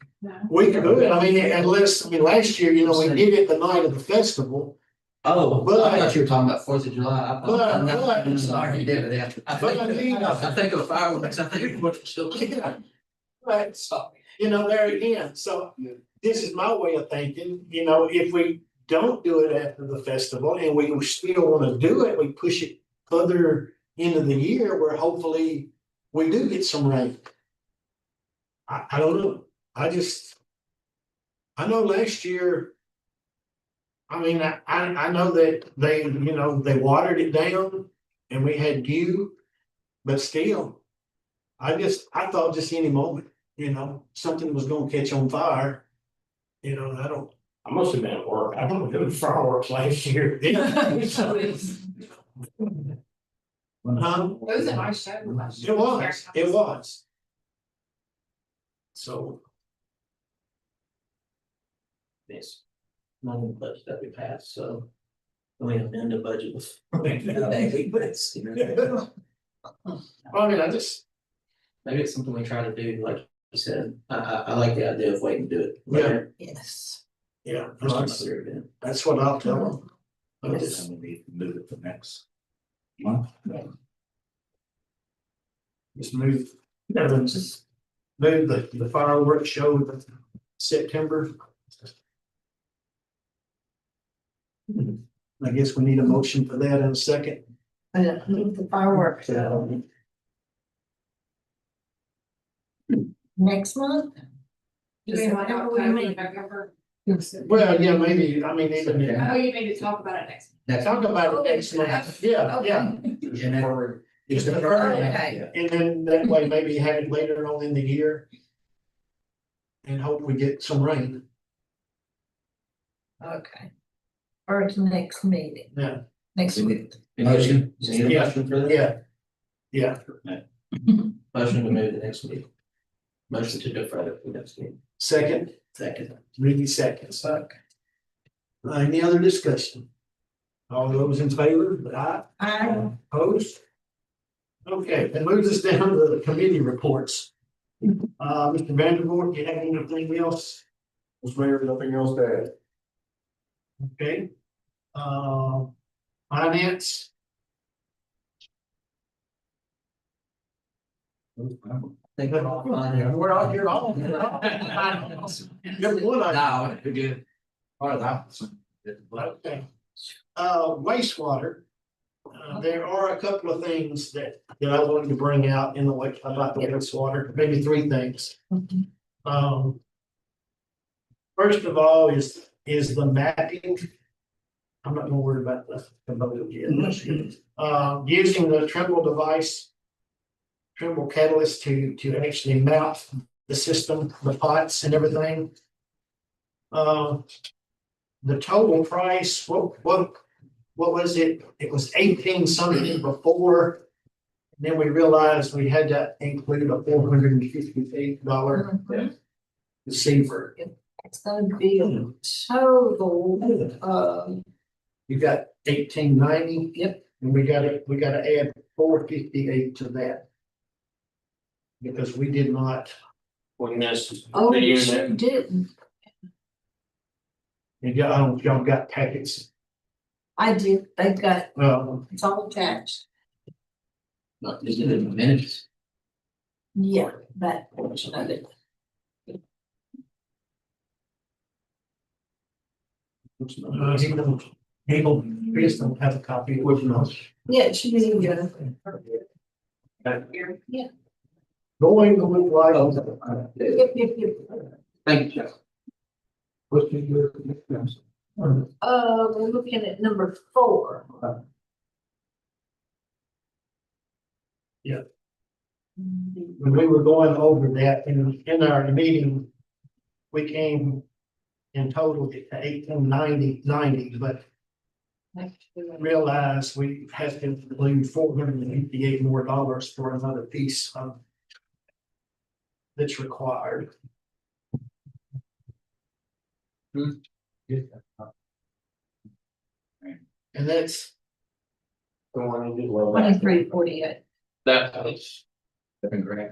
S9: we can do it. I mean, unless, last year, we did it the night of the festival.
S5: Oh,
S9: But-
S5: I thought you were talking about 4th of July.
S9: But-
S5: Sorry, you did it. I
S9: But I mean-
S5: think of fireworks, I think of 4th of July.
S9: Right.
S5: Sorry.
S9: There again, so this is my way of thinking, if we don't do it after the festival and we still wanna do it, we push it further into the year where hopefully we do get some rain. I don't know, I know last year. I know that they watered it down and we had dew, but still. I thought just any moment, something was gonna catch on fire.
S1: I must have been at work. I don't do fireworks last year.
S9: Huh?
S8: It was a nice show last year.
S9: It was. So,
S5: Yes. Not in the budget that we passed, so. We amend the budget with.
S9: I just,
S5: Maybe it's something we try to do, like you said, I like the idea of waiting to do it.
S9: Yeah.
S5: later.
S4: Yes.
S9: yeah,
S5: For another event.
S9: that's what I'll tell them. I
S7: Then
S9: just,
S7: we need to move it to next month.
S9: just move, just move the fireworks show to September. I guess we need a motion for that in a second.
S4: The fireworks. Next month?
S8: You mean like
S4: September, what do you
S8: October,
S4: mean?
S8: November?
S9: Well, yeah, maybe, even,
S8: Oh, you need to talk about it next.
S7: Next.
S9: talk about it next month, yeah.
S7: And then
S9: It's the
S7: Yeah.
S9: first,
S4: Okay.
S9: and then that way maybe have it later on in the year. And hope we get some rain,
S4: Okay. Or to next meeting,
S9: yeah,
S4: next week.
S5: Motion, you need a
S9: Yeah.
S5: motion for that?
S9: yeah,
S5: Motion to move the next week. Motion to defer it for next week.
S9: second,
S7: second.
S9: really second, any other discussion? All those in favor, aye, opposed? Okay, that moves us down to the committee reports. Mr. Vandervoort, you have anything else?
S2: Mr. Mayor, nothing else to add.
S9: Okay. Finance,
S5: Think we're all fine.
S9: yeah, we're all here, all. Good one,
S7: No, we're good. Part of that.
S9: okay. Wastewater. There are a couple of things that I wanted to bring out in the way about the wastewater, maybe three things. First of all is the mapping. I'm not gonna worry about the vote yet. Using the Trimble device. Trimble catalyst to actually map the system, the pots and everything. The total price, what was it? It was 18 something before. Then we realized we had to include a $458 receiver.
S4: It's gonna be a total,
S9: You got 1890. Yep. And we gotta add 458 to that. Because we did not,
S10: We missed
S4: oh,
S10: the
S4: you sure
S10: unit.
S4: didn't.
S9: y'all got packets,
S4: I did, they've got,
S9: um,
S4: it's all attached.
S5: Not, is it in the minutes?
S4: Yeah, that portion of it.
S9: Chris don't have a copy, which knows.
S4: Yeah, she was even good. Yeah.
S9: Going to look like.
S4: Yep.
S5: Thank you, Jeff.
S9: What's your?
S4: We're looking at number 4.
S9: When we were going over that in our meeting, we came in total to 1890, but realized we have to include $458 more for another piece of that's required. And that's
S4: 2348.
S10: That was,
S7: Different grant.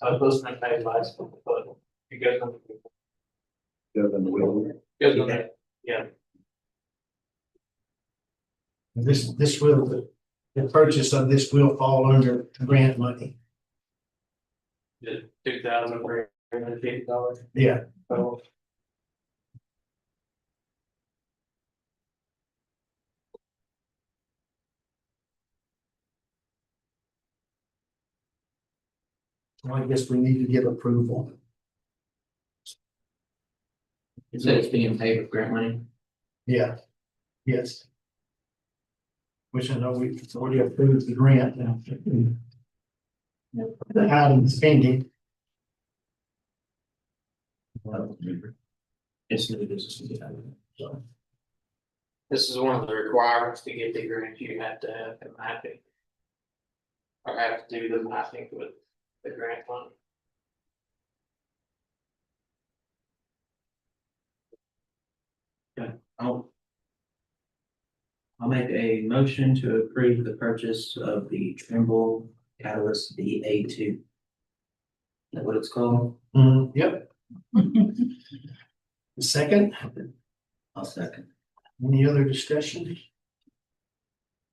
S10: I was listening to that last one, but you guys don't. Yeah.
S9: this will, the purchase of this will fall under grant money.
S10: The $2,350.
S9: Yeah.
S10: So
S9: So I guess we need to get approval.
S5: It says it's being paid with grant money.
S9: Yeah, yes. Which I know we've already approved the grant now. The item spending.
S5: It's new business.
S9: So,
S10: this is one of the requirements to get the grant, you have to have the mapping. Or have to do the mapping with the grant fund.
S5: I'll make a motion to approve the purchase of the Trimble Catalyst BA2. Is that what it's called?
S9: yep. Second,
S5: I'll second.
S9: any other discussion?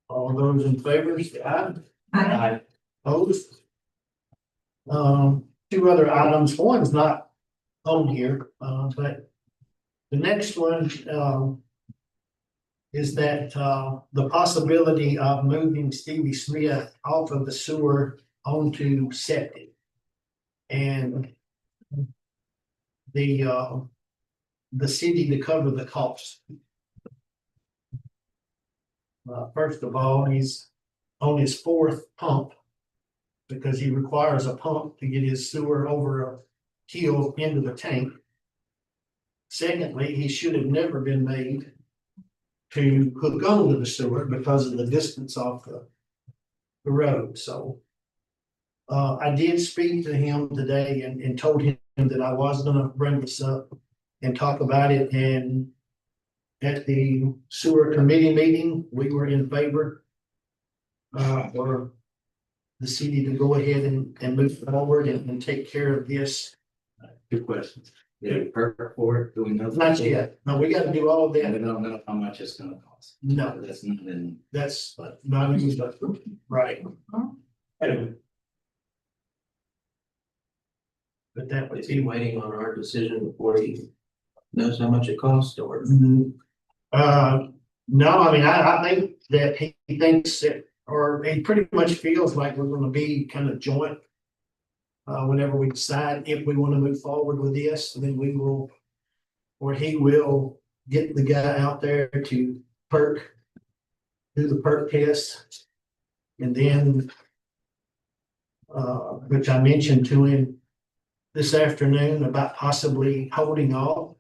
S9: All those in favor, say aye.
S5: Aye.
S9: Opposed? Two other items, one's not on here, but the next one, is that, the possibility of moving Stevie Smith off of the sewer onto septic. And the city to cover the cost. First of all, he's on his 4th pump. Because he requires a pump to get his sewer over a hill into the tank. Secondly, he should have never been made to hook onto the sewer because of the distance off the road, so. I did speak to him today and told him that I was gonna bring this up and talk about it, and at the sewer committee meeting, we were in favor for the city to go ahead and move forward and take care of this.
S7: Good questions. Yeah, perfect for it, do we know?
S9: Not yet, no, we gotta do all of
S7: Yeah, we
S9: that,
S7: don't know how much it's gonna cost.
S9: no,
S7: That's not in.
S9: that's not used up, right? Anyway. But that would
S5: Is he
S9: be.
S5: waiting on our decision before he knows how much it costs or?
S9: No, I mean, I think that he thinks that, or he pretty much feels like we're gonna be kind of joint. Whenever we decide if we want to move forward with this, then we will, or he will get the guy out there to do the perk test. And then, which I mentioned to him this afternoon about possibly holding off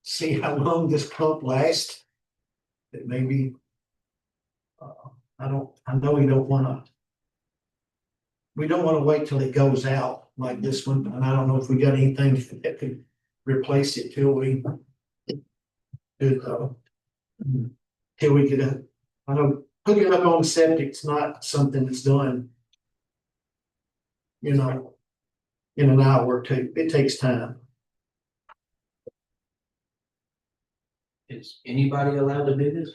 S9: see how long this pump lasts. It may be. I know we don't wanna. We don't wanna wait till it goes out like this one, and I don't know if we got anything that could replace it till we. Till we get a, I know hooking up on septic's not something that's done. You know. In an hour or two, it takes time.
S5: Is anybody allowed to do this?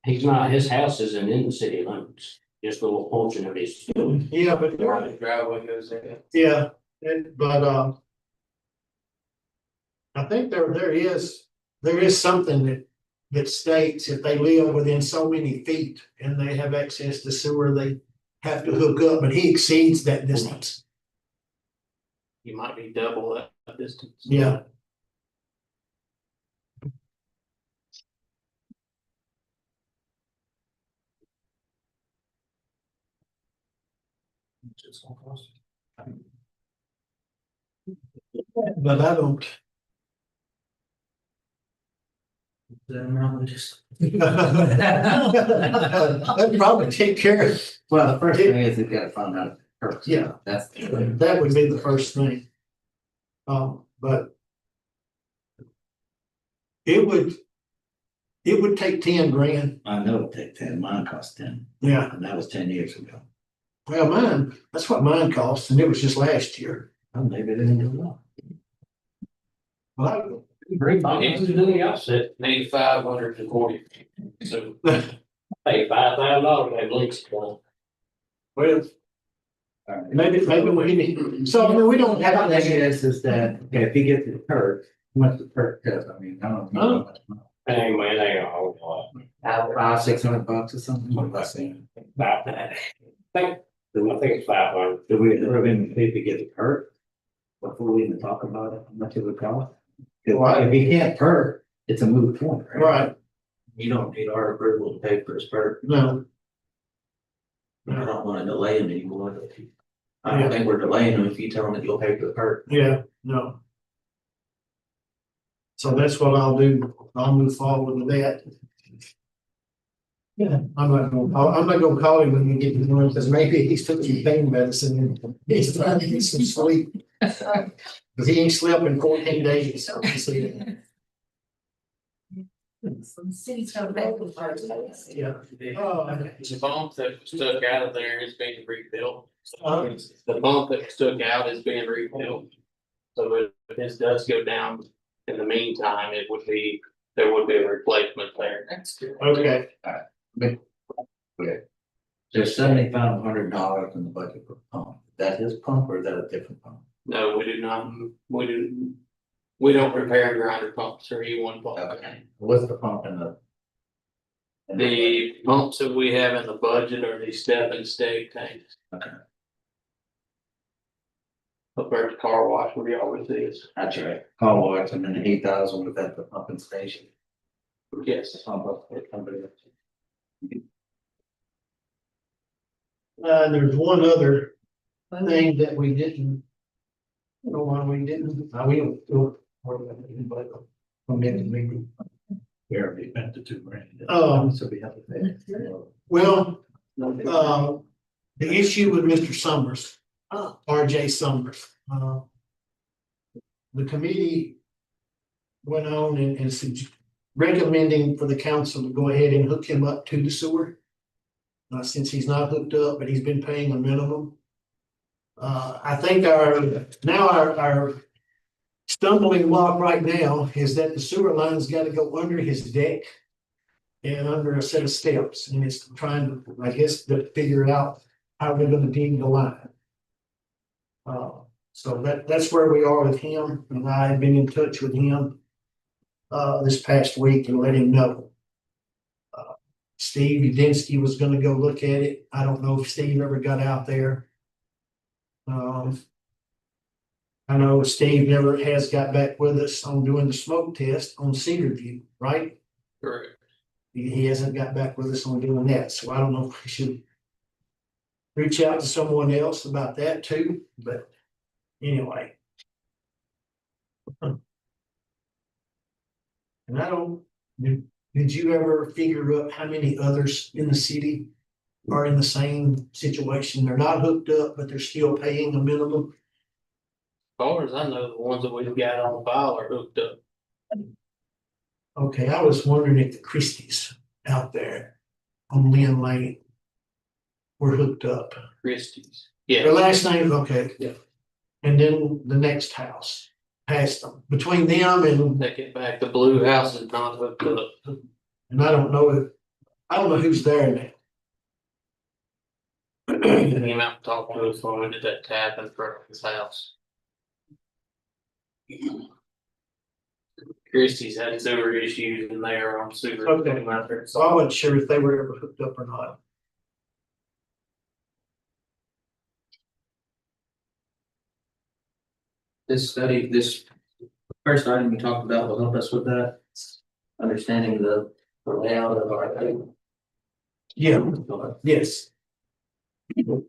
S1: He's not, his house isn't in the city limits, just a little portion of his.
S9: Yeah, but.
S10: The driveway goes there.
S9: Yeah, but I think there is something that states if they live within so many feet and they have access to sewer, they have to hook up, but he exceeds that distance.
S10: You might be double that distance.
S9: Yeah. But I don't.
S5: Then I'm just.
S9: That'd probably take care of,
S7: Well, the first thing is you gotta find out. First.
S9: Yeah.
S7: That's.
S9: that would be the first thing. But. It would take 10 grand,
S7: I know it take 10, mine cost 10,
S9: yeah,
S7: and that was 10 years ago.
S9: well, that's what mine cost, and it was just last year.
S7: Well, maybe they didn't do well.
S9: Well,
S1: He's doing the opposite.
S10: Need 540. So
S1: Pay $5,000 to have leaks done.
S9: well, maybe we need, so I mean, we don't
S7: The
S9: have.
S7: thing is that, okay, if he gets the perk, how much the perk does, I mean, I don't know. how much money.
S1: Anyway, they are all
S7: $500-600 or something, what am I saying?
S1: about that. I think it's 500.
S7: Do we ever even pay to get the perk? Before we even talk about it, how much it would cost? If he can't perk, it's a moot point, right?
S9: Right,
S5: You don't need our approval to pay for his perk.
S9: no,
S5: I don't wanna delay him anymore. I don't think we're delaying him if you tell him that you'll pay for the perk.
S9: yeah, no. So that's what I'll do, I'll move forward with that. Yeah, I'm not gonna call him when you get to know him, because maybe he's took some pain medicine and he's trying to get some sleep. Cause he ain't slept in 14 days, so you see that.
S4: Some cities go back with our.
S9: Yeah.
S10: the bump that stuck out of there is being rebuilt.
S9: Uh.
S10: The bump that stuck out is being rebuilt. So if this does go down, in the meantime, there would be a replacement there. That's good.
S9: Okay,
S7: There's $7,500 in the budget for pump, is that his pump or is that a different pump?
S10: No, we do not, we don't repair grinder pumps or E1 pumps.
S7: Okay, what's the pump in the?
S10: The pumps that we have in the budget are these step and stay tanks.
S7: Okay,
S10: Up there at the car wash where you always is.
S7: that's right, car wash and then 8,000 was at the pumping station.
S10: Yes.
S7: Pump up for somebody.
S9: there's one other thing that we didn't. You know why we didn't, we don't do it, but from next meeting.
S7: We already spent the $2,000.
S9: So
S7: we have to pay.
S9: Well, the issue with Mr. Summers, RJ Summers, the committee went on and recommending for the council to go ahead and hook him up to the sewer. Since he's not hooked up, but he's been paying a minimum. I think our stumbling block right now is that the sewer line's gotta go under his deck and under a set of steps, and it's trying to, I guess, to figure out how we're gonna dig the line. So that's where we are with him, and I have been in touch with him this past week and let him know. Steve Udinski was gonna go look at it. I don't know if Steve ever got out there. I know Steve never has got back with us on doing the smoke test on Cedar View, right?
S10: Correct.
S9: He hasn't got back with us on doing that, so I don't know if we should reach out to someone else about that too, but anyway. And I don't, did you ever figure out how many others in the city are in the same situation? They're not hooked up, but they're still paying a minimum.
S10: As far as I know, the ones that we've got on file are hooked up.
S9: Okay, I was wondering if the Christies out there on Lynn Lane were hooked up.
S10: Christie's.
S9: Their
S10: Yeah,
S9: last name, okay.
S10: Yeah.
S9: And then the next house past them, between them
S10: take it back. The blue house is not hooked up.
S9: and I don't know who's there now.
S10: He came out and talked to us when we did that tap in front of his house. Christie's had sewer issues and they are on sewer.
S9: Okay. So I wasn't sure if they were ever hooked up or not.
S5: This study, this first item we talked about will help us with that. Understanding the layout of our.
S9: Yeah, yes. And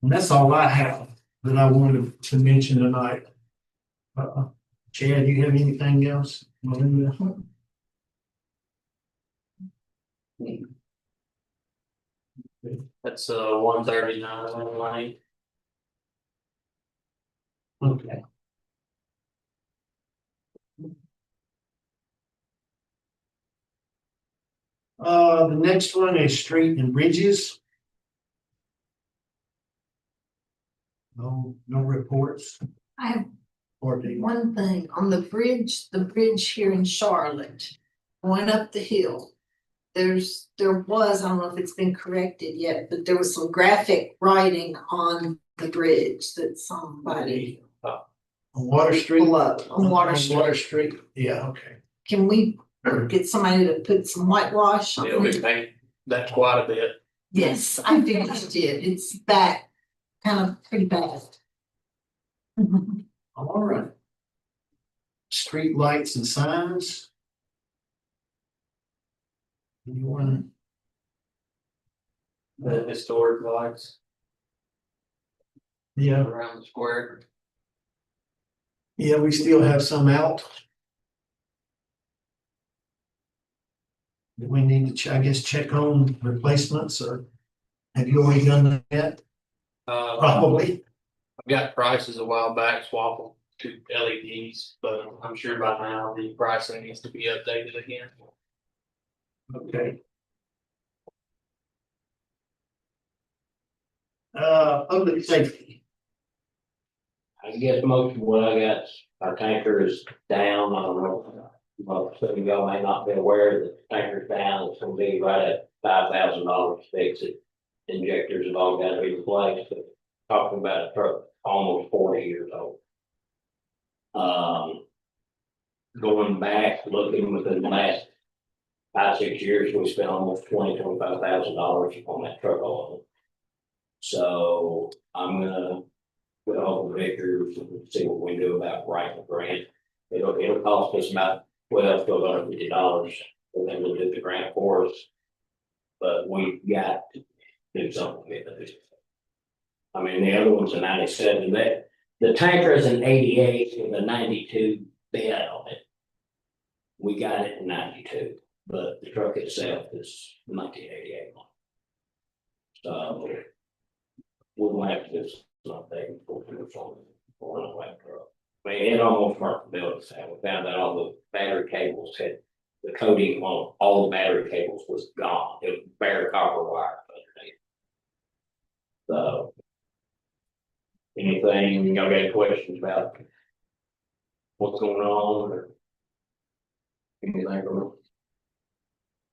S9: that's all I have that I wanted to mention tonight. Chad, you have anything else?
S10: That's 139 Lane.
S9: Okay. The next one is street and bridges. No reports.
S4: I have
S9: Or do you?
S4: one thing on the bridge here in Charlotte, going up the hill. There was, I don't know if it's been corrected yet, but there was some graphic writing on the bridge that somebody
S9: On Water Street?
S4: below, on Water
S9: Water
S4: Street.
S9: Street, yeah, okay.
S4: Can we get somebody to put some whitewash on
S10: It'll be
S4: it?
S10: paint. That's quite a bit.
S4: Yes, I finished it. It's back, kind of pretty bad.
S9: All right. Street lights and signs. Anyone?
S10: The historic lights
S9: Yeah,
S10: around the square.
S9: yeah, we still have some out. Do we need to, I guess, check on replacements, or have you already done that? Probably.
S10: I got prices a while back swapping to LEDs, but I'm sure by now the pricing needs to be updated again.
S9: Okay. Public safety.
S12: I guess most of what I got, our tanker is down, I don't know. Well, some of y'all may not be aware that the tanker's down, it's gonna be right at $5,000 to fix it. Injectors have all got to be replaced, but talking about a truck almost 40 years old. Going back, looking within the last 5-6 years, we spent almost $25,000 on that truck alone. So I'm gonna put all the Vickers and see what we do about writing a grant. It'll cost us about $1,250 for them to do the grant for us. But we got to do something with it. I mean, the other one's a 97, that the tanker is an 88 with a 92 bed on it. We got it in 92, but the truck itself is 1988 one. So we're gonna have to do something for an electric truck. I mean, it almost marked the building, and we found out all the battery cables had, the coating on all the battery cables was gone, it was bare copper wire underneath. So. Anything, y'all got any questions about what's going on or anything from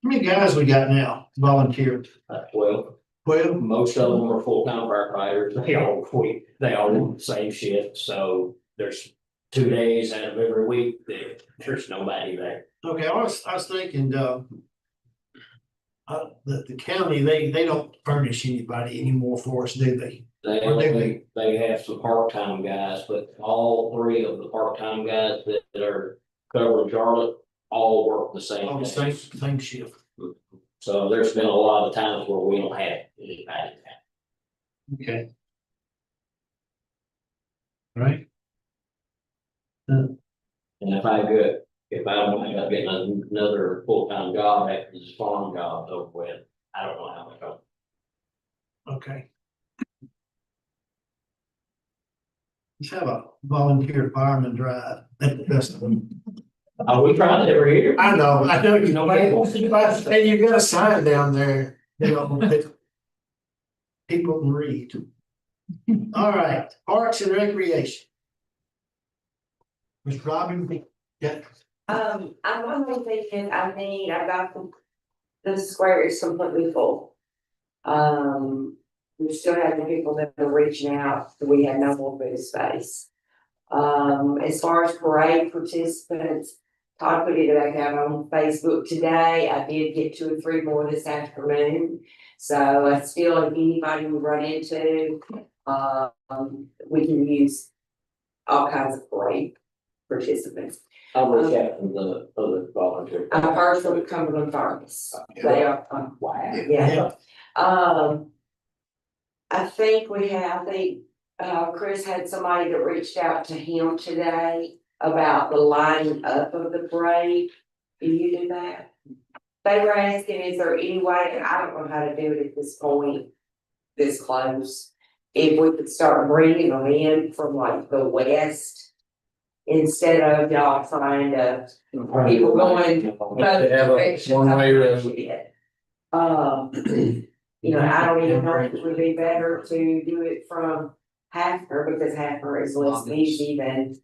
S9: How many guys we got now volunteered?
S12: 12?
S9: Well,
S12: Most of them are full-time firefighters, they all work the same shift, so there's 2 days out of every week that there's nobody there.
S9: okay, I was thinking, the county, they don't furnish anybody anymore for us, do they?
S12: They have some part-time guys, but all 3 of the part-time guys that are covering Charlotte all work the same
S9: On the
S12: days.
S9: same shift.
S12: So there's been a lot of times where we don't have anybody.
S9: Okay. Right.
S12: And if I don't end up getting another full-time job after this farm job over with, I don't know how much I'll.
S9: Okay. Let's have a volunteer fireman drive at the festival.
S12: Oh, we tried it every year.
S9: I know, you know,
S12: Nobody wants to do that.
S9: and you've got a sign down there, you know, that people can read. All right, Parks and Recreation. Ms. Robin, yeah,
S11: I'm only thinking, I've got the square is completely full. We still have the people that are reaching out, we have no more booth space. As far as parade participants, Todd put it back out on Facebook today. I did get 2 or 3 more this afternoon. So I still, if anybody we run into, we can use all kinds of parade participants.
S12: I'll reach out to the other volunteer.
S11: I'm part from Cumberland Farms. They are,
S12: Wow.
S11: yeah. I think Chris had somebody that reached out to him today about the lining up of the parade. Do you do that? They were asking, is there any way, and I don't know how to do it at this point, this close. If we could start bringing them in from like the west, instead of y'all trying to, people going both directions.
S12: One-way road.
S11: You know, I don't even know if it would be better to do it from Hafner, because Hafner is less easy than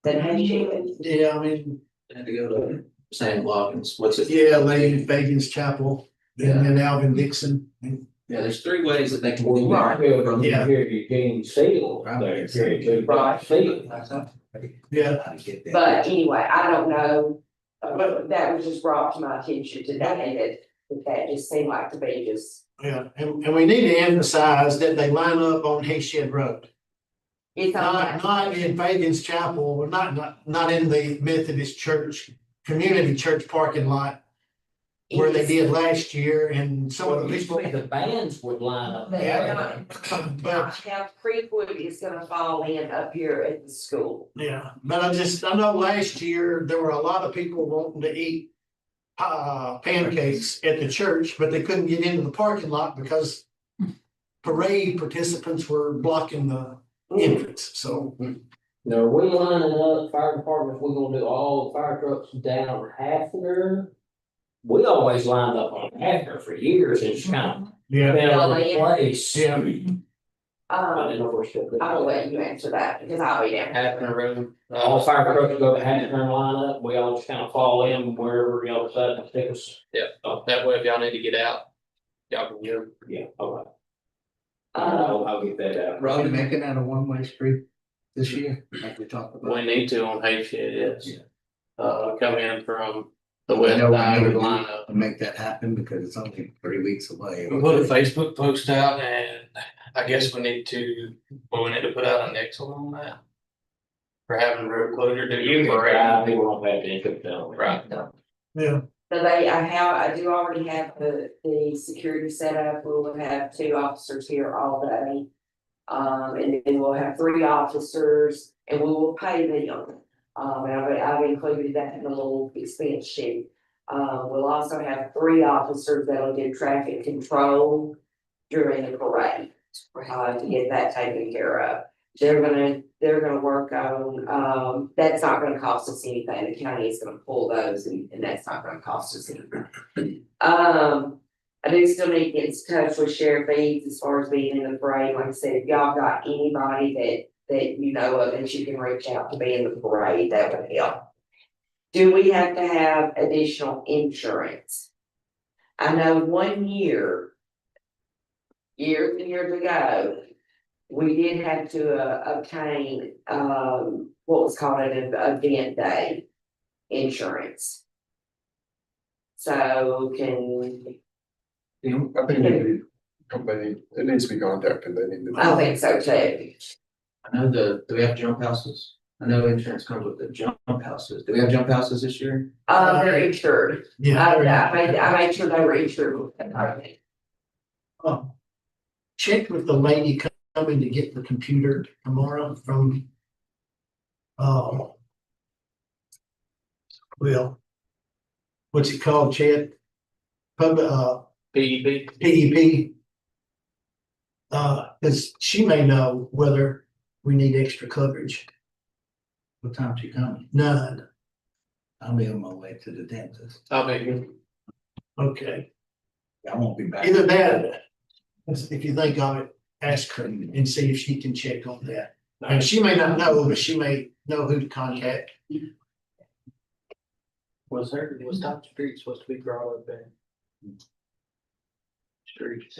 S11: Hampton.
S9: yeah, I mean,
S5: Had to go to Sam Loggins, what's it?
S9: yeah, Lady Fagan's Chapel, and then Alvin Dixon.
S5: Yeah, there's 3 ways that they can do
S12: Right.
S5: that.
S12: From
S9: Yeah.
S12: here, you gain seal, there, to right seal.
S9: Yeah,
S11: But anyway, I don't know, but that was just brought to my attention today that just seemed like to be just,
S9: yeah, and we need to emphasize that they line up on Hayshed Road.
S11: it's on
S9: Not in Fagan's Chapel, or not in the Methodist Church, community church parking lot where they did last year, and some of the people.
S12: Usually the bands would line up.
S9: Yeah.
S11: But
S9: But,
S11: how Creekwood is gonna fall in up here at the school.
S9: yeah, but I know last year, there were a lot of people wanting to eat pancakes at the church, but they couldn't get into the parking lot because parade participants were blocking the entrance, so.
S12: No, we lining up fire department, we're gonna do all the fire trucks down Hafner. We always lined up on Hafner for years, and it's kind of
S9: Yeah.
S12: been a place.
S9: Yeah.
S12: I didn't know if we're still.
S11: I will let you answer that because I'll be down.
S10: Hafner Road.
S12: All fire trucks go to Hafner and line up, we all just kind of fall in wherever y'all decide to take us.
S10: Yeah, that way if y'all need to get out, y'all can get them.
S12: Yeah, all right.
S11: Um,
S12: I'll get that out.
S6: Robbie making that a one-way street this year, like we talked about.
S10: We need to on Hayshed, yes.
S6: Yeah.
S10: Come in from the
S6: I
S10: west
S6: know we
S10: side
S6: need
S10: of
S6: to
S10: the line up.
S6: make that happen because it's only 3 weeks away.
S10: We put a Facebook post out and I guess we need to put out an Excel on that. For having road closure, do
S12: You
S10: you
S12: can drive, people don't have to enter them.
S10: Right.
S9: Yeah,
S11: So I do already have the security set up, we will have 2 officers here all day. And then we'll have 3 officers and we will pay them. And I've included that in the little expense sheet. We'll also have 3 officers that'll do traffic control during the parade. To get that taken care of. They're gonna work on, that's not gonna cost us anything, the county is gonna pull those and that's not gonna cost us anything. I do still need to get in touch with Sheriff Eads as far as being in the parade, like I said, if y'all got anybody that you know of that you can reach out to be in the parade, that would help. Do we have to have additional insurance? I know one years and years ago, we did have to obtain, what was called an event day insurance. So
S2: I think it needs to be contacted, they need to.
S11: I think so too.
S5: I know do we have jump houses? I know insurance comes with the jump houses. Do we have jump houses this year?
S11: They're insured.
S9: yeah.
S11: I made sure they were insured.
S9: Check with the lady coming to get the computer tomorrow from Well, what's it called, Chad?
S10: PEP.
S9: PEP. Cause she may know whether we need extra coverage.
S7: What time's she coming?
S9: None.
S7: I'll be on my way to the dentist.
S10: I'll be
S9: Okay.
S7: I won't be back.
S9: Either that, if you think of it, ask her and see if she can check on that. And she may not know, but she may know who to contact.
S10: Was Top Street supposed to be brought up there? Streets.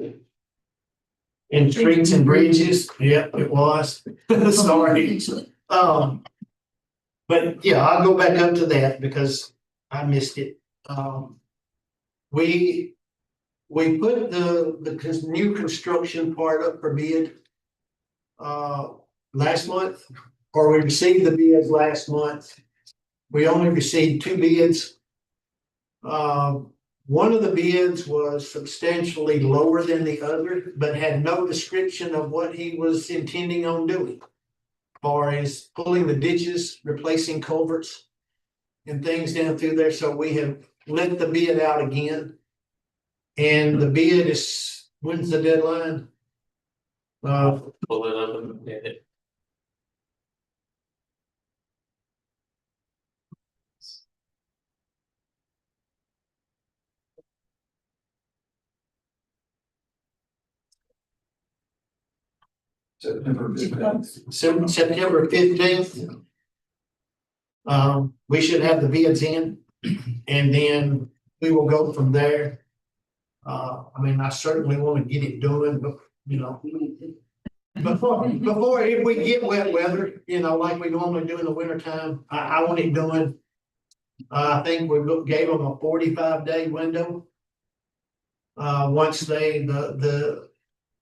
S9: In streets and bridges, yep, it was. Sorry. But yeah, I'll go back up to that because I missed it. We put the new construction part up for bid last month, or we received the bids last month. We only received 2 bids. One of the bids was substantially lower than the other, but had no description of what he was intending on doing. As far as pulling the ditches, replacing culverts and things down through there, so we have let the bid out again. And the bid is, when's the deadline?
S10: Pull it up and get it.
S2: September 15th.
S9: September 15th. We should have the bids in, and then we will go from there. I mean, I certainly want to get it done, but, you know, before, if we get wet weather, you know, like we normally do in the winter time, I want it done. I think we gave them a 45-day window. Once the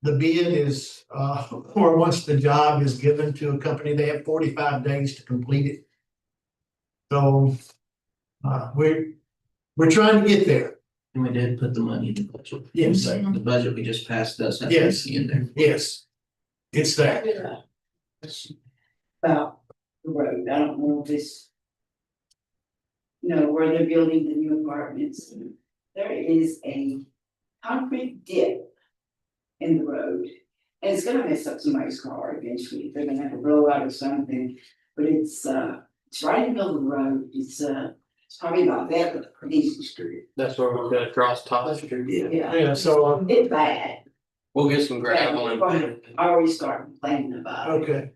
S9: bid is, or once the job is given to a company, they have 45 days to complete it. So, we're trying to get there.
S5: And we did put the money in the budget.
S9: Yes.
S5: The budget we just passed does have
S9: Yes.
S5: money in there.
S9: Yes, it's there.
S3: About the road, I don't know if this. You know, where they're building the new apartments, there is a concrete dip in the road. And it's gonna mess up somebody's car eventually, they're gonna have a blowout or something, but it's right in the middle of the road, it's probably about that, but pretty street.
S10: That's where we're gonna cross Top Street.
S3: Yeah,
S9: Yeah, so,
S3: it's bad.
S10: We'll get some gravel and.
S3: I already started complaining about it.
S9: okay,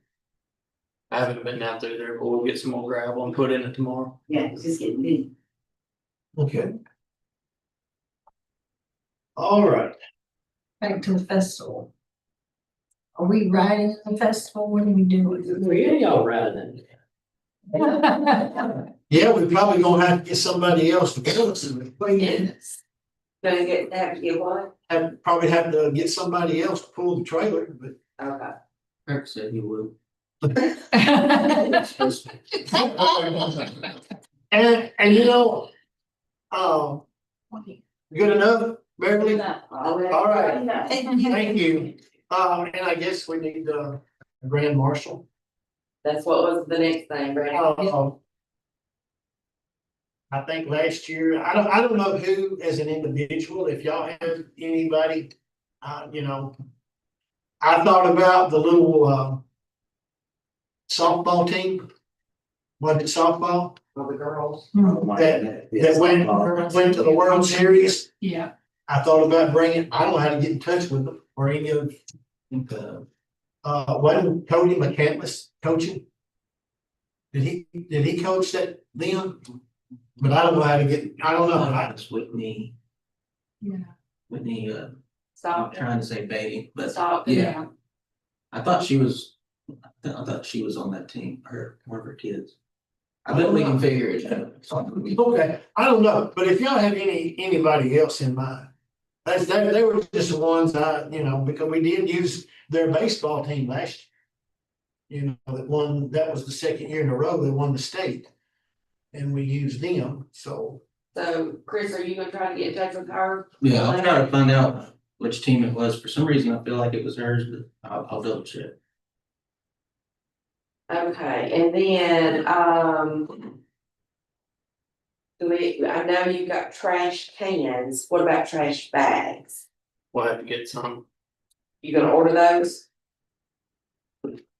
S10: I haven't been out there, but we'll get some more gravel and put in it tomorrow.
S3: Yeah, it's just getting deep.
S9: okay. All right.
S4: Back to the festival. Are we riding the festival? What are we doing?
S12: Where y'all riding?
S9: Yeah, we're probably gonna have to get somebody else to pull us in it.
S11: Gonna have to get what?
S9: Probably have to get somebody else to pull the trailer, but.
S11: Okay.
S5: Kirk said he would.
S9: And you know, good enough, Beverly? All right. Thank you. And I guess we need a grand marshal.
S11: That's what was the next thing, Brandon.
S9: I think last year, I don't know who as an individual, if y'all have anybody, you know. I thought about the little softball team. Was it softball?
S11: For the girls.
S9: That went to the World Series.
S4: Yeah.
S9: I thought about bringing, I don't know how to get in touch with them or any of, wasn't Cody McCandless coaching? Did he coach that then? But I don't know how to get, I don't know.
S5: It's Whitney.
S4: Yeah.
S5: Whitney,
S11: Stop.
S5: I'm trying to say Beatty, but
S11: Stop.
S5: yeah. I thought she was on that team, or one of her kids. I bet we can figure it out.
S9: Okay, I don't know, but if y'all have anybody else in mind, they were just the ones you know, because we did use their baseball team last year. You know, that was the second year in a row they won the state. And we used them, so.
S11: So, Chris, are you gonna try to get in touch with her?
S5: Yeah, I'll try to find out which team it was. For some reason, I feel like it was hers, but I'll double check.
S11: Okay, and then, I know you got trash cans, what about trash bags?
S10: We'll have to get some.
S11: You gonna order those?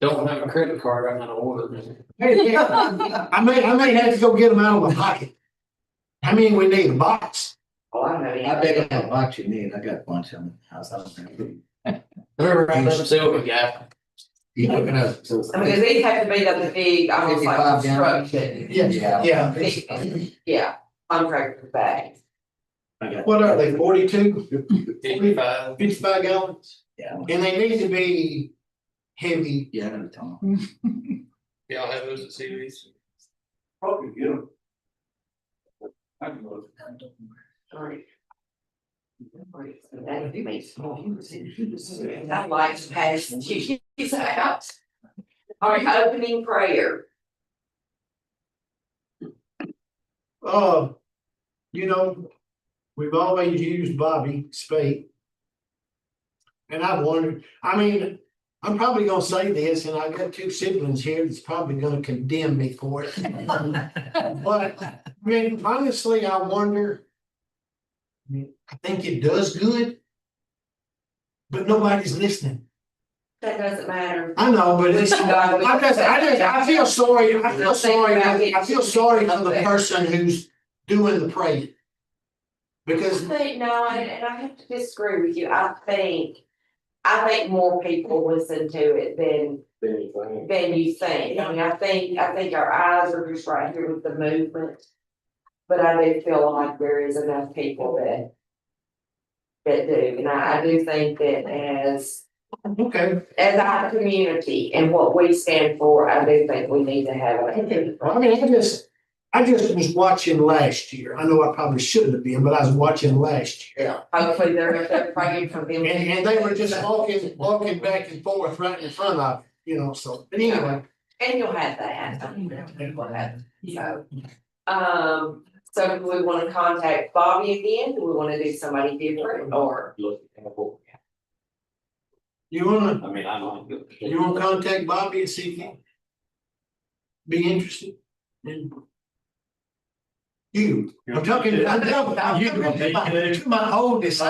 S10: Don't have a credit card, I'm gonna order them.
S9: I may have to go get them out of my pocket. How many we need, a box?
S11: Oh, I don't know.
S7: I bet how much you need, I got a bunch of them in the house, I don't know.
S10: Whoever has them, see what we got.
S7: You looking at, so.
S11: I mean, cause these have to be the big, almost like
S7: 55 gallon?
S11: construction.
S9: Yeah.
S11: Yeah, contractor bags.
S7: I got-
S9: What are they, 42,
S10: 55.
S9: 55 gallons?
S7: Yeah,
S9: And they need to be heavy.
S7: yeah, I know, Tom.
S10: Y'all have those at CV's?
S12: Probably get them.
S11: Alright. That makes I like to pass these out. Alright, opening prayer.
S9: You know, we've always used Bobby Spade. And I've wondered, I mean, I'm probably gonna say this, and I've got two siblings here that's probably gonna condemn me for it. But, I mean, honestly, I wonder. I mean, I think it does good. But nobody's listening.
S11: That doesn't matter.
S9: I know, but it's, I feel sorry, I feel sorry for the person who's doing the praying. Because,
S11: I think, no, and I have to disagree with you, I think more people listen to it than you think. I mean, I think our eyes are just right here with the movement. But I do feel like there is enough people that do, and I do think that as
S9: okay,
S11: our community and what we stand for, I do think we need to have it.
S9: I mean, I just was watching last year. I know I probably shouldn't have been, but I was watching last year.
S11: Yeah, hopefully they're praying for them.
S9: And they were just walking back and forth right in front of, so, but anyway.
S11: And you'll have that. So do we wanna contact Bobby again? Do we wanna do somebody different or?
S9: You wanna,
S12: I mean, I'm.
S9: you wanna contact Bobby and see if he be interested in? I'm talking to my oldest.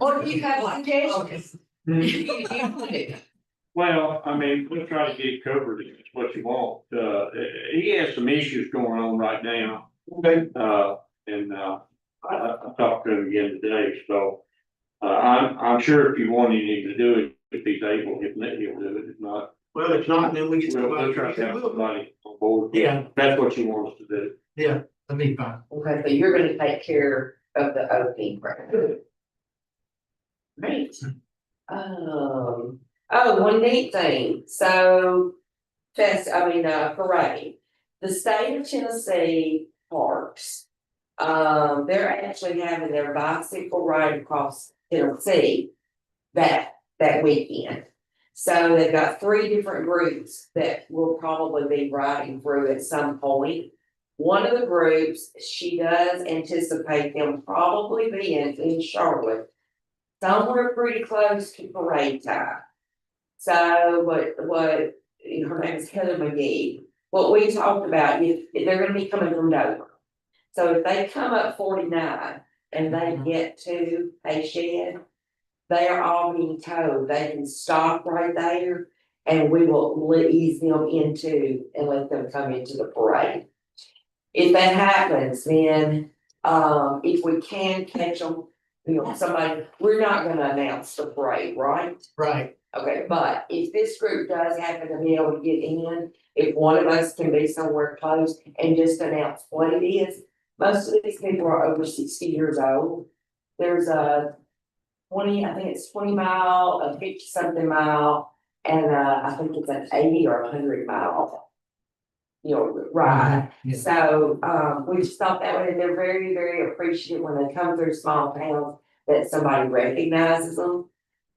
S11: Or if you have suggestions? You
S13: Well, I mean, we'll try to get it covered if it's what you want. He has some issues going on right now.
S9: Okay.
S13: I talked to him again today, so. I'm sure if you wanted him to do it, if he's able, he'll do it, if not.
S9: Well, if not, then we get
S13: We'll try to have somebody on board.
S9: Yeah.
S13: That's what you want us to do.
S9: Yeah, that'd be fine.
S11: Okay, so you're gonna take care of the opening prayer. Great. One neat thing, so, parade. The state of Tennessee parks, they're actually having their bicycle ride across Tennessee that weekend. So they've got 3 different groups that will probably be riding through at some point. One of the groups, she does anticipate them probably being in Charlotte, somewhere pretty close to parade time. So what her name is Heather McGee, what we talked about, they're gonna be coming from Dover. So if they come up 49 and they get to a shed, they are all being told they can stop right there and we will ease them into and let them come into the parade. If that happens, then, if we can catch them, somebody, we're not gonna announce the parade, right?
S9: Right.
S11: Okay, but if this group does happen to be able to get in, if one of us can be somewhere close and just announce what it is. Most of these people are over 60 years old. There's a 20, I think it's 20 mile, a 50 something mile, and I think it's an 80 or 100 mile. Ride.
S9: Yeah.
S11: So, we just thought that way, and they're very, very appreciative when they come through small towns that somebody recognizes them.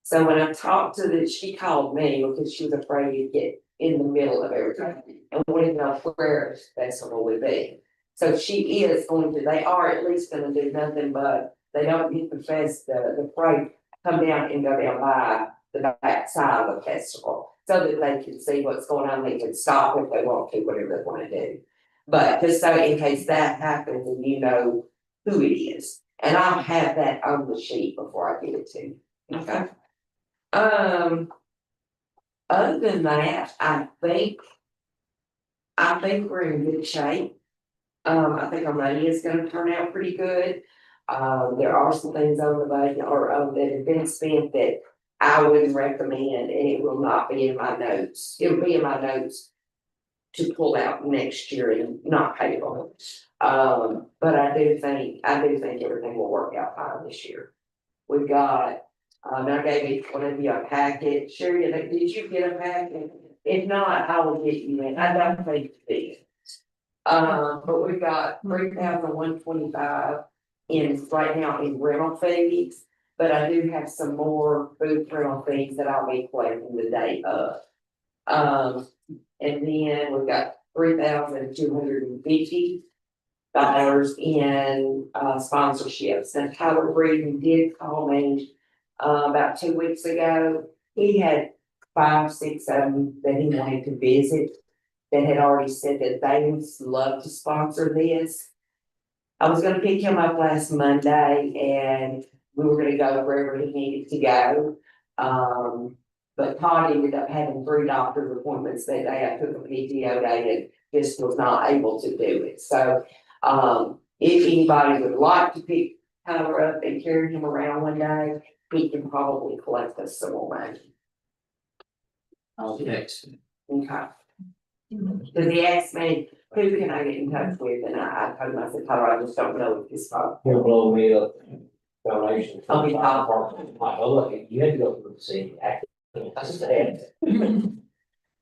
S11: So when I talked to she called me because she was afraid to get in the middle of everything and wanted to know where the festival would be. So she is going to, they are at least gonna do nothing but, they don't get the parade, come down and go down by the back side of the festival. So that they can see what's going on, they can stop if they want to, whatever they wanna do. But just so in case that happens and you know who it is, and I'll have that on the sheet before I give it to you, okay? Other than that, I think we're in good shape. I think our money is gonna turn out pretty good. There are some things on the budget or that have been spent that I wouldn't recommend, and it will not be in my notes. It'll be in my notes to pull out next year and not pay for it. But I do think everything will work out fine this year. We've got, I gave each one of you a packet. Sherry, did you get a packet? If not, I will get you in. I don't think you did. But we've got 3,125 in right now in rental fees. But I do have some more food rental fees that I'll be collecting the day of. And then we've got $3,250 in sponsorships. And Tyler Breeden did call me about 2 weeks ago. He had 5, 6 of them that he wanted to visit that had already said that they would love to sponsor this. I was gonna pick him up last Monday and we were gonna go wherever he needed to go. But Todd ended up having 3 doctor's appointments that day. I took a PTO day and just was not able to do it. So, if anybody would like to pick Tyler up and carry him around one day, he can probably collect us some more money.
S5: I'll text.
S11: Okay. Cause he asked me, who can I get in touch with? And I told him, I said, Tyler, I just don't know if this phone.
S12: He'll blow me up donation.
S11: Okay, Tom.
S12: Oh, look, you had to go through the city. I said,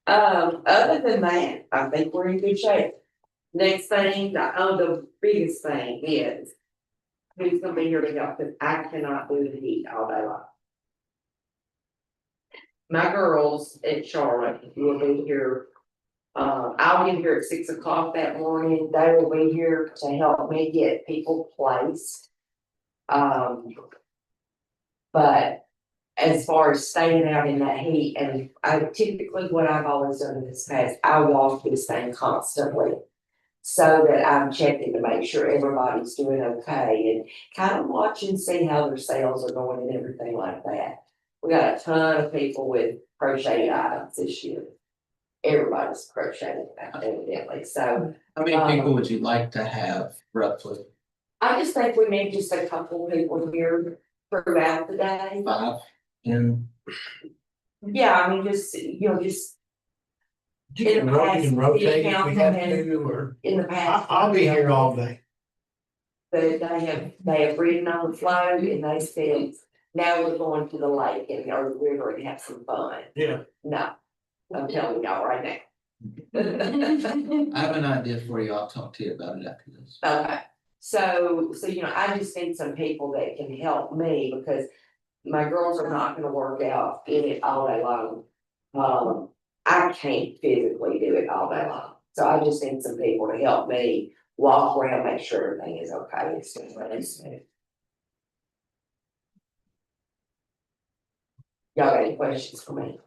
S11: Other than that, I think we're in good shape. Next thing, the biggest thing is who's gonna be here to help, because I cannot do the heat all day long. My girls at Charlotte will be here. I'll get here at 6 o'clock that morning. They will be here to help me get people placed. But as far as staying out in that heat, and I typically what I've always done in this past, I walk this thing constantly. So that I'm checking to make sure everybody's doing okay and kind of watch and see how their sales are going and everything like that. We got a ton of people with crocheted items this year. Everybody's crocheting evidently, so.
S5: How many people would you like to have roughly?
S11: I just think we need just a couple of people here throughout the day.
S5: 5? And
S11: Yeah, I mean, just, just
S9: You can rotate if we have to, or
S11: in the past.
S9: I'll be here all day.
S11: But they have ridden on the float and they said, now we're going to the lake and or the river and have some fun.
S9: Yeah.
S11: No, I'm telling y'all right now.
S5: I have an idea for you. I'll talk to you about it after this.
S11: Okay, so I just need some people that can help me because my girls are not gonna work out in it all day long. I can't physically do it all day long, so I just need some people to help me walk around, make sure everything is okay. It's really smooth. Y'all got any questions for me?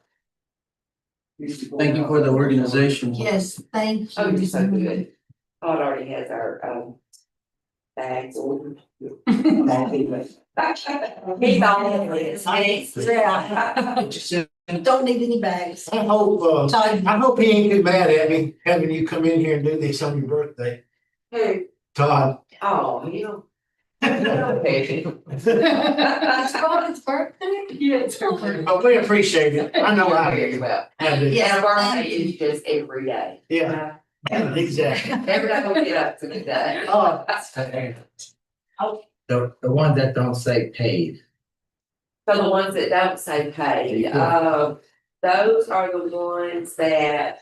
S5: Thank you for the organization.
S4: Yes, thank you.
S11: Oh, you're so good. Todd already has our bags ordered. He's all in it.
S4: Don't need any bags.
S9: I hope he ain't too mad at me having you come in here and do this on your birthday,
S11: Who?
S9: Todd.
S11: Oh, you
S4: It's Ron's birthday?
S11: Yes.
S9: But we appreciate it. I know I
S11: Very
S9: do.
S11: well.
S9: I do.
S11: Yeah, our birthday is just every day.
S9: Yeah, exactly.
S11: Every day we get up to the day.
S7: The ones that don't say paid.
S11: So the ones that don't say paid, those are the ones that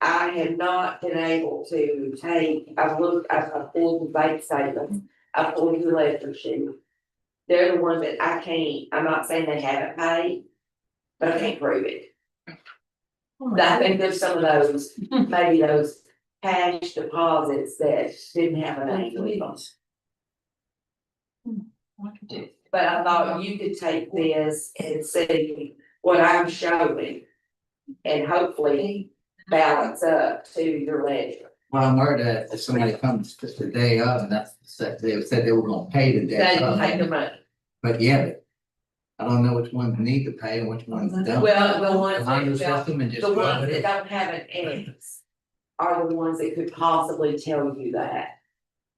S11: I have not been able to take. I've pulled the bank statements, I pulled the ledger sheet. They're the ones that I can't, I'm not saying they haven't paid, but I can't prove it. I think there's some of those, maybe those cash deposits that didn't have a name with them. But I thought you could take this and see what I'm showing. and hopefully balance up to your ledger.
S7: Well, I'm worried that if somebody comes just the day of, and they said they were gonna pay the
S11: They
S7: day
S11: can
S7: of,
S11: take the money.
S7: but yeah. I don't know which ones need to pay and which ones don't.
S11: Well, the ones
S7: Remind us
S11: that,
S7: of them and just
S11: the
S7: go
S11: ones
S7: with
S11: that
S7: it.
S11: don't have an X are the ones that could possibly tell you that.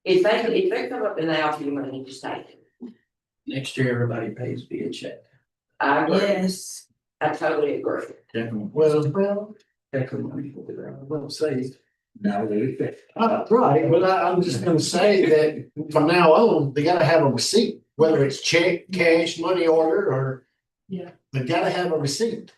S11: If they come up and they offer you money, just take it.
S5: Next year, everybody pays via check.
S11: I agree.
S4: Yes,
S11: I totally agree.
S7: Definitely.
S4: well,
S5: Check of money for the ground.
S9: Well, say,
S7: No, they fit.
S9: right, but I'm just gonna say that from now on, they gotta have a receipt, whether it's check, cash, money order, or.
S4: Yeah.
S9: They gotta have a receipt.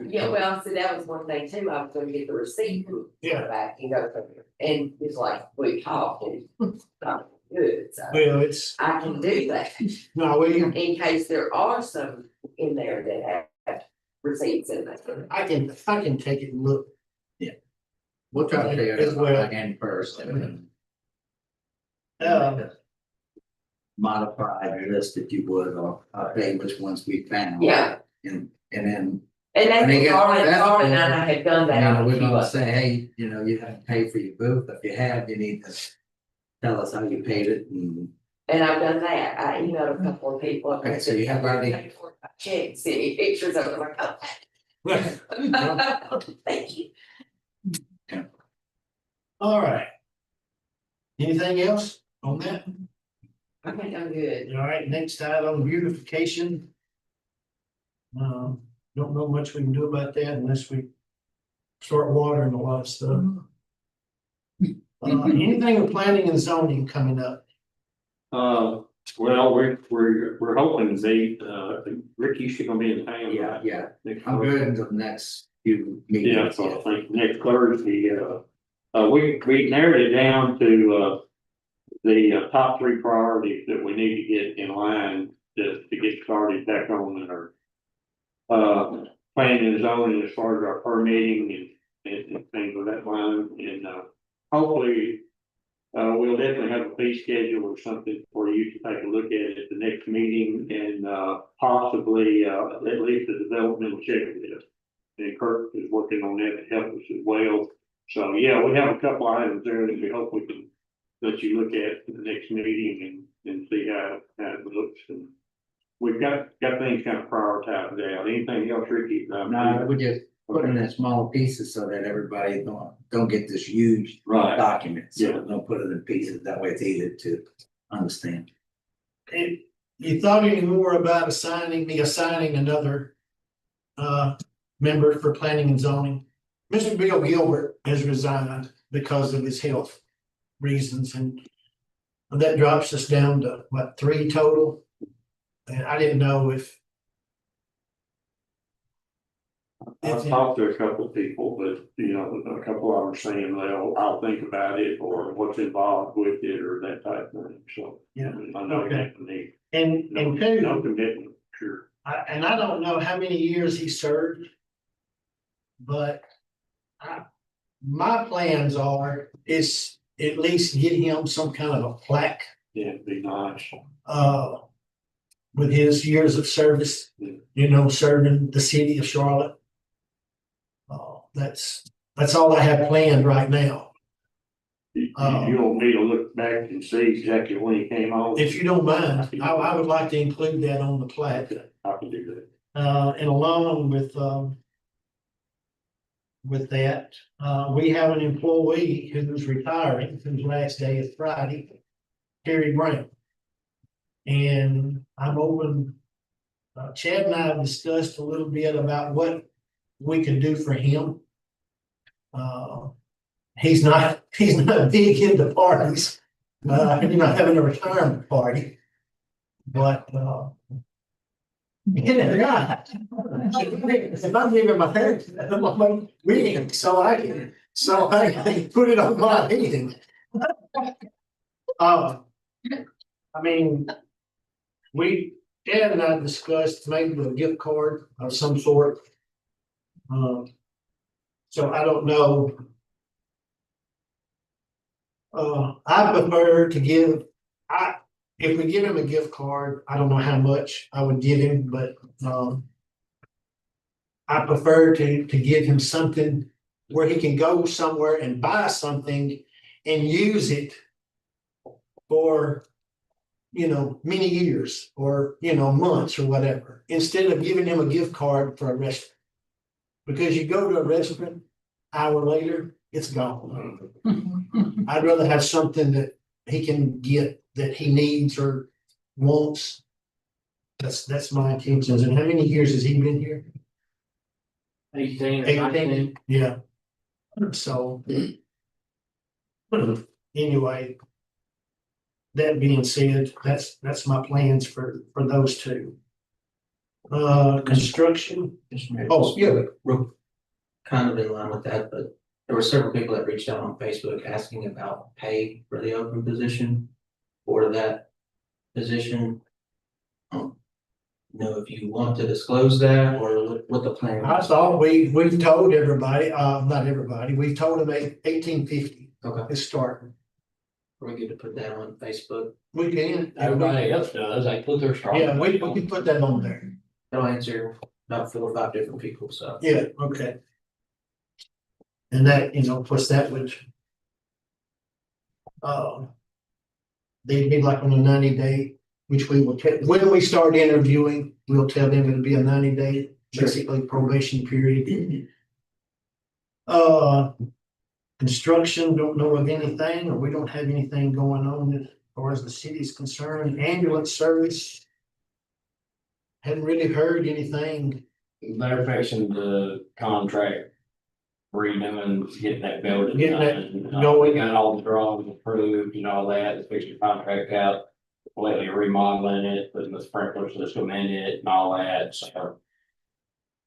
S11: Yeah, well, see, that was one thing too, I was gonna get the receipt.
S9: Yeah.
S11: Back and go from there, and it's like, we talked and it's not good, so
S9: Well, it's,
S11: I can do that.
S9: no,
S11: In case there are some in there that have receipts in there.
S9: I can take it and look.
S7: We'll try to figure
S9: As
S7: it
S9: well.
S7: out again first and then.
S9: Uh,
S7: Modify the list if you would, or update which ones we found.
S11: Yeah,
S7: And then,
S11: and
S7: When they
S11: that's,
S7: get
S11: Carmen
S7: that-
S11: and I had done
S7: you
S11: that.
S7: know,
S11: on
S7: we're
S11: a few
S7: gonna
S11: others.
S7: say, hey, you know, you haven't paid for your booth, if you have, you need to tell us how you paid it and.
S11: And I've done that, I emailed a couple of people.
S7: Okay, so you have already-
S11: Check, see pictures of it, like, oh. Thank you.
S9: all right. Anything else on that?
S11: I think I'm good.
S9: All right, next item, beautification. Don't know much we can do about that unless we start watering a lot of stuff. Anything with planning and zoning coming up?
S13: Well, we're hoping Ricky's gonna be in town.
S7: Yeah, yeah,
S13: Next
S7: I'm
S13: Thursday.
S7: good until the next few
S13: Yeah,
S7: meetings.
S13: so I think next Thursday, we narrowed it down to, the top three priorities that we need to get in line to get started back on our planning and zoning as far as our permitting and things of that line, and, hopefully, we'll definitely have a fee schedule or something for you to take a look at the next meeting and, possibly, at least a developmental checklist. And Kirk is working on that to help us as well. So, yeah, we have a couple items there that we hope we can let you look at the next meeting and see how it looks. And we've got things kind of prioritized out. Anything else, Ricky?
S7: No, we just put it in smaller pieces so that everybody don't get this huge
S13: Right.
S7: document. So
S13: Yeah.
S7: don't put it in pieces, that way it's easy to understand.
S9: And you thought any more about assigning another member for planning and zoning? Mr. Bill Gilbert has resigned because of his health reasons, and that drops us down to what, 3 total? And I didn't know if
S13: I've talked to a couple of people, but, a couple of them are saying, well, I'll think about it, or what's involved with it, or that type of thing, so.
S9: Yeah.
S13: I know
S9: Okay.
S13: that for me.
S9: and
S13: No
S9: two,
S13: commitment, sure.
S9: and I don't know how many years he served. But my plans is at least get him some kind of a plaque,
S13: Yeah, it'd be nice.
S9: with his years of service, serving the city of Charlotte. That's all I have planned right now.
S13: You want me to look back and see exactly when he came on?
S9: If you don't mind, I would like to include that on the plaque.
S13: I can do that.
S9: And along with that, we have an employee who's retiring, whose last day is Friday, Terry Brown. And I'm open, Chad and I have discussed a little bit about what we can do for him. He's not big into parties, having a retirement party. But, yeah. If I'm giving my parents, my meeting, so I can put it on my meeting. I mean, Chad and I discussed maybe a gift card of some sort. So I don't know. I prefer to if we give him a gift card, I don't know how much I would give him, but I prefer to give him something where he can go somewhere and buy something and use it for, many years or, months or whatever, instead of giving him a gift card for a restaurant. Because you go to a restaurant, hour later, it's gone. I'd rather have something that he can get that he needs or wants. That's my intentions. And how many years has he been here?
S10: 18 or
S9: 18,
S10: 19.
S9: yeah. So. Anyway. That being said, that's my plans for those two. Construction, oh, yeah,
S5: Real kind of in line with that, but there were several people that reached out on Facebook asking about pay for the open position for that position. If you want to disclose that or what the plan.
S9: I thought we've told everybody, not everybody, we've told them 1850
S5: Okay,
S9: is starting.
S5: are we good to put that on Facebook?
S9: We can.
S12: Everybody else does, they put their start.
S9: Yeah, we can put that on there.
S5: That'll answer about 4 or 5 different people, so.
S9: Yeah, okay. And that, of course, that would. They'd be like on a 90-day, which we will when we start interviewing, we'll tell them it'll be a 90-day, basically probation period. Construction, don't know of anything, or we don't have anything going on as far as the city's concerned. Ambulance service. Hadn't really heard anything.
S12: They're fixing the contract, redoing, getting that building
S9: Getting that
S12: done.
S9: going.
S12: Got all the drawings approved and all that, fixing the contract out, completely remodeling it, putting the sprinkler system in it and all that, so.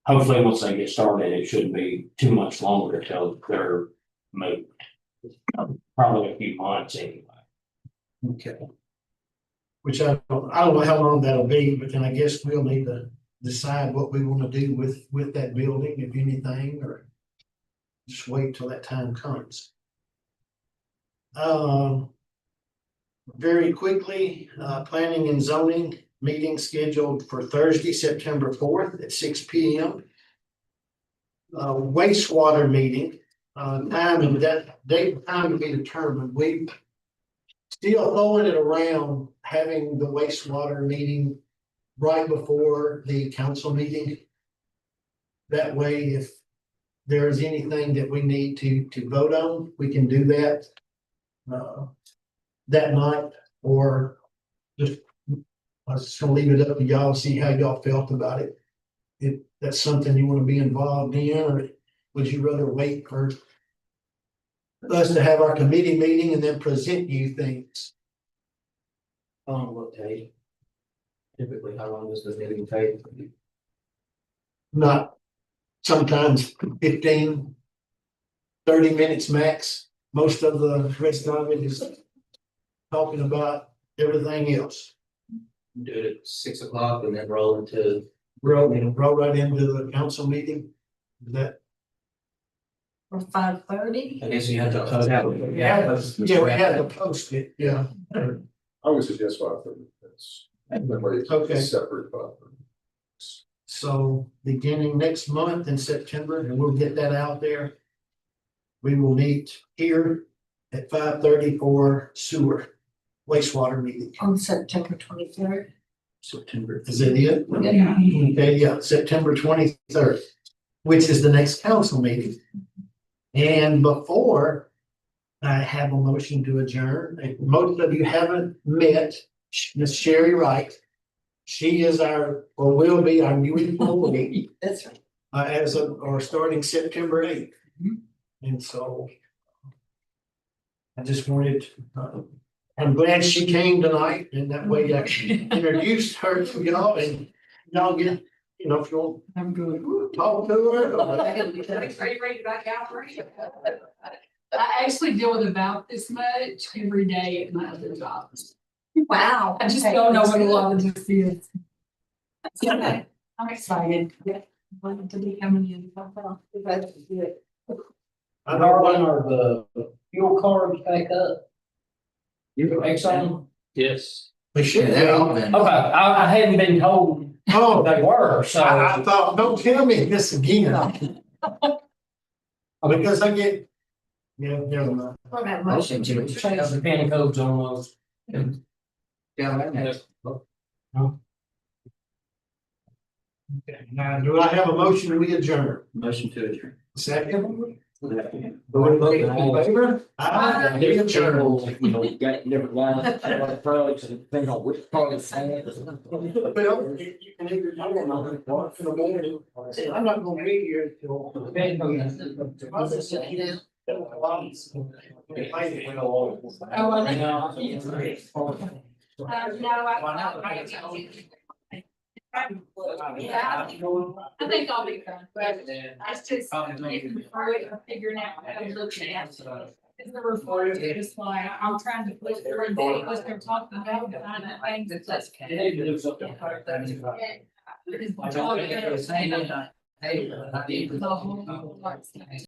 S12: Hopefully, once they get started, it shouldn't be too much longer till they're moved. Probably a few months anyway.
S9: Okay. Which I don't know how long that'll be, but then I guess we'll need to decide what we want to do with that building, if anything, or just wait till that time comes. Very quickly, planning and zoning meeting scheduled for Thursday, September 4th at 6 p.m. Wastewater meeting, time and that date, time to be determined. We still throwing it around, having the wastewater meeting right before the council meeting. That way, if there is anything that we need to vote on, we can do that that night, or just, I was just gonna leave it up to y'all, see how y'all felt about it. If that's something you want to be involved in, or would you rather wait for us to have our committee meeting and then present you things?
S5: How long will it take? Typically, how long does the meeting take?
S9: Not sometimes 15, 30 minutes max. Most of the rest of it is talking about everything else.
S5: Do it at 6 o'clock and then roll into.
S9: Roll right into the council meeting. Is that?
S4: Or 5:30?
S5: I guess you have to. close out.
S9: Yeah, we had to post it, yeah.
S2: I would suggest 5:30. That's.
S9: Okay.
S2: Separate 5:30.
S9: So beginning next month in September, and we'll get that out there. We will meet here at 5:30 for sewer wastewater meeting.
S4: On September 23rd.
S5: September.
S9: Is that it?
S4: Yeah.
S9: Okay, yeah, September 23rd, which is the next council meeting. And before I have a motion to adjourn, most of you haven't met Miss Sherry Wright. She is or will be our new employee.
S4: That's right.
S9: Or starting September 8th. And so I just wanted, I'm glad she came tonight, and that way I introduced her to y'all, and y'all get, if you want, talk to her.
S8: Are you ready to back out, Maria? I actually deal with about this much every day at my other jobs.
S4: Wow.
S8: I just don't know what a lot of this is. Okay, I'm excited. Yeah. Wanted to be coming in.
S9: I know one,
S12: are the fuel cards back up? You Exxon?
S10: Yes.
S9: we should
S7: Yeah, they're all
S9: have,
S7: been.
S12: Okay, I hadn't been told
S9: Oh,
S6: They were, so.
S9: I thought, don't tell me this again. Because I get. Yeah, never mind.
S4: What about
S6: Motion to change the penny codes on those.
S5: Yeah, right next.
S9: Okay, now, do I have a motion we adjourn?
S5: Motion to adjourn.
S9: Second? All in favor? Aye. We adjourn.
S12: You know, got different lines, products and depending on which part of the.
S9: Bill, you can either, I don't know, what for the morning. I'm not gonna be here till.
S8: Yeah, I think I'll be fine, but I just, figuring out how to look at. It's the report, it's like, I'm trying to put everything, what they're talking about, and find that thing that's less.
S5: Hey, I did.